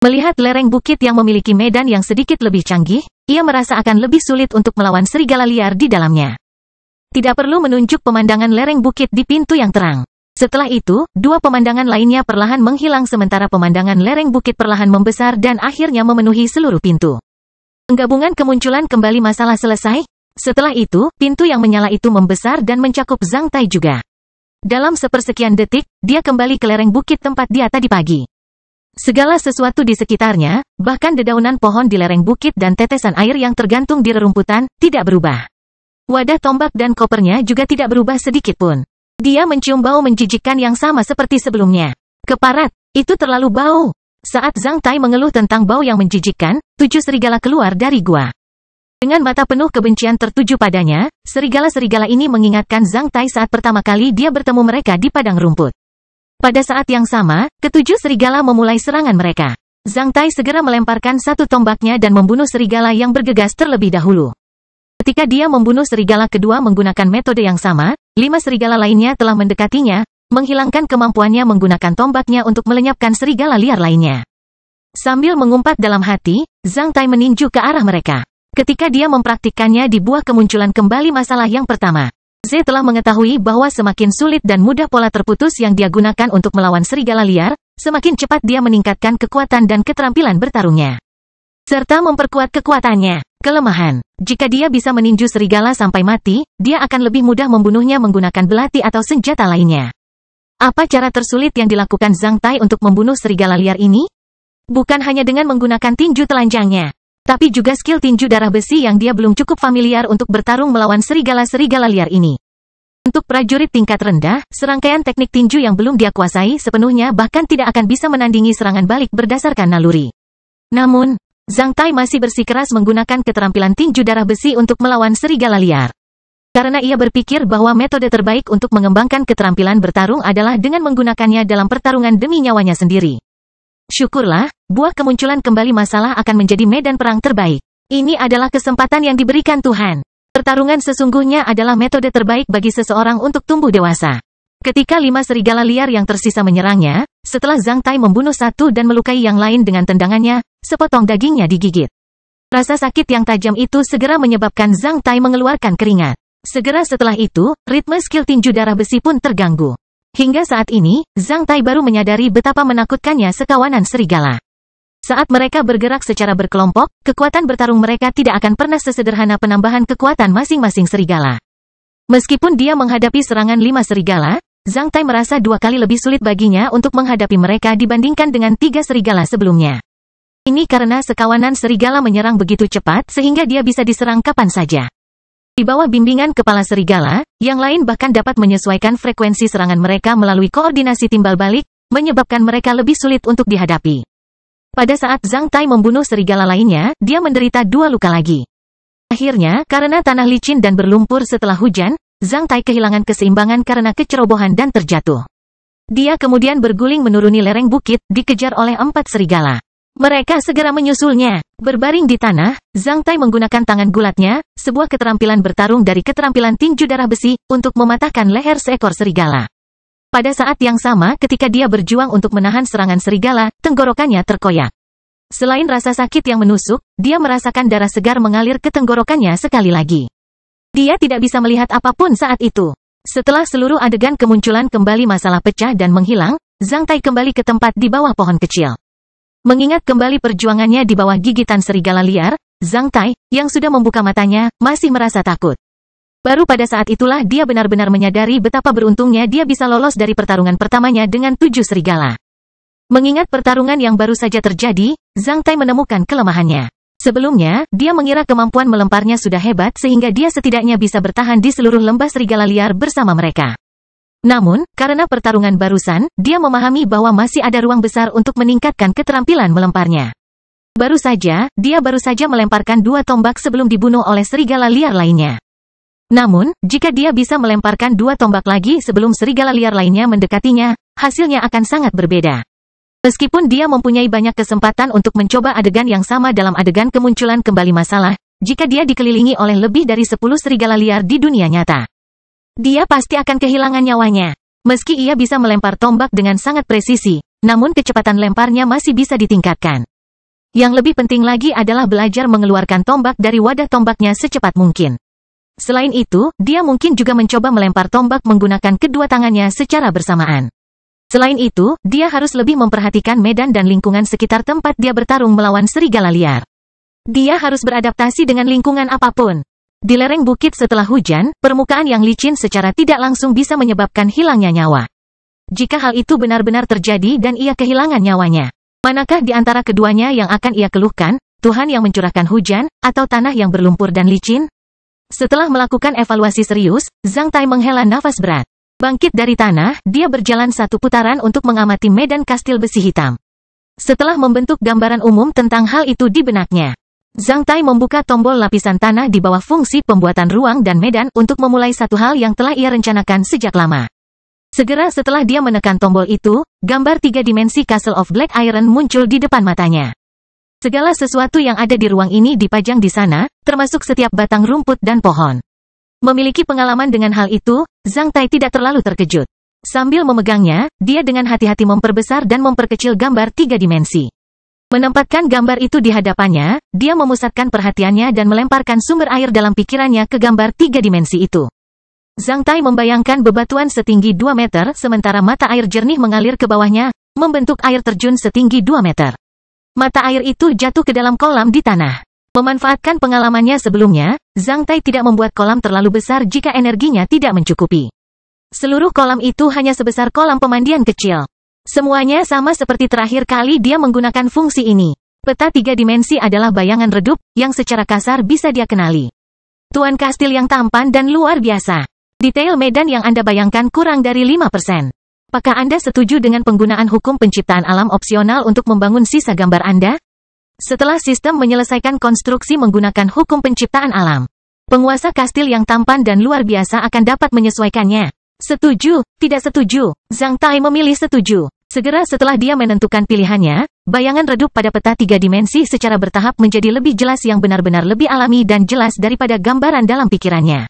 Melihat lereng bukit yang memiliki medan yang sedikit lebih canggih, ia merasa akan lebih sulit untuk melawan serigala liar di dalamnya. Tidak perlu menunjuk pemandangan lereng bukit di pintu yang terang. Setelah itu, dua pemandangan lainnya perlahan menghilang sementara pemandangan lereng bukit perlahan membesar dan akhirnya memenuhi seluruh pintu. Penggabungan kemunculan kembali masalah selesai. Setelah itu, pintu yang menyala itu membesar dan mencakup Zhang Tai juga. Dalam sepersekian detik, dia kembali ke lereng bukit tempat dia tadi pagi. Segala sesuatu di sekitarnya, bahkan dedaunan pohon di lereng bukit dan tetesan air yang tergantung di rerumputan, tidak berubah. Wadah tombak dan kopernya juga tidak berubah sedikit pun. Dia mencium bau menjijikkan yang sama seperti sebelumnya. Keparat, itu terlalu bau. Saat Zhang Tai mengeluh tentang bau yang menjijikkan, 7 serigala keluar dari gua. Dengan mata penuh kebencian tertuju padanya, serigala-serigala ini mengingatkan Zhang Tai saat pertama kali dia bertemu mereka di padang rumput. Pada saat yang sama, ke-7 serigala memulai serangan mereka. Zhang Tai segera melemparkan satu tombaknya dan membunuh serigala yang bergegas terlebih dahulu. Ketika dia membunuh serigala kedua menggunakan metode yang sama, 5 serigala lainnya telah mendekatinya, menghilangkan kemampuannya menggunakan tombaknya untuk melenyapkan serigala liar lainnya. Sambil mengumpat dalam hati, Zhang Tai meninju ke arah mereka. Ketika dia mempraktikkannya di buah kemunculan kembali masalah yang pertama. Z telah mengetahui bahwa semakin sulit dan mudah pola terputus yang dia gunakan untuk melawan serigala liar, semakin cepat dia meningkatkan kekuatan dan keterampilan bertarungnya. Serta memperkuat kekuatannya. Kelemahan. Jika dia bisa meninju serigala sampai mati, dia akan lebih mudah membunuhnya menggunakan belati atau senjata lainnya. Apa cara tersulit yang dilakukan Zhang Tai untuk membunuh serigala liar ini? Bukan hanya dengan menggunakan tinju telanjangnya, tapi juga skill tinju darah besi yang dia belum cukup familiar untuk bertarung melawan serigala-serigala liar ini. Untuk prajurit tingkat rendah, serangkaian teknik tinju yang belum dia kuasai sepenuhnya bahkan tidak akan bisa menandingi serangan balik berdasarkan naluri. Namun, Zhang Tai masih bersikeras menggunakan keterampilan tinju darah besi untuk melawan serigala liar. Karena ia berpikir bahwa metode terbaik untuk mengembangkan keterampilan bertarung adalah dengan menggunakannya dalam pertarungan demi nyawanya sendiri. Syukurlah, buah kemunculan kembali masalah akan menjadi medan perang terbaik. Ini adalah kesempatan yang diberikan Tuhan. Pertarungan sesungguhnya adalah metode terbaik bagi seseorang untuk tumbuh dewasa. Ketika 5 serigala liar yang tersisa menyerangnya, setelah Zhang Tai membunuh satu dan melukai yang lain dengan tendangannya, sepotong dagingnya digigit. Rasa sakit yang tajam itu segera menyebabkan Zhang Tai mengeluarkan keringat. Segera setelah itu, ritme skill tinju darah besi pun terganggu. Hingga saat ini, Zhang Tai baru menyadari betapa menakutkannya sekawanan serigala. Saat mereka bergerak secara berkelompok, kekuatan bertarung mereka tidak akan pernah sesederhana penambahan kekuatan masing-masing serigala. Meskipun dia menghadapi serangan 5 serigala, Zhang Tai merasa 2 kali lebih sulit baginya untuk menghadapi mereka dibandingkan dengan 3 serigala sebelumnya. Ini karena sekawanan serigala menyerang begitu cepat sehingga dia bisa diserang kapan saja. Di bawah bimbingan kepala serigala, yang lain bahkan dapat menyesuaikan frekuensi serangan mereka melalui koordinasi timbal balik, menyebabkan mereka lebih sulit untuk dihadapi. Pada saat Zhang Tai membunuh serigala lainnya, dia menderita 2 luka lagi. Akhirnya, karena tanah licin dan berlumpur setelah hujan, Zhang Tai kehilangan keseimbangan karena kecerobohan dan terjatuh. Dia kemudian berguling menuruni lereng bukit, dikejar oleh 4 serigala. Mereka segera menyusulnya. Berbaring di tanah, Zhang Tai menggunakan tangan gulatnya, sebuah keterampilan bertarung dari keterampilan tinju darah besi, untuk mematahkan leher seekor serigala. Pada saat yang sama ketika dia berjuang untuk menahan serangan serigala, tenggorokannya terkoyak. Selain rasa sakit yang menusuk, dia merasakan darah segar mengalir ke tenggorokannya sekali lagi. Dia tidak bisa melihat apapun saat itu. Setelah seluruh adegan kemunculan kembali masalah pecah dan menghilang, Zhang Tai kembali ke tempat di bawah pohon kecil. Mengingat kembali perjuangannya di bawah gigitan serigala liar, Zhang Tai, yang sudah membuka matanya, masih merasa takut. Baru pada saat itulah dia benar-benar menyadari betapa beruntungnya dia bisa lolos dari pertarungan pertamanya dengan 7 serigala. Mengingat pertarungan yang baru saja terjadi, Zhang Tai menemukan kelemahannya. Sebelumnya, dia mengira kemampuan melemparnya sudah hebat sehingga dia setidaknya bisa bertahan di seluruh lembah serigala liar bersama mereka. Namun, karena pertarungan barusan, dia memahami bahwa masih ada ruang besar untuk meningkatkan keterampilan melemparnya. Dia baru saja melemparkan 2 tombak sebelum dibunuh oleh serigala liar lainnya. Namun, jika dia bisa melemparkan 2 tombak lagi sebelum serigala liar lainnya mendekatinya, hasilnya akan sangat berbeda. Meskipun dia mempunyai banyak kesempatan untuk mencoba adegan yang sama dalam adegan kemunculan kembali masalah, jika dia dikelilingi oleh lebih dari 10 serigala liar di dunia nyata, dia pasti akan kehilangan nyawanya. Meski ia bisa melempar tombak dengan sangat presisi, namun kecepatan lemparnya masih bisa ditingkatkan. Yang lebih penting lagi adalah belajar mengeluarkan tombak dari wadah tombaknya secepat mungkin. Selain itu, dia mungkin juga mencoba melempar tombak menggunakan kedua tangannya secara bersamaan. Selain itu, dia harus lebih memperhatikan medan dan lingkungan sekitar tempat dia bertarung melawan serigala liar. Dia harus beradaptasi dengan lingkungan apapun. Di lereng bukit setelah hujan, permukaan yang licin secara tidak langsung bisa menyebabkan hilangnya nyawa. Jika hal itu benar-benar terjadi dan ia kehilangan nyawanya, manakah di antara keduanya yang akan ia keluhkan, Tuhan yang mencurahkan hujan, atau tanah yang berlumpur dan licin? Setelah melakukan evaluasi serius, Zhang Tai menghela nafas berat. Bangkit dari tanah, dia berjalan 1 putaran untuk mengamati medan kastil besi hitam. Setelah membentuk gambaran umum tentang hal itu di benaknya, Zhang Tai membuka tombol lapisan tanah di bawah fungsi pembuatan ruang dan medan untuk memulai satu hal yang telah ia rencanakan sejak lama. Segera setelah dia menekan tombol itu, gambar 3 dimensi Castle of Black Iron muncul di depan matanya. Segala sesuatu yang ada di ruang ini dipajang di sana, termasuk setiap batang rumput dan pohon. Memiliki pengalaman dengan hal itu, Zhang Tai tidak terlalu terkejut. Sambil memegangnya, dia dengan hati-hati memperbesar dan memperkecil gambar 3 dimensi. Menempatkan gambar itu di hadapannya, dia memusatkan perhatiannya dan melemparkan sumber air dalam pikirannya ke gambar 3 dimensi itu. Zhang Tai membayangkan bebatuan setinggi 2 meter sementara mata air jernih mengalir ke bawahnya, membentuk air terjun setinggi 2 meter. Mata air itu jatuh ke dalam kolam di tanah. Memanfaatkan pengalamannya sebelumnya, Zhang Tai tidak membuat kolam terlalu besar jika energinya tidak mencukupi. Seluruh kolam itu hanya sebesar kolam pemandian kecil. Semuanya sama seperti terakhir kali dia menggunakan fungsi ini. Peta 3 dimensi adalah bayangan redup, yang secara kasar bisa dia kenali. Tuan kastil yang tampan dan luar biasa. Detail medan yang Anda bayangkan kurang dari 5%. Apakah Anda setuju dengan penggunaan hukum penciptaan alam opsional untuk membangun sisa gambar Anda? Setelah sistem menyelesaikan konstruksi menggunakan hukum penciptaan alam, penguasa kastil yang tampan dan luar biasa akan dapat menyesuaikannya. Setuju, tidak setuju. Zhang Tai memilih setuju. Segera setelah dia menentukan pilihannya, bayangan redup pada peta 3 dimensi secara bertahap menjadi lebih jelas yang benar-benar lebih alami dan jelas daripada gambaran dalam pikirannya.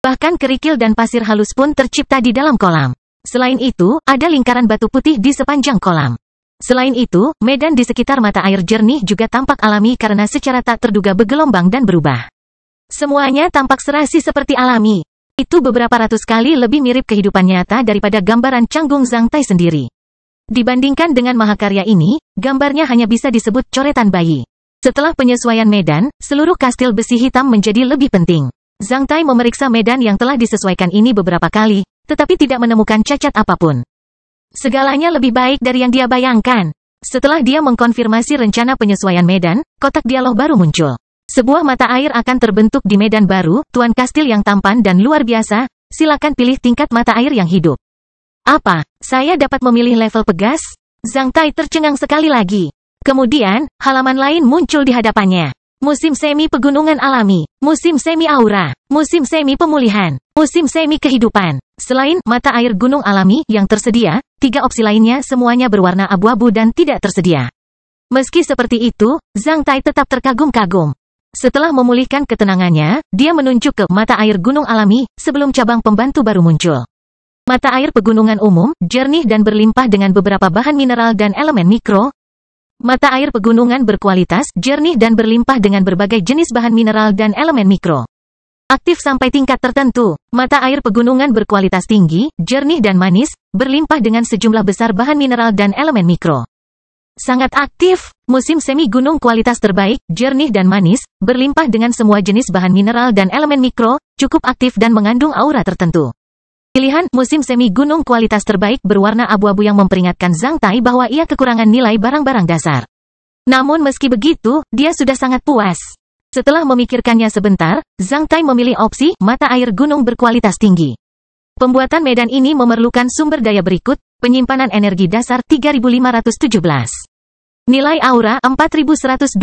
Bahkan kerikil dan pasir halus pun tercipta di dalam kolam. Selain itu, ada lingkaran batu putih di sepanjang kolam. Selain itu, medan di sekitar mata air jernih juga tampak alami karena secara tak terduga bergelombang dan berubah. Semuanya tampak serasi seperti alami. Itu beberapa ratus kali lebih mirip kehidupan nyata daripada gambaran canggung Zhang Tai sendiri. Dibandingkan dengan mahakarya ini, gambarnya hanya bisa disebut coretan bayi. Setelah penyesuaian medan, seluruh kastil besi hitam menjadi lebih penting. Zhang Tai memeriksa medan yang telah disesuaikan ini beberapa kali, tetapi tidak menemukan cacat apapun. Segalanya lebih baik dari yang dia bayangkan. Setelah dia mengkonfirmasi rencana penyesuaian medan, kotak dialog baru muncul. Sebuah mata air akan terbentuk di medan baru, Tuan Kastil yang tampan dan luar biasa, silakan pilih tingkat mata air yang hidup. Apa? Saya dapat memilih level pegas? Zhang Tai tercengang sekali lagi. Kemudian, halaman lain muncul di hadapannya. Musim semi pegunungan alami, musim semi aura, musim semi pemulihan, musim semi kehidupan. Selain mata air gunung alami yang tersedia, 3 opsi lainnya semuanya berwarna abu-abu dan tidak tersedia. Meski seperti itu, Zhang Tai tetap terkagum-kagum. Setelah memulihkan ketenangannya, dia menunjuk ke mata air gunung alami, sebelum cabang pembantu baru muncul. Mata air pegunungan umum, jernih dan berlimpah dengan beberapa bahan mineral dan elemen mikro. Mata air pegunungan berkualitas, jernih dan berlimpah dengan berbagai jenis bahan mineral dan elemen mikro. Aktif sampai tingkat tertentu, mata air pegunungan berkualitas tinggi, jernih dan manis, berlimpah dengan sejumlah besar bahan mineral dan elemen mikro. Sangat aktif, musim semi gunung kualitas terbaik, jernih dan manis, berlimpah dengan semua jenis bahan mineral dan elemen mikro, cukup aktif dan mengandung aura tertentu. Pilihan musim semi gunung kualitas terbaik berwarna abu-abu yang memperingatkan Zhang Tai bahwa ia kekurangan nilai barang-barang dasar. Namun meski begitu, dia sudah sangat puas. Setelah memikirkannya sebentar, Zhang Tai memilih opsi mata air gunung berkualitas tinggi. Pembuatan medan ini memerlukan sumber daya berikut, penyimpanan energi dasar 3517. Nilai aura 4129.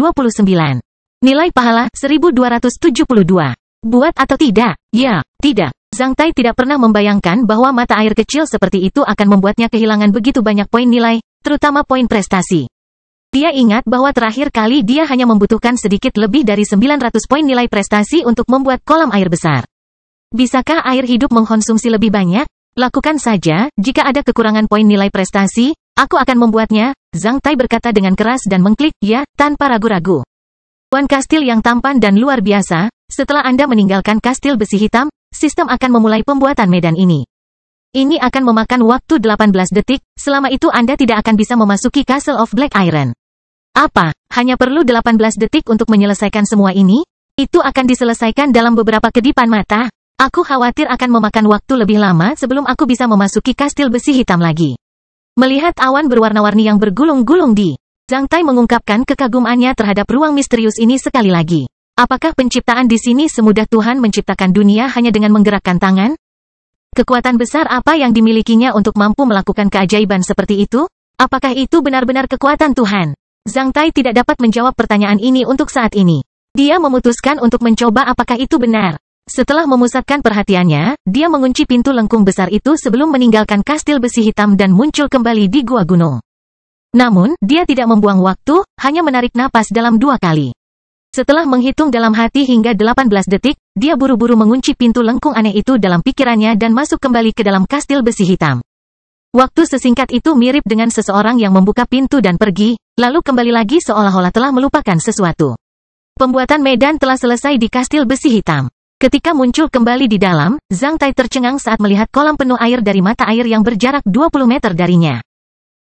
Nilai pahala 1272. Buat atau tidak? Ya, tidak. Zhang Tai tidak pernah membayangkan bahwa mata air kecil seperti itu akan membuatnya kehilangan begitu banyak poin nilai, terutama poin prestasi. Dia ingat bahwa terakhir kali dia hanya membutuhkan sedikit lebih dari 900 poin nilai prestasi untuk membuat kolam air besar. Bisakah air hidup mengkonsumsi lebih banyak? Lakukan saja, jika ada kekurangan poin nilai prestasi, aku akan membuatnya, Zhang Tai berkata dengan keras dan mengklik ya, tanpa ragu-ragu. Tuan kastil yang tampan dan luar biasa, setelah Anda meninggalkan kastil besi hitam, sistem akan memulai pembuatan medan ini. Ini akan memakan waktu 18 detik, selama itu Anda tidak akan bisa memasuki Castle of Black Iron. Apa? Hanya perlu 18 detik untuk menyelesaikan semua ini? Itu akan diselesaikan dalam beberapa kedipan mata. Aku khawatir akan memakan waktu lebih lama sebelum aku bisa memasuki kastil besi hitam lagi. Melihat awan berwarna-warni yang bergulung-gulung Zhang Tai mengungkapkan kekagumannya terhadap ruang misterius ini sekali lagi. Apakah penciptaan di sini semudah Tuhan menciptakan dunia hanya dengan menggerakkan tangan? Kekuatan besar apa yang dimilikinya untuk mampu melakukan keajaiban seperti itu? Apakah itu benar-benar kekuatan Tuhan? Zhang Tai tidak dapat menjawab pertanyaan ini untuk saat ini. Dia memutuskan untuk mencoba apakah itu benar. Setelah memusatkan perhatiannya, dia mengunci pintu lengkung besar itu sebelum meninggalkan kastil besi hitam dan muncul kembali di gua gunung. Namun, dia tidak membuang waktu, hanya menarik napas dalam 2 kali. Setelah menghitung dalam hati hingga 18 detik, dia buru-buru mengunci pintu lengkung aneh itu dalam pikirannya dan masuk kembali ke dalam kastil besi hitam. Waktu sesingkat itu mirip dengan seseorang yang membuka pintu dan pergi, lalu kembali lagi seolah-olah telah melupakan sesuatu. Pembuatan medan telah selesai di kastil besi hitam. Ketika muncul kembali di dalam, Zhang Tai tercengang saat melihat kolam penuh air dari mata air yang berjarak 20 meter darinya.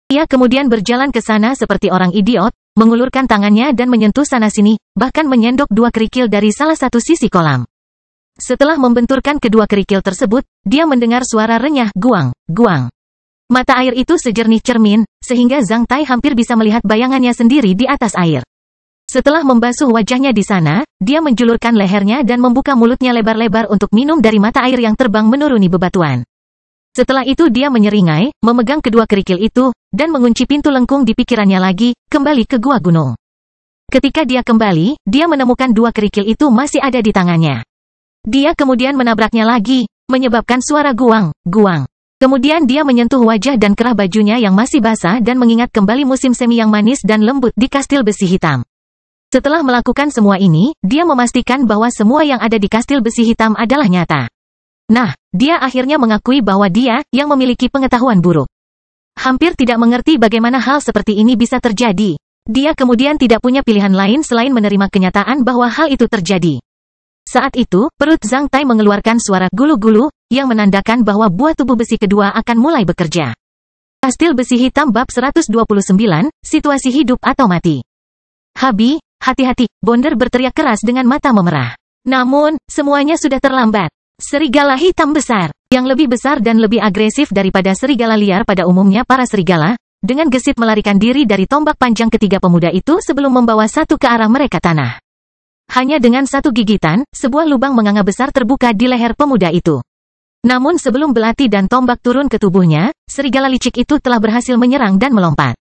Ia kemudian berjalan ke sana seperti orang idiot, mengulurkan tangannya dan menyentuh sana-sini, bahkan menyendok 2 kerikil dari salah satu sisi kolam. Setelah membenturkan kedua kerikil tersebut, dia mendengar suara renyah guang, guang. Mata air itu sejernih cermin, sehingga Zhang Tai hampir bisa melihat bayangannya sendiri di atas air. Setelah membasuh wajahnya di sana, dia menjulurkan lehernya dan membuka mulutnya lebar-lebar untuk minum dari mata air yang terbang menuruni bebatuan. Setelah itu dia menyeringai, memegang kedua kerikil itu, dan mengunci pintu lengkung di pikirannya lagi, kembali ke gua gunung. Ketika dia kembali, dia menemukan 2 kerikil itu masih ada di tangannya. Dia kemudian menabraknya lagi, menyebabkan suara guang, guang. Kemudian dia menyentuh wajah dan kerah bajunya yang masih basah dan mengingat kembali musim semi yang manis dan lembut di kastil besi hitam. Setelah melakukan semua ini, dia memastikan bahwa semua yang ada di kastil besi hitam adalah nyata. Nah, dia akhirnya mengakui bahwa dia yang memiliki pengetahuan buruk. Hampir tidak mengerti bagaimana hal seperti ini bisa terjadi. Dia kemudian tidak punya pilihan lain selain menerima kenyataan bahwa hal itu terjadi. Saat itu, perut Zhang Tai mengeluarkan suara gulu-gulu, yang menandakan bahwa buah tubuh besi kedua akan mulai bekerja. Kastil besi hitam bab 129, situasi hidup atau mati. Habi, hati-hati, Bonder berteriak keras dengan mata memerah. Namun, semuanya sudah terlambat. Serigala hitam besar, yang lebih besar dan lebih agresif daripada serigala liar pada umumnya para serigala, dengan gesit melarikan diri dari tombak panjang ketiga pemuda itu sebelum membawa satu ke arah mereka tanah. Hanya dengan satu gigitan, sebuah lubang menganga besar terbuka di leher pemuda itu. Namun sebelum belati dan tombak turun ke tubuhnya, serigala licik itu telah berhasil menyerang dan melompat.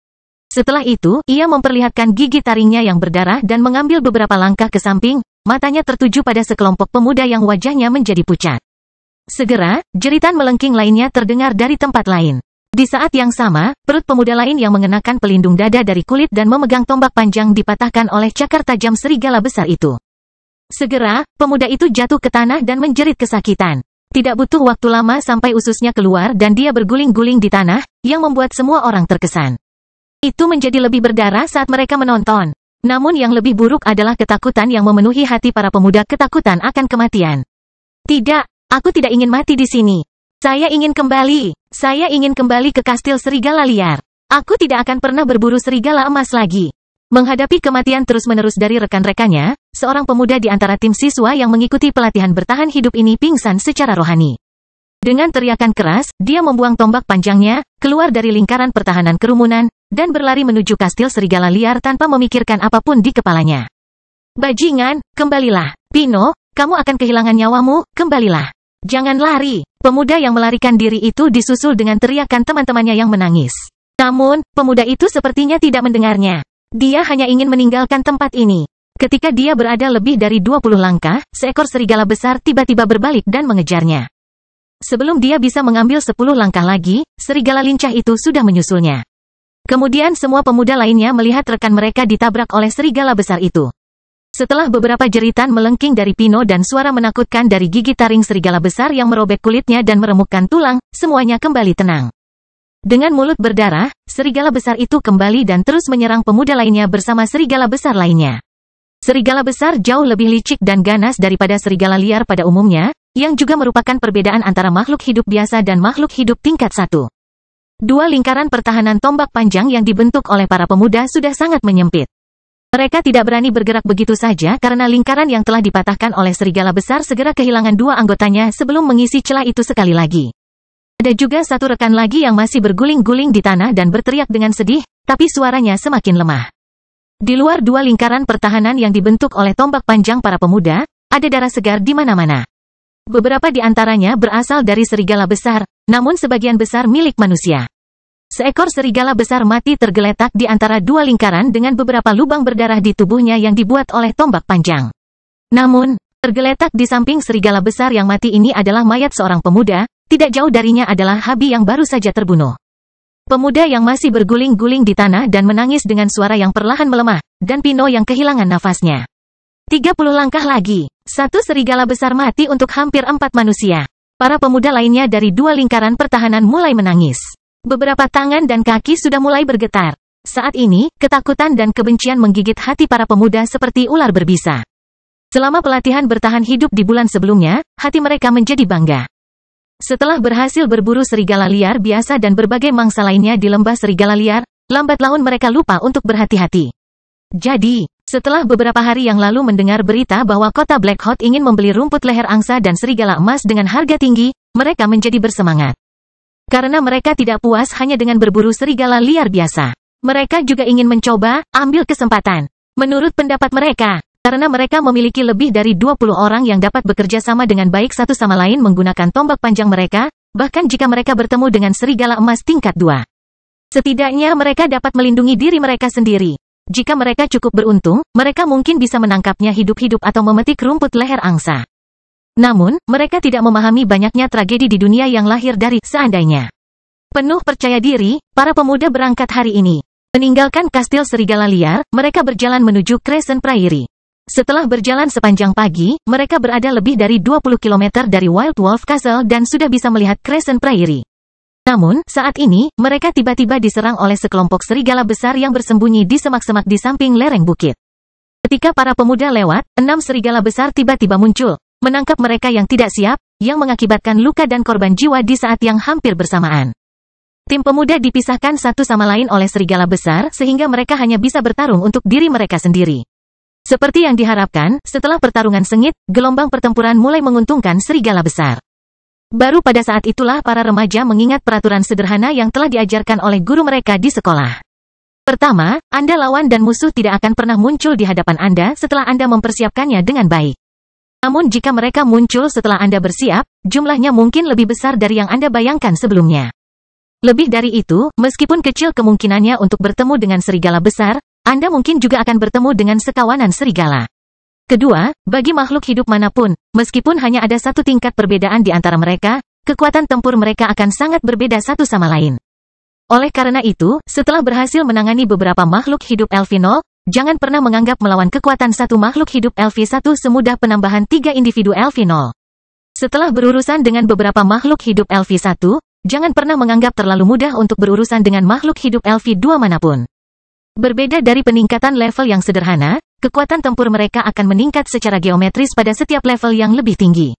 Setelah itu, ia memperlihatkan gigi taringnya yang berdarah dan mengambil beberapa langkah ke samping, matanya tertuju pada sekelompok pemuda yang wajahnya menjadi pucat. Segera, jeritan melengking lainnya terdengar dari tempat lain. Di saat yang sama, perut pemuda lain yang mengenakan pelindung dada dari kulit dan memegang tombak panjang dipatahkan oleh cakar tajam serigala besar itu. Segera, pemuda itu jatuh ke tanah dan menjerit kesakitan. Tidak butuh waktu lama sampai ususnya keluar dan dia berguling-guling di tanah, yang membuat semua orang terkesan. Itu menjadi lebih berdarah saat mereka menonton. Namun yang lebih buruk adalah ketakutan yang memenuhi hati para pemuda, ketakutan akan kematian. Tidak, aku tidak ingin mati di sini. Saya ingin kembali. Saya ingin kembali ke kastil serigala liar. Aku tidak akan pernah berburu serigala emas lagi. Menghadapi kematian terus-menerus dari rekan-rekannya, seorang pemuda di antara tim siswa yang mengikuti pelatihan bertahan hidup ini pingsan secara rohani. Dengan teriakan keras, dia membuang tombak panjangnya, keluar dari lingkaran pertahanan kerumunan, dan berlari menuju kastil serigala liar tanpa memikirkan apapun di kepalanya. Bajingan, kembalilah. Pino, kamu akan kehilangan nyawamu, kembalilah. Jangan lari. Pemuda yang melarikan diri itu disusul dengan teriakan teman-temannya yang menangis. Namun, pemuda itu sepertinya tidak mendengarnya. Dia hanya ingin meninggalkan tempat ini. Ketika dia berada lebih dari 20 langkah, seekor serigala besar tiba-tiba berbalik dan mengejarnya. Sebelum dia bisa mengambil 10 langkah lagi, serigala lincah itu sudah menyusulnya. Kemudian semua pemuda lainnya melihat rekan mereka ditabrak oleh serigala besar itu. Setelah beberapa jeritan melengking dari Pino dan suara menakutkan dari gigi taring serigala besar yang merobek kulitnya dan meremukkan tulang, semuanya kembali tenang. Dengan mulut berdarah, serigala besar itu kembali dan terus menyerang pemuda lainnya bersama serigala besar lainnya. Serigala besar jauh lebih licik dan ganas daripada serigala liar pada umumnya, yang juga merupakan perbedaan antara makhluk hidup biasa dan makhluk hidup tingkat 1. Dua lingkaran pertahanan tombak panjang yang dibentuk oleh para pemuda sudah sangat menyempit. Mereka tidak berani bergerak begitu saja karena lingkaran yang telah dipatahkan oleh serigala besar segera kehilangan 2 anggotanya sebelum mengisi celah itu sekali lagi. Ada juga satu rekan lagi yang masih berguling-guling di tanah dan berteriak dengan sedih, tapi suaranya semakin lemah. Di luar 2 lingkaran pertahanan yang dibentuk oleh tombak panjang para pemuda, ada darah segar di mana-mana. Beberapa di antaranya berasal dari serigala besar, namun sebagian besar milik manusia. Seekor serigala besar mati tergeletak di antara 2 lingkaran dengan beberapa lubang berdarah di tubuhnya yang dibuat oleh tombak panjang. Namun, tergeletak di samping serigala besar yang mati ini adalah mayat seorang pemuda, tidak jauh darinya adalah Habi yang baru saja terbunuh. Pemuda yang masih berguling-guling di tanah dan menangis dengan suara yang perlahan melemah, dan Pino yang kehilangan nafasnya. 30 langkah lagi, satu serigala besar mati untuk hampir 4 manusia. Para pemuda lainnya dari 2 lingkaran pertahanan mulai menangis. Beberapa tangan dan kaki sudah mulai bergetar. Saat ini, ketakutan dan kebencian menggigit hati para pemuda seperti ular berbisa. Selama pelatihan bertahan hidup di bulan sebelumnya, hati mereka menjadi bangga. Setelah berhasil berburu serigala liar biasa dan berbagai mangsa lainnya di lembah serigala liar, lambat laun mereka lupa untuk berhati-hati. Jadi, setelah beberapa hari yang lalu mendengar berita bahwa kota Black Hot ingin membeli rumput leher angsa dan serigala emas dengan harga tinggi, mereka menjadi bersemangat. Karena mereka tidak puas hanya dengan berburu serigala liar biasa. Mereka juga ingin mencoba, ambil kesempatan. Menurut pendapat mereka, karena mereka memiliki lebih dari 20 orang yang dapat bekerja sama dengan baik satu sama lain menggunakan tombak panjang mereka, bahkan jika mereka bertemu dengan serigala emas tingkat 2. Setidaknya mereka dapat melindungi diri mereka sendiri. Jika mereka cukup beruntung, mereka mungkin bisa menangkapnya hidup-hidup atau memetik rumput leher angsa. Namun, mereka tidak memahami banyaknya tragedi di dunia yang lahir dari seandainya. Penuh percaya diri, para pemuda berangkat hari ini. Meninggalkan kastil serigala liar, mereka berjalan menuju Crescent Prairie. Setelah berjalan sepanjang pagi, mereka berada lebih dari 20 km dari Wild Wolf Castle dan sudah bisa melihat Crescent Prairie. Namun, saat ini, mereka tiba-tiba diserang oleh sekelompok serigala besar yang bersembunyi di semak-semak di samping lereng bukit. Ketika para pemuda lewat, 6 serigala besar tiba-tiba muncul. Menangkap mereka yang tidak siap, yang mengakibatkan luka dan korban jiwa di saat yang hampir bersamaan. Tim pemuda dipisahkan satu sama lain oleh serigala besar sehingga mereka hanya bisa bertarung untuk diri mereka sendiri. Seperti yang diharapkan, setelah pertarungan sengit, gelombang pertempuran mulai menguntungkan serigala besar. Baru pada saat itulah para remaja mengingat peraturan sederhana yang telah diajarkan oleh guru mereka di sekolah. Pertama, Anda lawan dan musuh tidak akan pernah muncul di hadapan Anda setelah Anda mempersiapkannya dengan baik. Namun jika mereka muncul setelah Anda bersiap, jumlahnya mungkin lebih besar dari yang Anda bayangkan sebelumnya. Lebih dari itu, meskipun kecil kemungkinannya untuk bertemu dengan serigala besar, Anda mungkin juga akan bertemu dengan sekawanan serigala. Kedua, bagi makhluk hidup manapun, meskipun hanya ada satu tingkat perbedaan di antara mereka, kekuatan tempur mereka akan sangat berbeda satu sama lain. Oleh karena itu, setelah berhasil menangani beberapa makhluk hidup Elfinol, jangan pernah menganggap melawan kekuatan satu makhluk hidup LV1 semudah penambahan 3 individu Elfinol. Setelah berurusan dengan beberapa makhluk hidup LV1, jangan pernah menganggap terlalu mudah untuk berurusan dengan makhluk hidup LV2 manapun. Berbeda dari peningkatan level yang sederhana, kekuatan tempur mereka akan meningkat secara geometris pada setiap level yang lebih tinggi.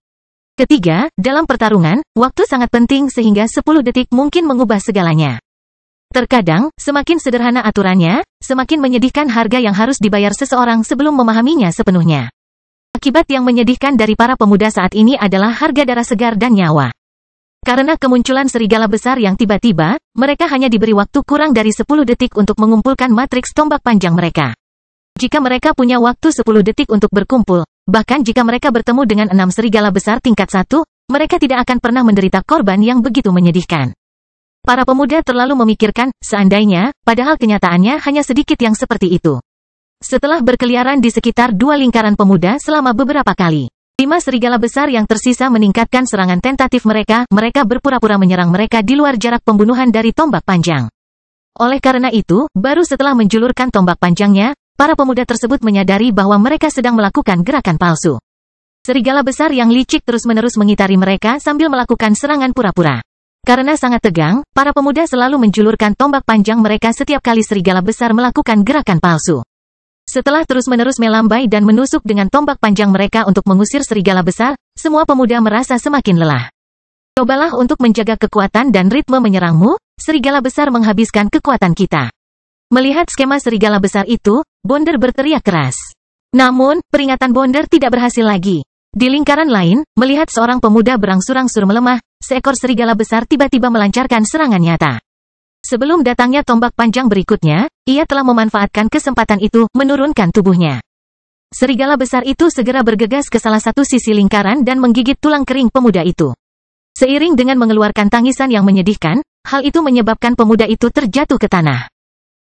Ketiga, dalam pertarungan, waktu sangat penting sehingga 10 detik mungkin mengubah segalanya. Terkadang, semakin sederhana aturannya, semakin menyedihkan harga yang harus dibayar seseorang sebelum memahaminya sepenuhnya. Akibat yang menyedihkan dari para pemuda saat ini adalah harga darah segar dan nyawa. Karena kemunculan serigala besar yang tiba-tiba, mereka hanya diberi waktu kurang dari 10 detik untuk mengumpulkan matriks tombak panjang mereka. Jika mereka punya waktu 10 detik untuk berkumpul, bahkan jika mereka bertemu dengan 6 serigala besar tingkat 1, mereka tidak akan pernah menderita korban yang begitu menyedihkan. Para pemuda terlalu memikirkan, seandainya, padahal kenyataannya hanya sedikit yang seperti itu. Setelah berkeliaran di sekitar 2 lingkaran pemuda selama beberapa kali, 5 serigala besar yang tersisa meningkatkan serangan tentatif mereka berpura-pura menyerang mereka di luar jarak pembunuhan dari tombak panjang. Oleh karena itu, baru setelah menjulurkan tombak panjangnya, para pemuda tersebut menyadari bahwa mereka sedang melakukan gerakan palsu. Serigala besar yang licik terus-menerus mengitari mereka sambil melakukan serangan pura-pura. Karena sangat tegang, para pemuda selalu menjulurkan tombak panjang mereka setiap kali serigala besar melakukan gerakan palsu. Setelah terus-menerus melambai dan menusuk dengan tombak panjang mereka untuk mengusir serigala besar, semua pemuda merasa semakin lelah. Cobalah untuk menjaga kekuatan dan ritme menyerangmu, serigala besar menghabiskan kekuatan kita. Melihat skema serigala besar itu, Bonder berteriak keras. Namun, peringatan Bonder tidak berhasil lagi. Di lingkaran lain, melihat seorang pemuda berangsur-angsur melemah, seekor serigala besar tiba-tiba melancarkan serangan nyata. Sebelum datangnya tombak panjang berikutnya, ia telah memanfaatkan kesempatan itu, menurunkan tubuhnya. Serigala besar itu segera bergegas ke salah satu sisi lingkaran dan menggigit tulang kering pemuda itu. Seiring dengan mengeluarkan tangisan yang menyedihkan, hal itu menyebabkan pemuda itu terjatuh ke tanah.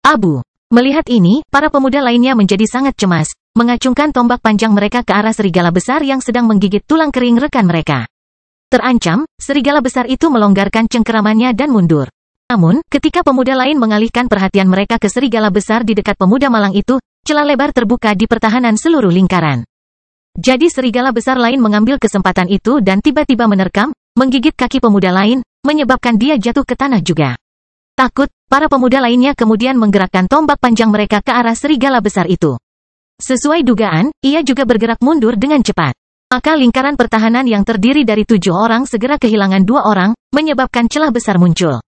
Abu. Melihat ini, para pemuda lainnya menjadi sangat cemas, mengacungkan tombak panjang mereka ke arah serigala besar yang sedang menggigit tulang kering rekan mereka. Terancam, serigala besar itu melonggarkan cengkeramannya dan mundur. Namun, ketika pemuda lain mengalihkan perhatian mereka ke serigala besar di dekat pemuda malang itu, celah lebar terbuka di pertahanan seluruh lingkaran. Jadi serigala besar lain mengambil kesempatan itu dan tiba-tiba menerkam, menggigit kaki pemuda lain, menyebabkan dia jatuh ke tanah juga. Takut, para pemuda lainnya kemudian menggerakkan tombak panjang mereka ke arah serigala besar itu. Sesuai dugaan, ia juga bergerak mundur dengan cepat. Maka lingkaran pertahanan yang terdiri dari 7 orang segera kehilangan 2 orang, menyebabkan celah besar muncul.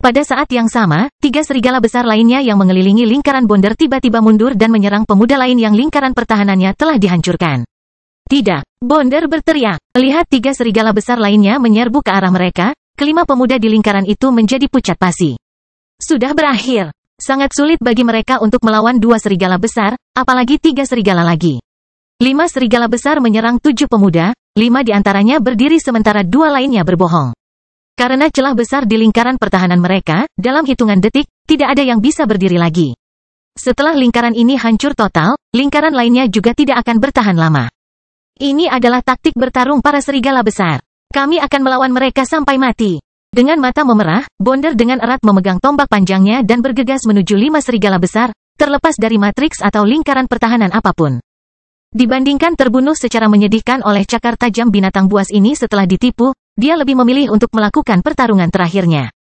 Pada saat yang sama, 3 serigala besar lainnya yang mengelilingi lingkaran Bonder tiba-tiba mundur dan menyerang pemuda lain yang lingkaran pertahanannya telah dihancurkan. Tidak, Bonder berteriak. Lihat 3 serigala besar lainnya menyerbu ke arah mereka, kelima pemuda di lingkaran itu menjadi pucat pasi. Sudah berakhir. Sangat sulit bagi mereka untuk melawan 2 serigala besar, apalagi 3 serigala lagi. 5 serigala besar menyerang 7 pemuda, 5 diantaranya berdiri sementara 2 lainnya berbohong. Karena celah besar di lingkaran pertahanan mereka, dalam hitungan detik, tidak ada yang bisa berdiri lagi. Setelah lingkaran ini hancur total, lingkaran lainnya juga tidak akan bertahan lama. Ini adalah taktik bertarung para serigala besar. Kami akan melawan mereka sampai mati. Dengan mata memerah, Bonder dengan erat memegang tombak panjangnya dan bergegas menuju 5 serigala besar, terlepas dari matriks atau lingkaran pertahanan apapun. Dibandingkan terbunuh secara menyedihkan oleh cakar tajam binatang buas ini setelah ditipu, dia lebih memilih untuk melakukan pertarungan terakhirnya.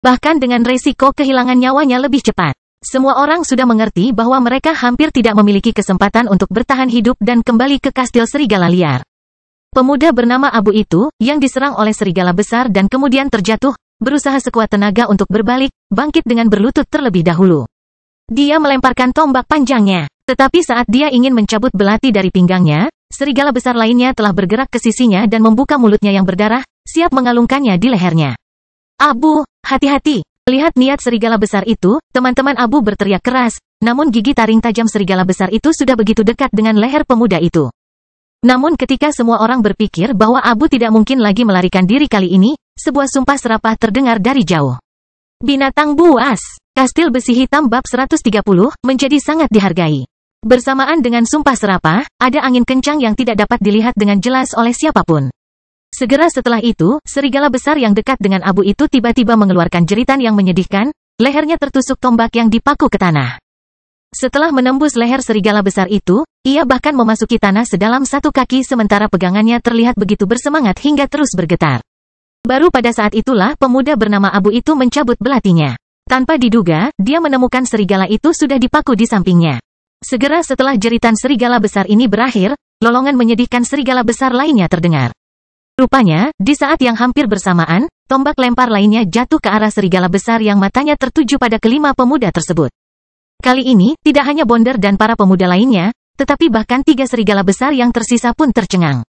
Bahkan dengan resiko kehilangan nyawanya lebih cepat. Semua orang sudah mengerti bahwa mereka hampir tidak memiliki kesempatan untuk bertahan hidup dan kembali ke kastil serigala liar. Pemuda bernama Abu itu, yang diserang oleh serigala besar dan kemudian terjatuh, berusaha sekuat tenaga untuk berbalik, bangkit dengan berlutut terlebih dahulu. Dia melemparkan tombak panjangnya. Tetapi saat dia ingin mencabut belati dari pinggangnya, serigala besar lainnya telah bergerak ke sisinya dan membuka mulutnya yang berdarah, siap mengalungkannya di lehernya. Abu, hati-hati. Melihat niat serigala besar itu, teman-teman Abu berteriak keras, namun gigi taring tajam serigala besar itu sudah begitu dekat dengan leher pemuda itu. Namun ketika semua orang berpikir bahwa Abu tidak mungkin lagi melarikan diri kali ini, sebuah sumpah serapah terdengar dari jauh. Binatang buas. Kastil Besi Hitam bab 130 menjadi sangat dihargai. Bersamaan dengan sumpah serapah, ada angin kencang yang tidak dapat dilihat dengan jelas oleh siapapun. Segera setelah itu, serigala besar yang dekat dengan Abu itu tiba-tiba mengeluarkan jeritan yang menyedihkan, lehernya tertusuk tombak yang dipaku ke tanah. Setelah menembus leher serigala besar itu, ia bahkan memasuki tanah sedalam 1 kaki sementara pegangannya terlihat begitu bersemangat hingga terus bergetar. Baru pada saat itulah pemuda bernama Abu itu mencabut belatinya. Tanpa diduga, dia menemukan serigala itu sudah dipaku di sampingnya. Segera setelah jeritan serigala besar ini berakhir, lolongan menyedihkan serigala besar lainnya terdengar. Rupanya, di saat yang hampir bersamaan, tombak lempar lainnya jatuh ke arah serigala besar yang matanya tertuju pada kelima pemuda tersebut. Kali ini, tidak hanya Bonder dan para pemuda lainnya, tetapi bahkan 3 serigala besar yang tersisa pun tercengang.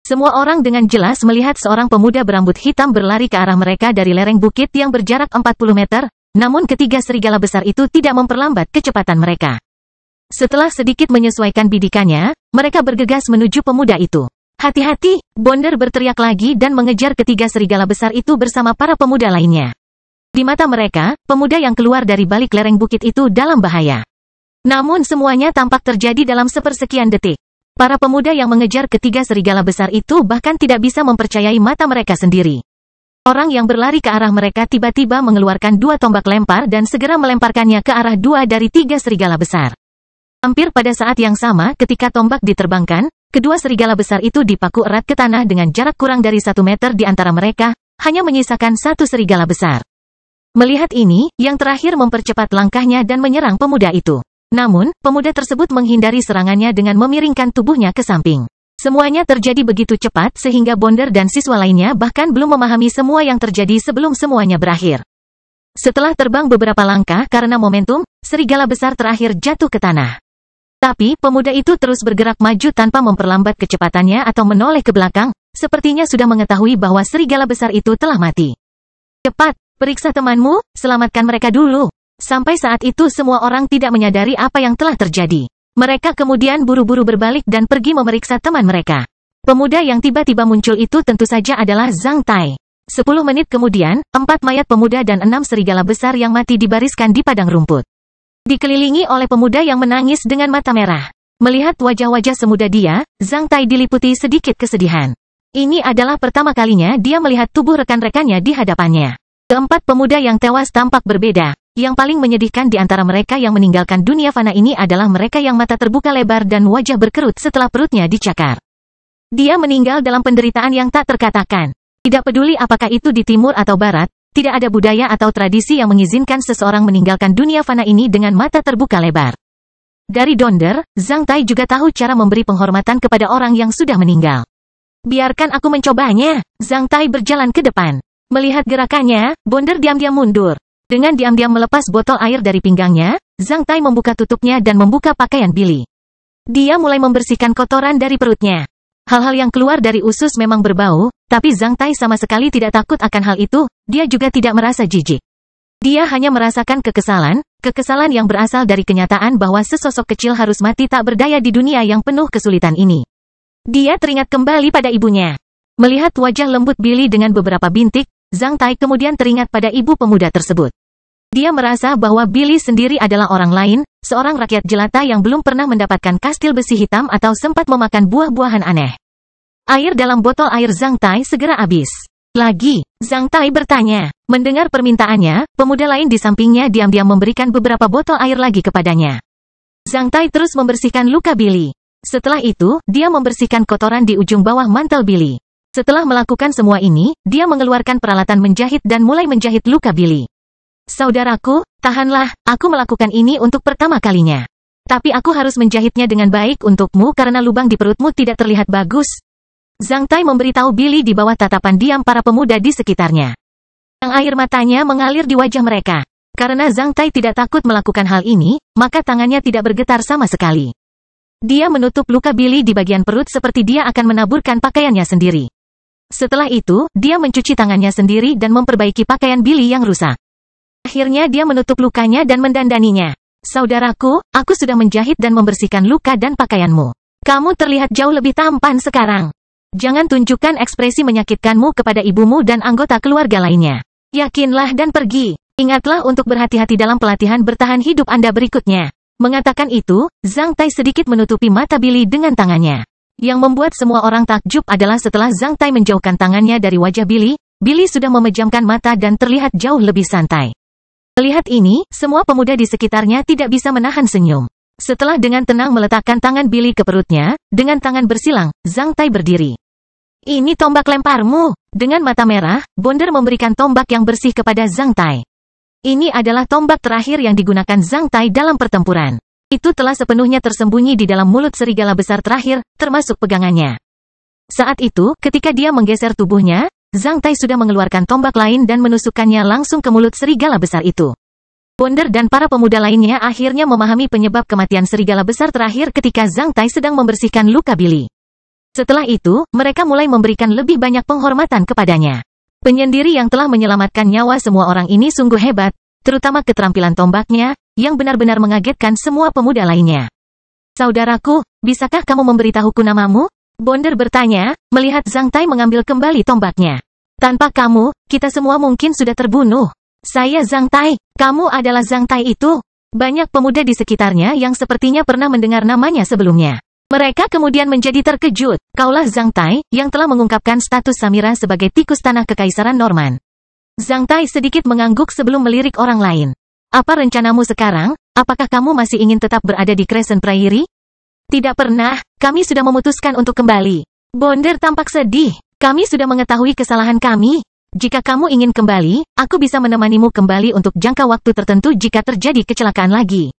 Semua orang dengan jelas melihat seorang pemuda berambut hitam berlari ke arah mereka dari lereng bukit yang berjarak 40 meter, namun ketiga serigala besar itu tidak memperlambat kecepatan mereka. Setelah sedikit menyesuaikan bidikannya, mereka bergegas menuju pemuda itu. "Hati-hati!" Bonder berteriak lagi dan mengejar ketiga serigala besar itu bersama para pemuda lainnya. Di mata mereka, pemuda yang keluar dari balik lereng bukit itu dalam bahaya. Namun semuanya tampak terjadi dalam sepersekian detik. Para pemuda yang mengejar ketiga serigala besar itu bahkan tidak bisa mempercayai mata mereka sendiri. Orang yang berlari ke arah mereka tiba-tiba mengeluarkan 2 tombak lempar dan segera melemparkannya ke arah 2 dari 3 serigala besar. Hampir pada saat yang sama ketika tombak diterbangkan, kedua serigala besar itu dipaku erat ke tanah dengan jarak kurang dari 1 meter di antara mereka, hanya menyisakan 1 serigala besar. Melihat ini, yang terakhir mempercepat langkahnya dan menyerang pemuda itu. Namun, pemuda tersebut menghindari serangannya dengan memiringkan tubuhnya ke samping. Semuanya terjadi begitu cepat sehingga Bonder dan siswa lainnya bahkan belum memahami semua yang terjadi sebelum semuanya berakhir. Setelah terbang beberapa langkah karena momentum, serigala besar terakhir jatuh ke tanah. Tapi, pemuda itu terus bergerak maju tanpa memperlambat kecepatannya atau menoleh ke belakang, sepertinya sudah mengetahui bahwa serigala besar itu telah mati. "Cepat, periksa temanmu, selamatkan mereka dulu." Sampai saat itu semua orang tidak menyadari apa yang telah terjadi. Mereka kemudian buru-buru berbalik dan pergi memeriksa teman mereka. Pemuda yang tiba-tiba muncul itu tentu saja adalah Zhang Tai. 10 menit kemudian, 4 mayat pemuda dan 6 serigala besar yang mati dibariskan di padang rumput. Dikelilingi oleh pemuda yang menangis dengan mata merah. Melihat wajah-wajah semuda dia, Zhang Tai diliputi sedikit kesedihan. Ini adalah pertama kalinya dia melihat tubuh rekan-rekannya di hadapannya. Keempat pemuda yang tewas tampak berbeda. Yang paling menyedihkan di antara mereka yang meninggalkan dunia fana ini adalah mereka yang mata terbuka lebar dan wajah berkerut setelah perutnya dicakar. Dia meninggal dalam penderitaan yang tak terkatakan. Tidak peduli apakah itu di timur atau barat, tidak ada budaya atau tradisi yang mengizinkan seseorang meninggalkan dunia fana ini dengan mata terbuka lebar. Dari Donder, Zhang Tai juga tahu cara memberi penghormatan kepada orang yang sudah meninggal. "Biarkan aku mencobanya." Zhang Tai berjalan ke depan. Melihat gerakannya, Bonder diam-diam mundur. Dengan diam-diam melepas botol air dari pinggangnya, Zhang Tai membuka tutupnya dan membuka pakaian Billy. Dia mulai membersihkan kotoran dari perutnya. Hal-hal yang keluar dari usus memang berbau, tapi Zhang Tai sama sekali tidak takut akan hal itu, dia juga tidak merasa jijik. Dia hanya merasakan kekesalan yang berasal dari kenyataan bahwa sesosok kecil harus mati tak berdaya di dunia yang penuh kesulitan ini. Dia teringat kembali pada ibunya. Melihat wajah lembut Billy dengan beberapa bintik, Zhang Tai kemudian teringat pada ibu pemuda tersebut. Dia merasa bahwa Billy sendiri adalah orang lain, seorang rakyat jelata yang belum pernah mendapatkan kastil besi hitam atau sempat memakan buah-buahan aneh. Air dalam botol air Zhang Tai segera habis. "Lagi?" Zhang Tai bertanya. Mendengar permintaannya, pemuda lain di sampingnya diam-diam memberikan beberapa botol air lagi kepadanya. Zhang Tai terus membersihkan luka Billy. Setelah itu, dia membersihkan kotoran di ujung bawah mantel Billy. Setelah melakukan semua ini, dia mengeluarkan peralatan menjahit dan mulai menjahit luka Billy. "Saudaraku, tahanlah, aku melakukan ini untuk pertama kalinya. Tapi aku harus menjahitnya dengan baik untukmu karena lubang di perutmu tidak terlihat bagus." Zhang Tai memberitahu Billy di bawah tatapan diam para pemuda di sekitarnya. Air matanya mengalir di wajah mereka. Karena Zhang Tai tidak takut melakukan hal ini, maka tangannya tidak bergetar sama sekali. Dia menutup luka Billy di bagian perut seperti dia akan menaburkan pakaiannya sendiri. Setelah itu, dia mencuci tangannya sendiri dan memperbaiki pakaian Billy yang rusak. Akhirnya dia menutup lukanya dan mendandaninya. "Saudaraku, aku sudah menjahit dan membersihkan luka dan pakaianmu. Kamu terlihat jauh lebih tampan sekarang. Jangan tunjukkan ekspresi menyakitkanmu kepada ibumu dan anggota keluarga lainnya. Yakinlah dan pergi. Ingatlah untuk berhati-hati dalam pelatihan bertahan hidup Anda berikutnya." Mengatakan itu, Zhang Tai sedikit menutupi mata Billy dengan tangannya. Yang membuat semua orang takjub adalah setelah Zhang Tai menjauhkan tangannya dari wajah Billy, Billy sudah memejamkan mata dan terlihat jauh lebih santai. Melihat ini, semua pemuda di sekitarnya tidak bisa menahan senyum. Setelah dengan tenang meletakkan tangan Billy ke perutnya, dengan tangan bersilang, Zhang Tai berdiri. "Ini tombak lemparmu." Dengan mata merah, Bonder memberikan tombak yang bersih kepada Zhang Tai. Ini adalah tombak terakhir yang digunakan Zhang Tai dalam pertempuran. Itu telah sepenuhnya tersembunyi di dalam mulut serigala besar terakhir, termasuk pegangannya. Saat itu, ketika dia menggeser tubuhnya, Zhang Tai sudah mengeluarkan tombak lain dan menusukkannya langsung ke mulut serigala besar itu. Bonder dan para pemuda lainnya akhirnya memahami penyebab kematian serigala besar terakhir ketika Zhang Tai sedang membersihkan luka Billy. Setelah itu, mereka mulai memberikan lebih banyak penghormatan kepadanya. Penyendiri yang telah menyelamatkan nyawa semua orang ini sungguh hebat, terutama keterampilan tombaknya, yang benar-benar mengagetkan semua pemuda lainnya. Saudaraku, bisakah kamu memberitahuku namamu? Bonder bertanya, melihat Zhang Tai mengambil kembali tombaknya. Tanpa kamu, kita semua mungkin sudah terbunuh. Saya Zhang Tai, kamu adalah Zhang Tai itu. Banyak pemuda di sekitarnya yang sepertinya pernah mendengar namanya sebelumnya. Mereka kemudian menjadi terkejut. Kaulah Zhang Tai, yang telah mengungkapkan status Samira sebagai tikus tanah Kekaisaran Norman. Zhang Tai sedikit mengangguk sebelum melirik orang lain. Apa rencanamu sekarang? Apakah kamu masih ingin tetap berada di Crescent Prairie? Tidak pernah, kami sudah memutuskan untuk kembali. Bonder tampak sedih. Kami sudah mengetahui kesalahan kami. Jika kamu ingin kembali, aku bisa menemanimu kembali untuk jangka waktu tertentu jika terjadi kecelakaan lagi.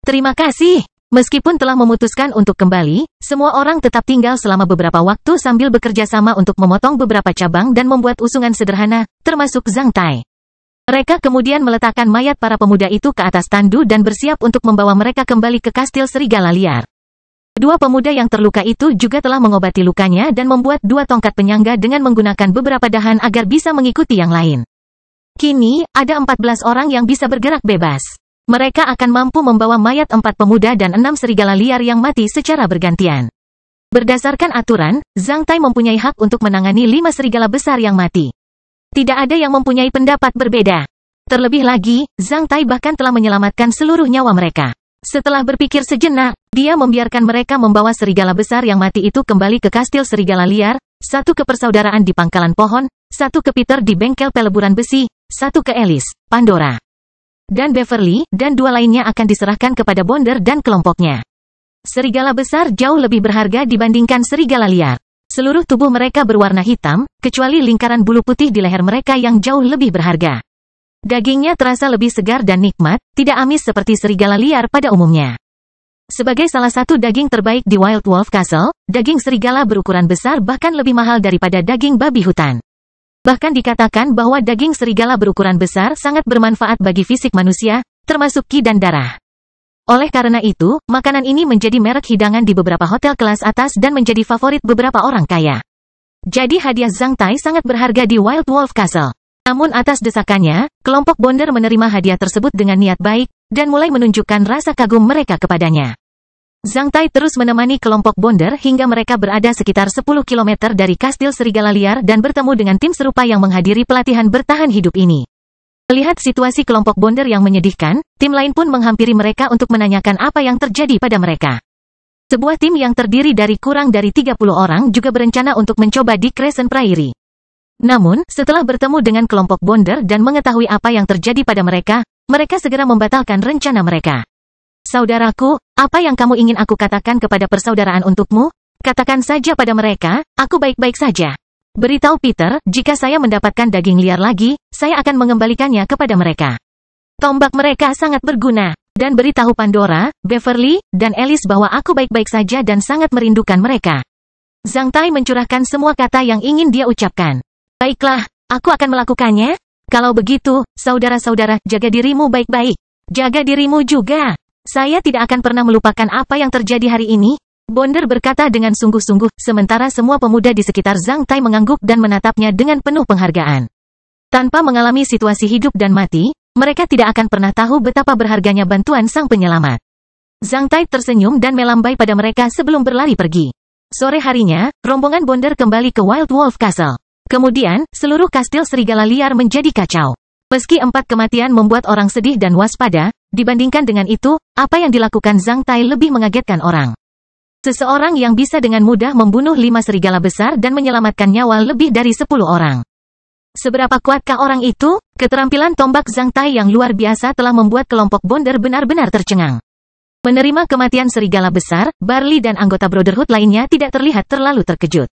Terima kasih. Meskipun telah memutuskan untuk kembali, semua orang tetap tinggal selama beberapa waktu sambil bekerja sama untuk memotong beberapa cabang dan membuat usungan sederhana, termasuk Zhang Tai. Mereka kemudian meletakkan mayat para pemuda itu ke atas tandu dan bersiap untuk membawa mereka kembali ke kastil serigala liar. Dua pemuda yang terluka itu juga telah mengobati lukanya dan membuat dua tongkat penyangga dengan menggunakan beberapa dahan agar bisa mengikuti yang lain. Kini, ada 14 orang yang bisa bergerak bebas. Mereka akan mampu membawa mayat 4 pemuda dan 6 serigala liar yang mati secara bergantian. Berdasarkan aturan, Zhang Tai mempunyai hak untuk menangani 5 serigala besar yang mati. Tidak ada yang mempunyai pendapat berbeda. Terlebih lagi, Zhang Tai bahkan telah menyelamatkan seluruh nyawa mereka. Setelah berpikir sejenak, dia membiarkan mereka membawa serigala besar yang mati itu kembali ke kastil serigala liar, satu ke persaudaraan di pangkalan pohon, satu ke Peter di bengkel peleburan besi, satu ke Alice, Pandora, dan Beverly, dan 2 lainnya akan diserahkan kepada Bonder dan kelompoknya. Serigala besar jauh lebih berharga dibandingkan serigala liar. Seluruh tubuh mereka berwarna hitam, kecuali lingkaran bulu putih di leher mereka yang jauh lebih berharga. Dagingnya terasa lebih segar dan nikmat, tidak amis seperti serigala liar pada umumnya. Sebagai salah satu daging terbaik di Wild Wolf Castle, daging serigala berukuran besar bahkan lebih mahal daripada daging babi hutan. Bahkan dikatakan bahwa daging serigala berukuran besar sangat bermanfaat bagi fisik manusia, termasuk ki dan darah. Oleh karena itu, makanan ini menjadi merek hidangan di beberapa hotel kelas atas dan menjadi favorit beberapa orang kaya. Jadi hadiah Zhang Tai sangat berharga di Wild Wolf Castle. Namun atas desakannya, kelompok Bonder menerima hadiah tersebut dengan niat baik, dan mulai menunjukkan rasa kagum mereka kepadanya. Zhang Tai terus menemani kelompok Bonder hingga mereka berada sekitar 10 km dari kastil serigala liar dan bertemu dengan tim serupa yang menghadiri pelatihan bertahan hidup ini. Melihat situasi kelompok Bonder yang menyedihkan, tim lain pun menghampiri mereka untuk menanyakan apa yang terjadi pada mereka. Sebuah tim yang terdiri dari kurang dari 30 orang juga berencana untuk mencoba di Crescent Prairie. Namun, setelah bertemu dengan kelompok Bonder dan mengetahui apa yang terjadi pada mereka, mereka segera membatalkan rencana mereka. Saudaraku, apa yang kamu ingin aku katakan kepada persaudaraan untukmu? Katakan saja pada mereka, aku baik-baik saja. Beritahu Peter, jika saya mendapatkan daging liar lagi, saya akan mengembalikannya kepada mereka. Tombak mereka sangat berguna. Dan beritahu Pandora, Beverly, dan Alice bahwa aku baik-baik saja dan sangat merindukan mereka. Zhang Tai mencurahkan semua kata yang ingin dia ucapkan. Baiklah, aku akan melakukannya. Kalau begitu, saudara-saudara, jaga dirimu baik-baik. Jaga dirimu juga. Saya tidak akan pernah melupakan apa yang terjadi hari ini. Bonder berkata dengan sungguh-sungguh, sementara semua pemuda di sekitar Zhang Tai mengangguk dan menatapnya dengan penuh penghargaan. Tanpa mengalami situasi hidup dan mati, mereka tidak akan pernah tahu betapa berharganya bantuan sang penyelamat. Zhang Tai tersenyum dan melambai pada mereka sebelum berlari pergi. Sore harinya, rombongan Bonder kembali ke Wild Wolf Castle. Kemudian, seluruh kastil serigala liar menjadi kacau. Meski 4 kematian membuat orang sedih dan waspada, dibandingkan dengan itu, apa yang dilakukan Zhang Tai lebih mengagetkan orang. Seseorang yang bisa dengan mudah membunuh 5 serigala besar dan menyelamatkan nyawa lebih dari 10 orang. Seberapa kuatkah orang itu? Keterampilan tombak Zhang Tai yang luar biasa telah membuat kelompok Bonder benar-benar tercengang. Menerima kematian serigala besar, Barley dan anggota Brotherhood lainnya tidak terlihat terlalu terkejut.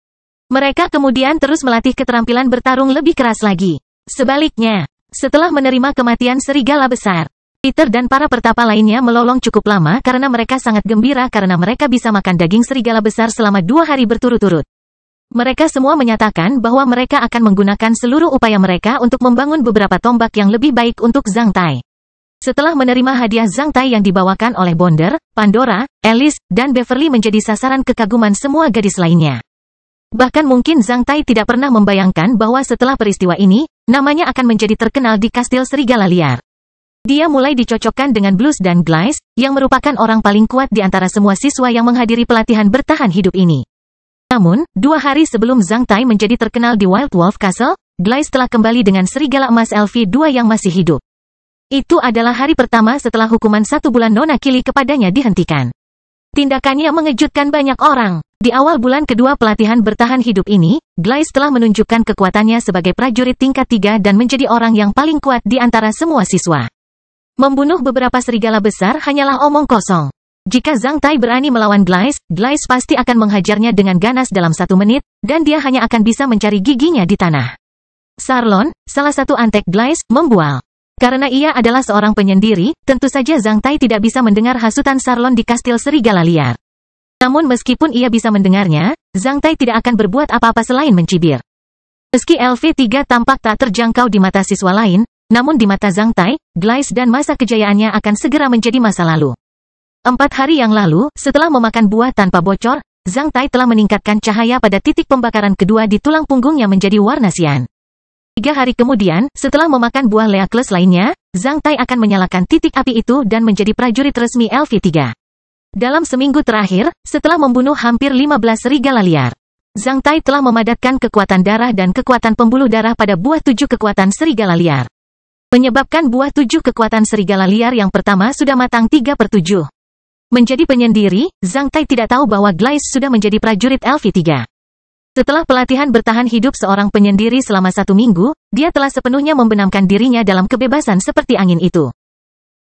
Mereka kemudian terus melatih keterampilan bertarung lebih keras lagi. Sebaliknya, setelah menerima kematian serigala besar, Peter dan para pertapa lainnya melolong cukup lama karena mereka sangat gembira karena mereka bisa makan daging serigala besar selama 2 hari berturut-turut. Mereka semua menyatakan bahwa mereka akan menggunakan seluruh upaya mereka untuk membangun beberapa tombak yang lebih baik untuk Zhang Tai. Setelah menerima hadiah Zhang Tai yang dibawakan oleh Bonder, Pandora, Alice, dan Beverly menjadi sasaran kekaguman semua gadis lainnya. Bahkan mungkin Zhang Tai tidak pernah membayangkan bahwa setelah peristiwa ini, namanya akan menjadi terkenal di kastil Serigala Liar. Dia mulai dicocokkan dengan Blues dan Glyce, yang merupakan orang paling kuat di antara semua siswa yang menghadiri pelatihan bertahan hidup ini. Namun, 2 hari sebelum Zhang Tai menjadi terkenal di Wild Wolf Castle, Glyce telah kembali dengan serigala emas LV2 yang masih hidup. Itu adalah hari pertama setelah hukuman 1 bulan Nona Kili kepadanya dihentikan. Tindakannya mengejutkan banyak orang. Di awal bulan kedua pelatihan bertahan hidup ini, Glyce telah menunjukkan kekuatannya sebagai prajurit tingkat 3 dan menjadi orang yang paling kuat di antara semua siswa. Membunuh beberapa serigala besar hanyalah omong kosong. Jika Zhang Tai berani melawan Glyce, Glyce pasti akan menghajarnya dengan ganas dalam 1 menit, dan dia hanya akan bisa mencari giginya di tanah. Sarlon, salah satu antek Glyce, membual. Karena ia adalah seorang penyendiri, tentu saja Zhang Tai tidak bisa mendengar hasutan Sarlon di kastil Serigala Liar. Namun meskipun ia bisa mendengarnya, Zhang Tai tidak akan berbuat apa-apa selain mencibir. Meski LV3 tampak tak terjangkau di mata siswa lain, namun di mata Zhang Tai, Glyce dan masa kejayaannya akan segera menjadi masa lalu. 4 hari yang lalu, setelah memakan buah tanpa bocor, Zhang Tai telah meningkatkan cahaya pada titik pembakaran kedua di tulang punggungnya menjadi warna sian. 3 hari kemudian, setelah memakan buah Leacles lainnya, Zhang Tai akan menyalakan titik api itu dan menjadi prajurit resmi LV3. Dalam seminggu terakhir, setelah membunuh hampir 15 serigala liar, Zhang Tai telah memadatkan kekuatan darah dan kekuatan pembuluh darah pada buah 7 kekuatan serigala liar. Menyebabkan buah 7 kekuatan serigala liar yang pertama sudah matang 3/7. Menjadi penyendiri, Zhang Tai tidak tahu bahwa Glyce sudah menjadi prajurit LV3. Setelah pelatihan bertahan hidup seorang penyendiri selama 1 minggu, dia telah sepenuhnya membenamkan dirinya dalam kebebasan seperti angin itu.